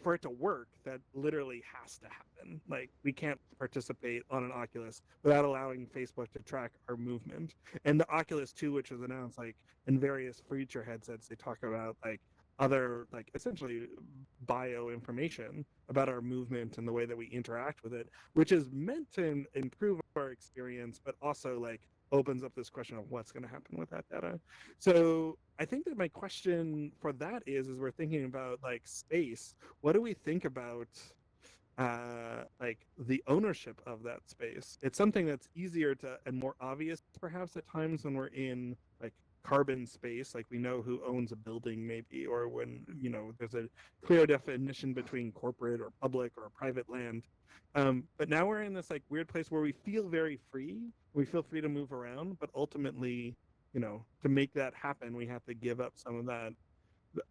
for it to work, that literally has to happen. We can't participate on an Oculus without allowing Facebook to track our movement. And the Oculus 2, which was announced in various future headsets, they talk about other essentially bio information about our movement and the way that we interact with it, which is meant to improve our experience, but also opens up this question of what's going to happen with that data. So I think that my question for that is we're thinking about like space, what do we think about like the ownership of that space? It's something that's easier to and more obvious perhaps at times when we're in like carbon space, like we know who owns a building maybe, or when, you know, there's a clear definition between corporate or public or private land. But now we're in this like weird place where we feel very free. We feel free to move around, but ultimately, you know, to make that happen, we have to give up some of that,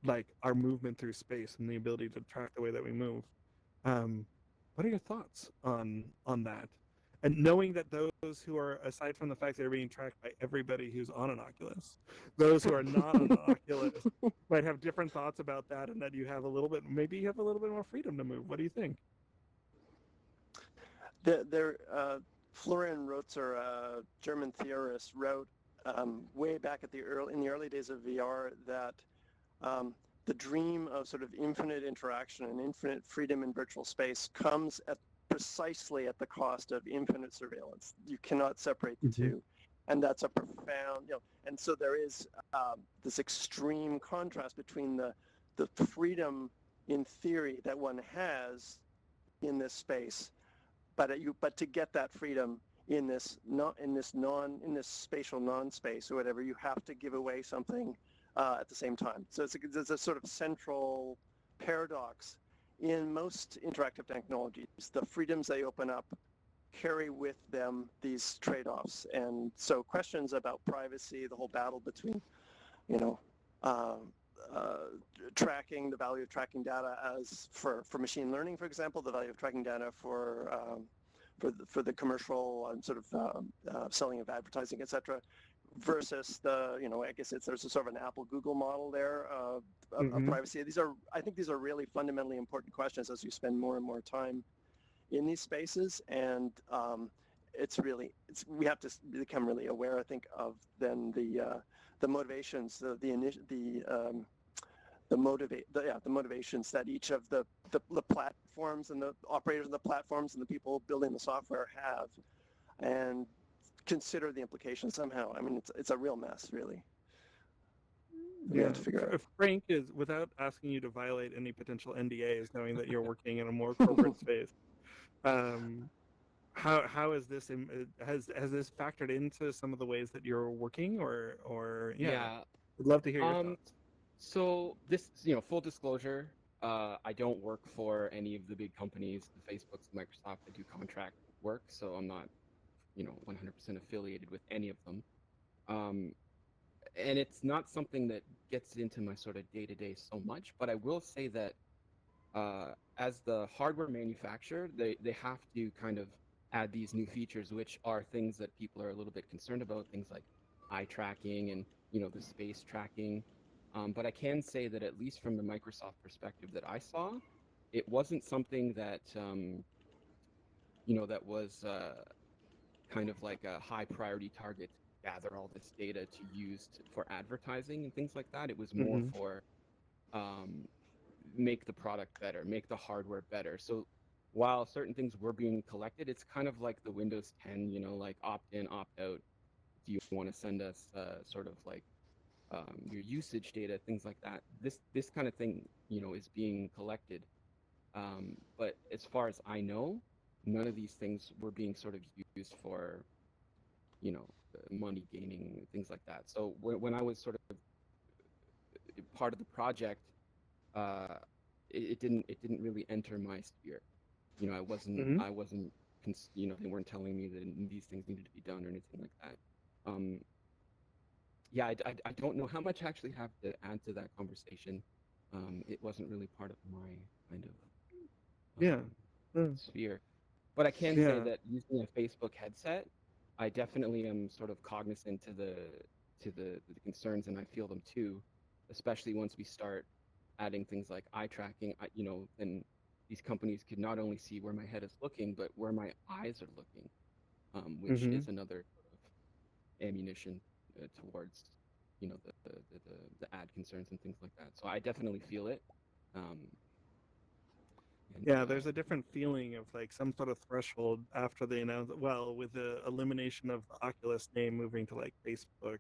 like our movement through space and the ability to track the way that we move. What are your thoughts on that? And knowing that those who are, aside from the fact they're being tracked by everybody who's on an Oculus, those who are not on an Oculus might have different thoughts about that, and that you have a little bit, maybe you have a little bit more freedom to move. What do you think? Florian Rotzer, a German theorist, wrote way back at in the early days of VR that the dream of sort of infinite interaction and infinite freedom in virtual space comes precisely at the cost of infinite surveillance. You cannot separate the two. And that's a profound, you know, and so there is this extreme contrast between the freedom in theory that one has in this space, but to get that freedom in this spatial non-space or whatever, you have to give away something at the same time. So there's a sort of central paradox in most interactive technologies. The freedoms they open up carry with them these trade-offs, and so questions about privacy, the whole battle between, you know, tracking, the value of tracking data as for machine learning, for example, the value of tracking data for the commercial sort of selling of advertising, etc., versus the, you know, I guess there's a sort of an Apple Google model there of privacy. I think these are really fundamentally important questions as you spend more and more time in these spaces, and we have to become really aware, I think, of then the motivations, the motivations that each of the platforms and the operators of the platforms and the people building the software have, and consider the implications somehow. I mean, it's a real mess, really. We have to figure out. Frank, is, without asking you to violate any potential NDAs, knowing that you're working in a more corporate space, how is this has this factored into some of the ways that you're working, or yeah. I'd love to hear your thoughts. So this, you know, full disclosure, I don't work for any of the big companies, the Facebooks, the Microsoft. I do contract work, so I'm not, you know, 100% affiliated with any of them. And it's not something that gets into my sort of day-to-day so much, but I will say that as the hardware manufacturer, they have to kind of add these new features, which are things that people are a little bit concerned about, things like eye tracking and, you know, the space tracking. But I can say that at least from the Microsoft perspective that I saw, it wasn't something that, you know, that was kind of like a high priority target to gather all this data to use for advertising and things like that. It was more for make the product better, make the hardware better. So while certain things were being collected, it's kind of like the Windows 10, you know, like opt in, opt out. Do you want to send us sort of like your usage data, things like that? This kind of thing, you know, is being collected. But as far as I know, none of these things were being sort of used for, you know, money gaining, things like that. So when I was sort of part of the project, it didn't really enter my sphere. You know, I wasn't, you know, they weren't telling me that these things needed to be done or anything like that. Yeah, I don't know how much I actually have to add to that conversation. It wasn't really part of my kind of sphere. But I can say that using a Facebook headset, I definitely am sort of cognizant to the concerns, and I feel them too, especially once we start adding things like eye tracking. You know, then these companies could not only see where my head is looking, but where my eyes are looking, which is another sort of ammunition towards, you know, the ad concerns and things like that. So I definitely feel it. Yeah, there's a different feeling of like some sort of threshold after they announce. Well, with the elimination of the Oculus name moving to like Facebook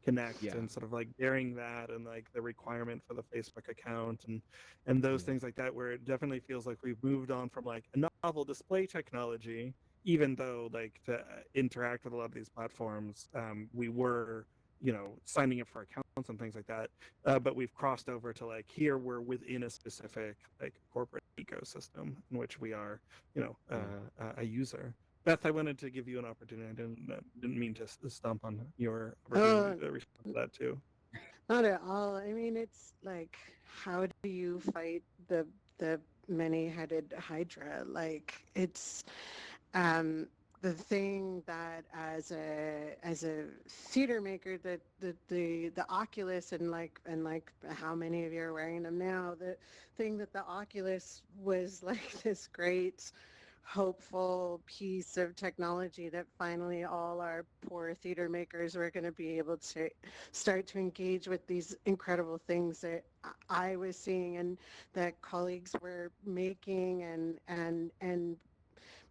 Connect Yeah. and sort of like bearing that and like the requirement for the Facebook account and those things like that, where it definitely feels like we've moved on from like a novel display technology, even though like to interact with a lot of these platforms, we were signing up for accounts and things like that, but we've crossed over to like here we're within a specific like corporate ecosystem in which we are a user. Beth, I wanted to give you an opportunity. I didn't mean to stomp on your opportunity to respond to that too. Not at all. I mean, it's like, how do you fight the many-headed hydra? Like, it's the thing that as a theater maker, that the Oculus and like how many of you are wearing them now, the thing that the Oculus was like this great hopeful piece of technology that finally all our poor theater makers were going to be able to start to engage with these incredible things that I was seeing and that colleagues were making, and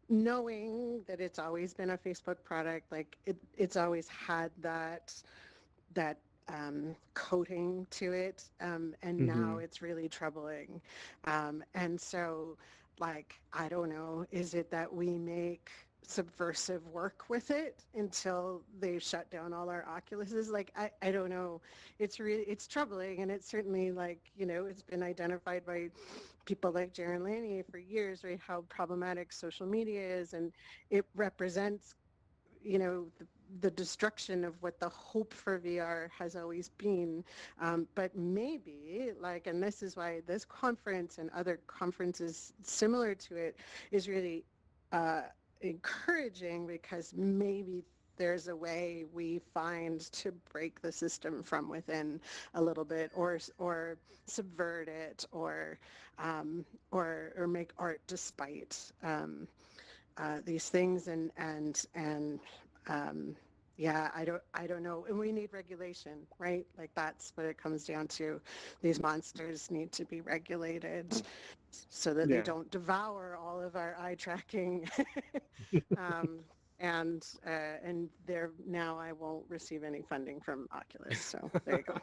knowing that it's always been a Facebook product, like it's always had that coating to it, and now it's really troubling, and so like, I don't know, is it that we make subversive work with it until they shut down all our Oculuses? Like, I don't know. It's troubling, and it's certainly like, it's been identified by people like Jaron Lanier for years, right, how problematic social media is, and it represents, the destruction of what the hope for VR has always been. But maybe, like, and this is why this conference and other conferences similar to it is really encouraging, because maybe there's a way we find to break the system from within a little bit, or subvert it, or make art despite these things, and yeah, I don't know. And we need regulation, right? Like, that's what it comes down to. These monsters need to be regulated so that they don't devour all of our eye tracking. And there now I won't receive any funding from Oculus. So there you go.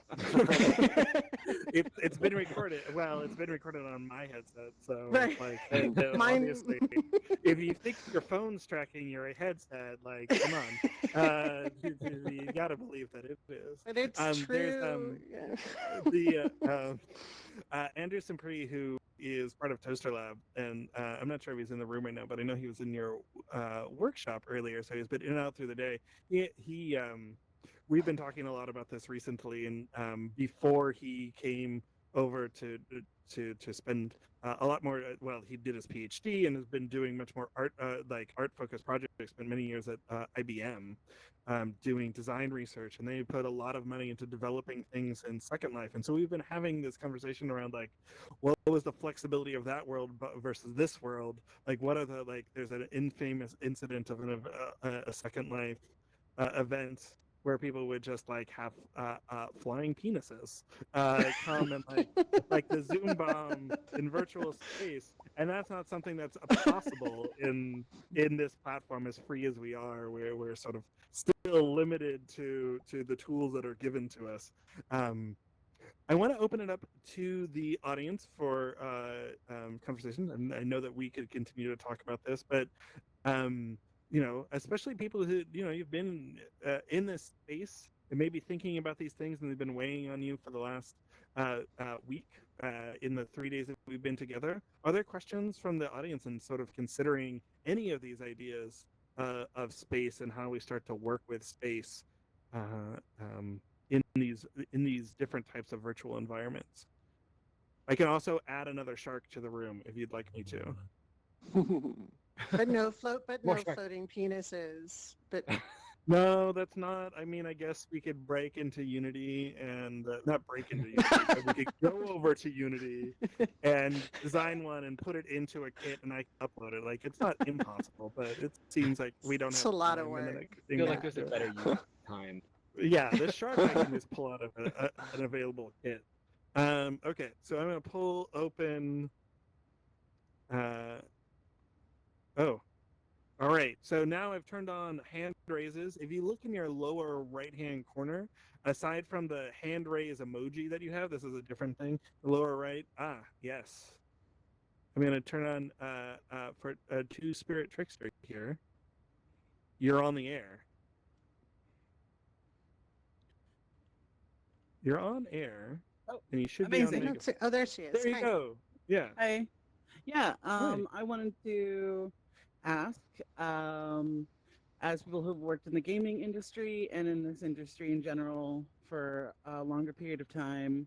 It's been recorded. Well, it's been recorded on my headset, so Right. like Mine. obviously, if you think your phone's tracking your headset, like, come on, you gotta believe that it is. But it's true. There's Andrew Simpri, who is part of Toasterlab, and I'm not sure if he's in the room right now, but I know he was in your workshop earlier, so he's been in and out through the day. He we've been talking a lot about this recently, and before he came over to spend a lot more. Well, he did his PhD and has been doing much more art focused projects. Spent many years at IBM doing design research, and they put a lot of money into developing things in Second Life. And so we've been having this conversation around like, what was the flexibility of that world versus this world? Like, what are the, like, there's an infamous incident of a Second Life event where people would just like have flying penises come and like the Zoom bomb in virtual space, and that's not something that's possible in this platform as free as we are, where we're sort of still limited to the tools that are given to us. I want to open it up to the audience for conversation, and I know that we could continue to talk about this, but especially people who, you've been in this space and maybe thinking about these things, and they've been weighing on you for the last week in the 3 days that we've been together. Are there questions from the audience and sort of considering any of these ideas of space and how we start to work with space in these different types of virtual environments? I can also add another shark to the room if you'd like me to. But no floating penises. But no, that's not. I mean, I guess we could break into Unity and not break into Unity, but we could go over to Unity and design one and put it into a kit, and I can upload it. Like, it's not impossible, but it seems like we don't have a lot of time, work. And then I feel like there's a better use of time. Yeah, this shark I can just pull out of an available kit. Okay, so I'm gonna pull open Oh, all right. So now I've turned on hand raises. If you look in your lower right-hand corner, aside from the hand raise emoji that you have, this is a different thing. The lower right. Yes. I'm going to turn on for Two Spirit Trickster here. You're on the air. You're on air, and you should be on Amazing. microphone. Oh, there she is. There you Hi. go. Yeah. Hi. Yeah. Hi. I wanted to ask, as people who've worked in the gaming industry and in this industry in general for a longer period of time,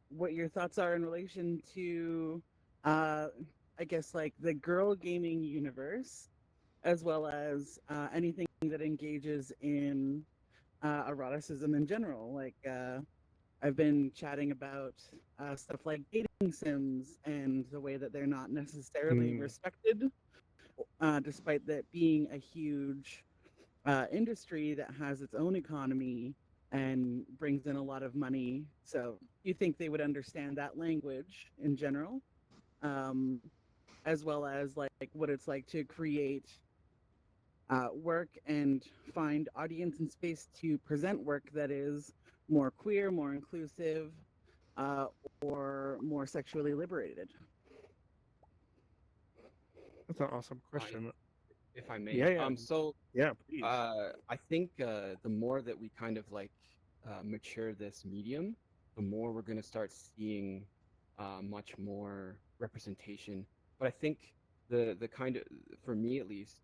what your thoughts are in relation to, I guess, like the girl gaming universe, as well as anything that engages in eroticism in general. Like, I've been chatting about stuff like dating sims and the way that they're not necessarily respected, despite that being a huge industry that has its own economy and brings in a lot of money. So you think they would understand that language in general, as well as like what it's like to create work and find audience and space to present work that is more queer, more inclusive, or more sexually liberated? That's an awesome question. If I may. Yeah. So yeah, please. I think the more that we kind of like mature this medium, the more we're going to start seeing much more representation. But I think the kind of, for me at least,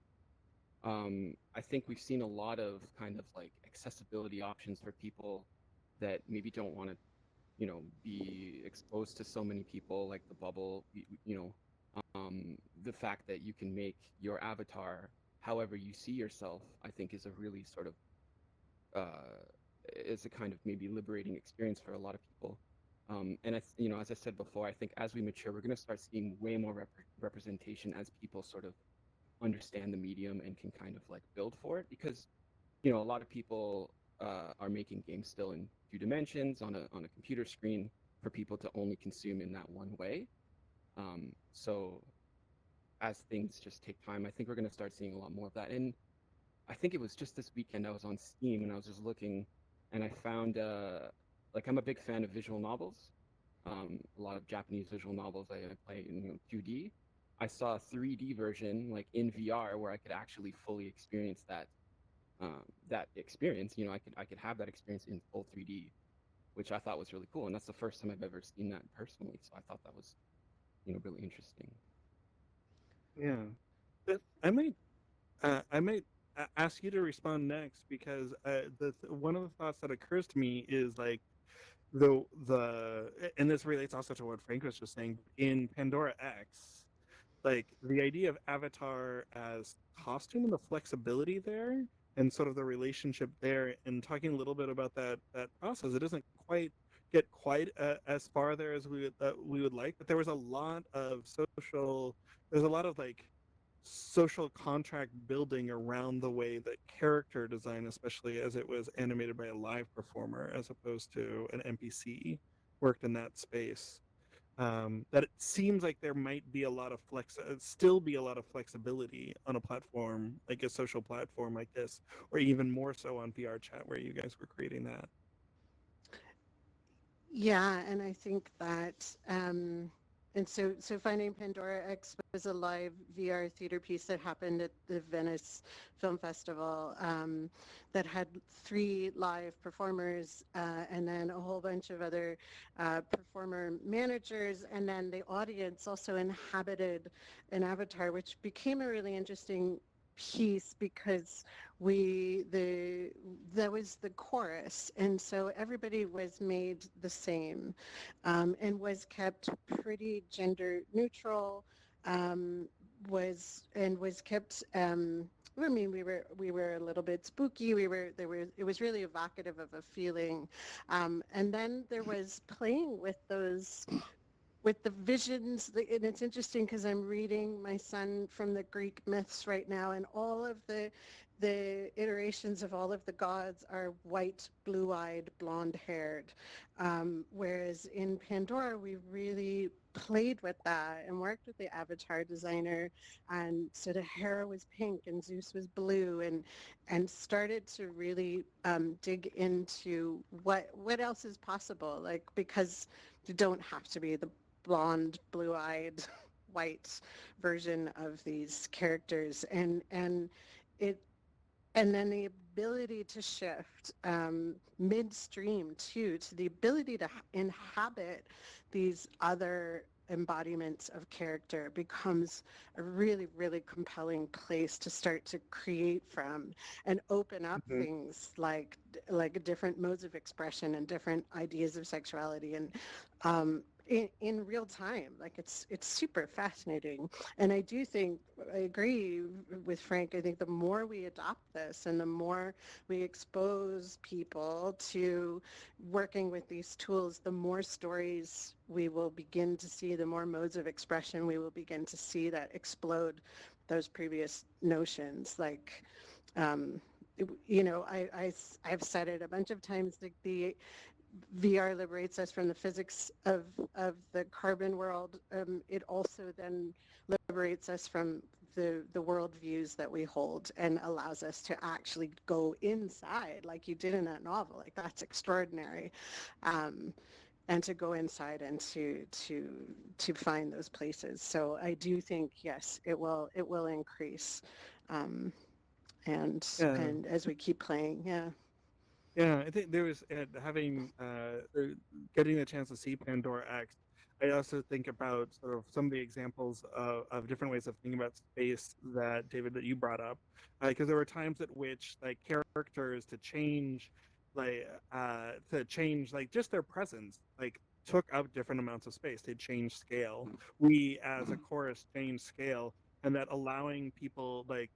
I think we've seen a lot of kind of like accessibility options for people that maybe don't want to, be exposed to so many people, like the bubble, the fact that you can make your avatar however you see yourself, I think is a really sort of, is a kind of maybe liberating experience for a lot of people. And as I said before, I think as we mature, we're going to start seeing way more representation as people sort of understand the medium and can kind of like build for it, because a lot of people are making games still in 2 dimensions on a computer screen for people to only consume in that one way. So as things just take time, I think we're going to start seeing a lot more of that. And I think it was just this weekend I was on Steam and I was just looking, and I found like, I'm a big fan of visual novels, a lot of Japanese visual novels. I play in 2D. I saw a 3D version like in VR where I could actually fully experience that experience. I could have that experience in full 3D, which I thought was really cool, and that's the first time I've ever seen that personally. So I thought that was really interesting. Yeah. But I might ask you to respond next, because one of the thoughts that occurs to me is like and this relates also to what Frank was just saying in Pandora X, like the idea of avatar as costume and the flexibility there and sort of the relationship there, and talking a little bit about that process. It doesn't quite get quite as far there as we would like, but there was a lot of like social contract building around the way that character design, especially as it was animated by a live performer as opposed to an NPC, worked in that space. That it seems like there might be still be a lot of flexibility on a platform like a social platform like this, or even more so on VR Chat where you guys were creating that. Yeah, and I think that, and so Finding Pandora X was a live VR theater piece that happened at the Venice Film Festival, that had 3 live performers, and then a whole bunch of other performer managers, and then the audience also inhabited an avatar, which became a really interesting piece because that was the chorus, and so everybody was made the same, and was kept pretty gender neutral, was kept, I mean, we were a little bit spooky. It was really evocative of a feeling, and then there was playing with the visions, and it's interesting because I'm reading my son from the Greek myths right now, and all of the iterations of all of the gods are white, blue-eyed, blonde-haired, whereas in Pandora we really played with that and worked with the avatar designer, and so the Hera was pink and Zeus was blue, and started to really dig into what else is possible, like, because you don't have to be the blonde, blue-eyed, white version of these characters, and it and then the ability to shift midstream too, to the ability to inhabit these other embodiments of character becomes a really, really compelling place to start to create from and open up things like different modes of expression and different ideas of sexuality, and in real time. Like, it's super fascinating. And I do think, I agree with Frank, I think the more we adopt this and the more we expose people to working with these tools, the more stories we will begin to see, the more modes of expression we will begin to see that explode those previous notions. Like, you know, I've said it a bunch of times, like the VR liberates us from the physics of the carbon world. It also then liberates us from the world views that we hold and allows us to actually go inside, like you did in that novel. Like, that's extraordinary. And to go inside and to find those places. So I do think, yes, it will increase. And as we keep playing, yeah. Yeah, I think there was getting the chance to see Pandora X. I also think about sort of some of the examples of different ways of thinking about space that, David, that you brought up, because there were times at which, like, characters to change like just their presence, like, took up different amounts of space. They changed scale. We as a chorus changed scale, and that allowing people, like,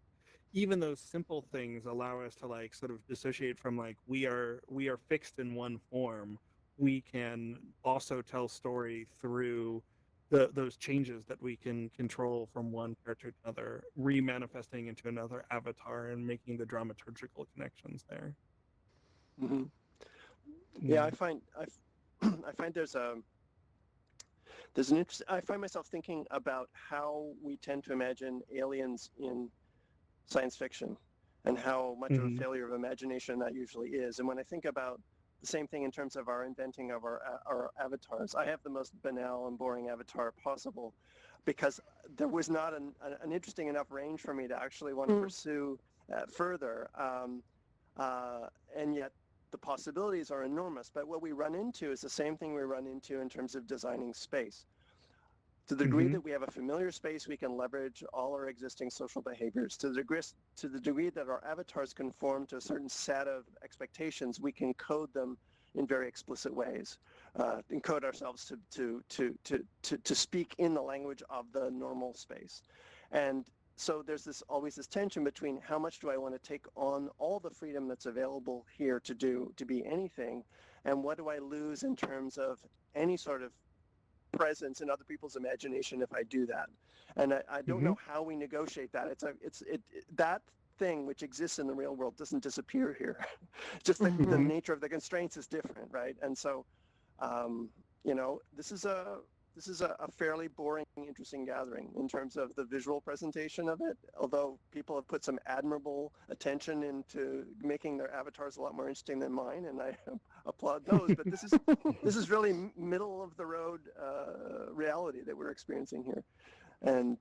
even those simple things allow us to, like, sort of dissociate from, like, we are fixed in one form. We can also tell story through those changes that we can control from one character to another, remanifesting into another avatar and making the dramaturgical connections there. Mm-hmm. Yeah, I find there's an interest. I find myself thinking about how we tend to imagine aliens in science fiction and how much of a failure of imagination that usually is. And when I think about the same thing in terms of our inventing of our avatars, I have the most banal and boring avatar possible because there was not an interesting enough range for me to actually want to pursue further. And yet the possibilities are enormous. But what we run into is the same thing we run into in terms of designing space. To the degree that we have a familiar space, we can leverage all our existing social behaviors. To the degree that our avatars conform to a certain set of expectations, we can code them in very explicit ways, encode ourselves to speak in the language of the normal space. And so there's always this tension between how much do I want to take on all the freedom that's available here to be anything, and what do I lose in terms of any sort of presence in other people's imagination if I do that. And I don't know how we negotiate that. That thing which exists in the real world doesn't disappear here. Just the nature of the constraints is different, right? And so, you know, this is a fairly boring, interesting gathering in terms of the visual presentation of it, although people have put some admirable attention into making their avatars a lot more interesting than mine, and I applaud those. But this is really middle of the road reality that we're experiencing here, and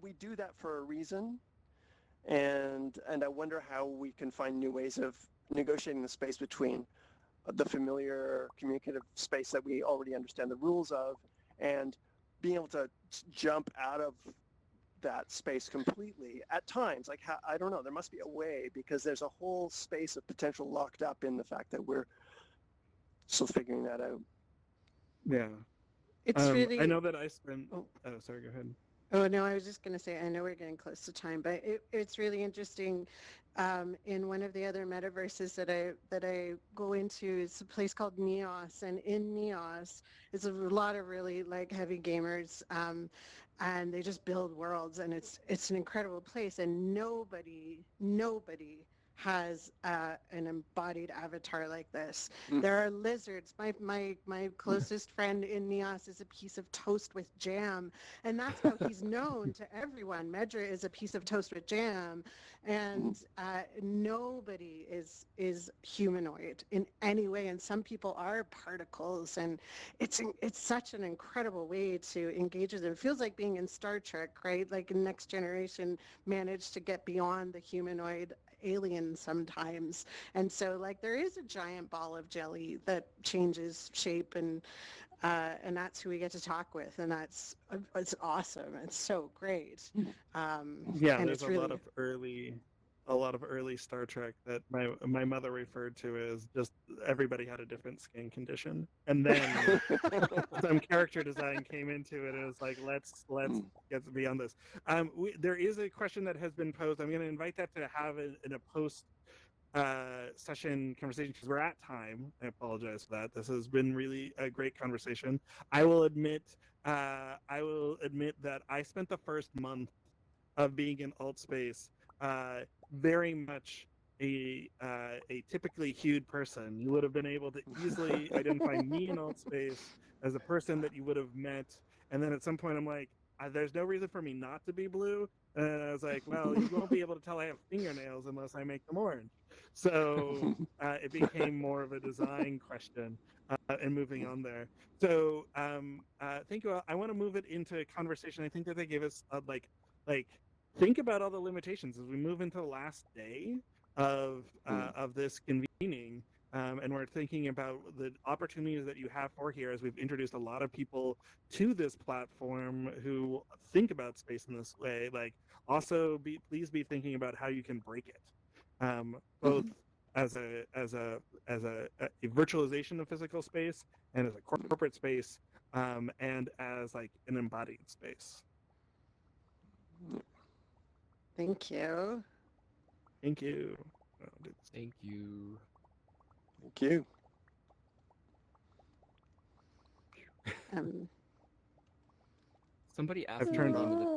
we do that for a reason, and I wonder how we can find new ways of negotiating the space between the familiar communicative space that we already understand the rules of, and being able to jump out of that space completely at times. Like, I don't know, there must be a way, because there's a whole space of potential locked up in the fact that we're still figuring that out. Yeah. It's really... I know that I spent... Oh, sorry, go ahead. Oh, no, I was just going to say, I know we're getting close to time, but it's really interesting. In one of the other metaverses that I go into, it's a place called Neos, and in Neos is a lot of really, like, heavy gamers, and they just build worlds, and it's an incredible place, and nobody has an embodied avatar like this. There are lizards. My closest friend in Nias is a piece of toast with jam, and that's how he's known to everyone. Medra is a piece of toast with jam, and nobody is humanoid in any way, and some people are particles, and it's such an incredible way to engage with them. It feels like being in Star Trek, right? Like in Next Generation managed to get beyond the humanoid alien sometimes. And so like there is a giant ball of jelly that changes shape, and that's who we get to talk with, and it's awesome. It's so great. Yeah, And there's it's a really lot of early Star Trek that my mother referred to as just everybody had a different skin condition, and then some character design came into it. It was like let's get beyond this. There is a question that has been posed. I'm going to invite that to have in a post session conversation because we're at time. I apologize for that. This has been really a great conversation. I will admit that I spent the first month of being in alt space very much a typically hued person. You would have been able to easily identify me in alt space as a person that you would have met, and then at some point I'm like, there's no reason for me not to be blue. And I was like, well, you won't be able to tell I have fingernails unless I make them orange. So it became more of a design question and moving on there. So thank you. I want to move it into conversation. I think that they gave us like think about all the limitations as we move into the last day of this convening. And we're thinking about the opportunities that you have for here as we've introduced a lot of people to this platform who think about space in this way. Like, also please be thinking about how you can break it, both as a virtualization of physical space and as a corporate space, and as like an embodied space. Thank you. Thank you. Thank you. Thank you. Somebody asked I've me turned the name on. of the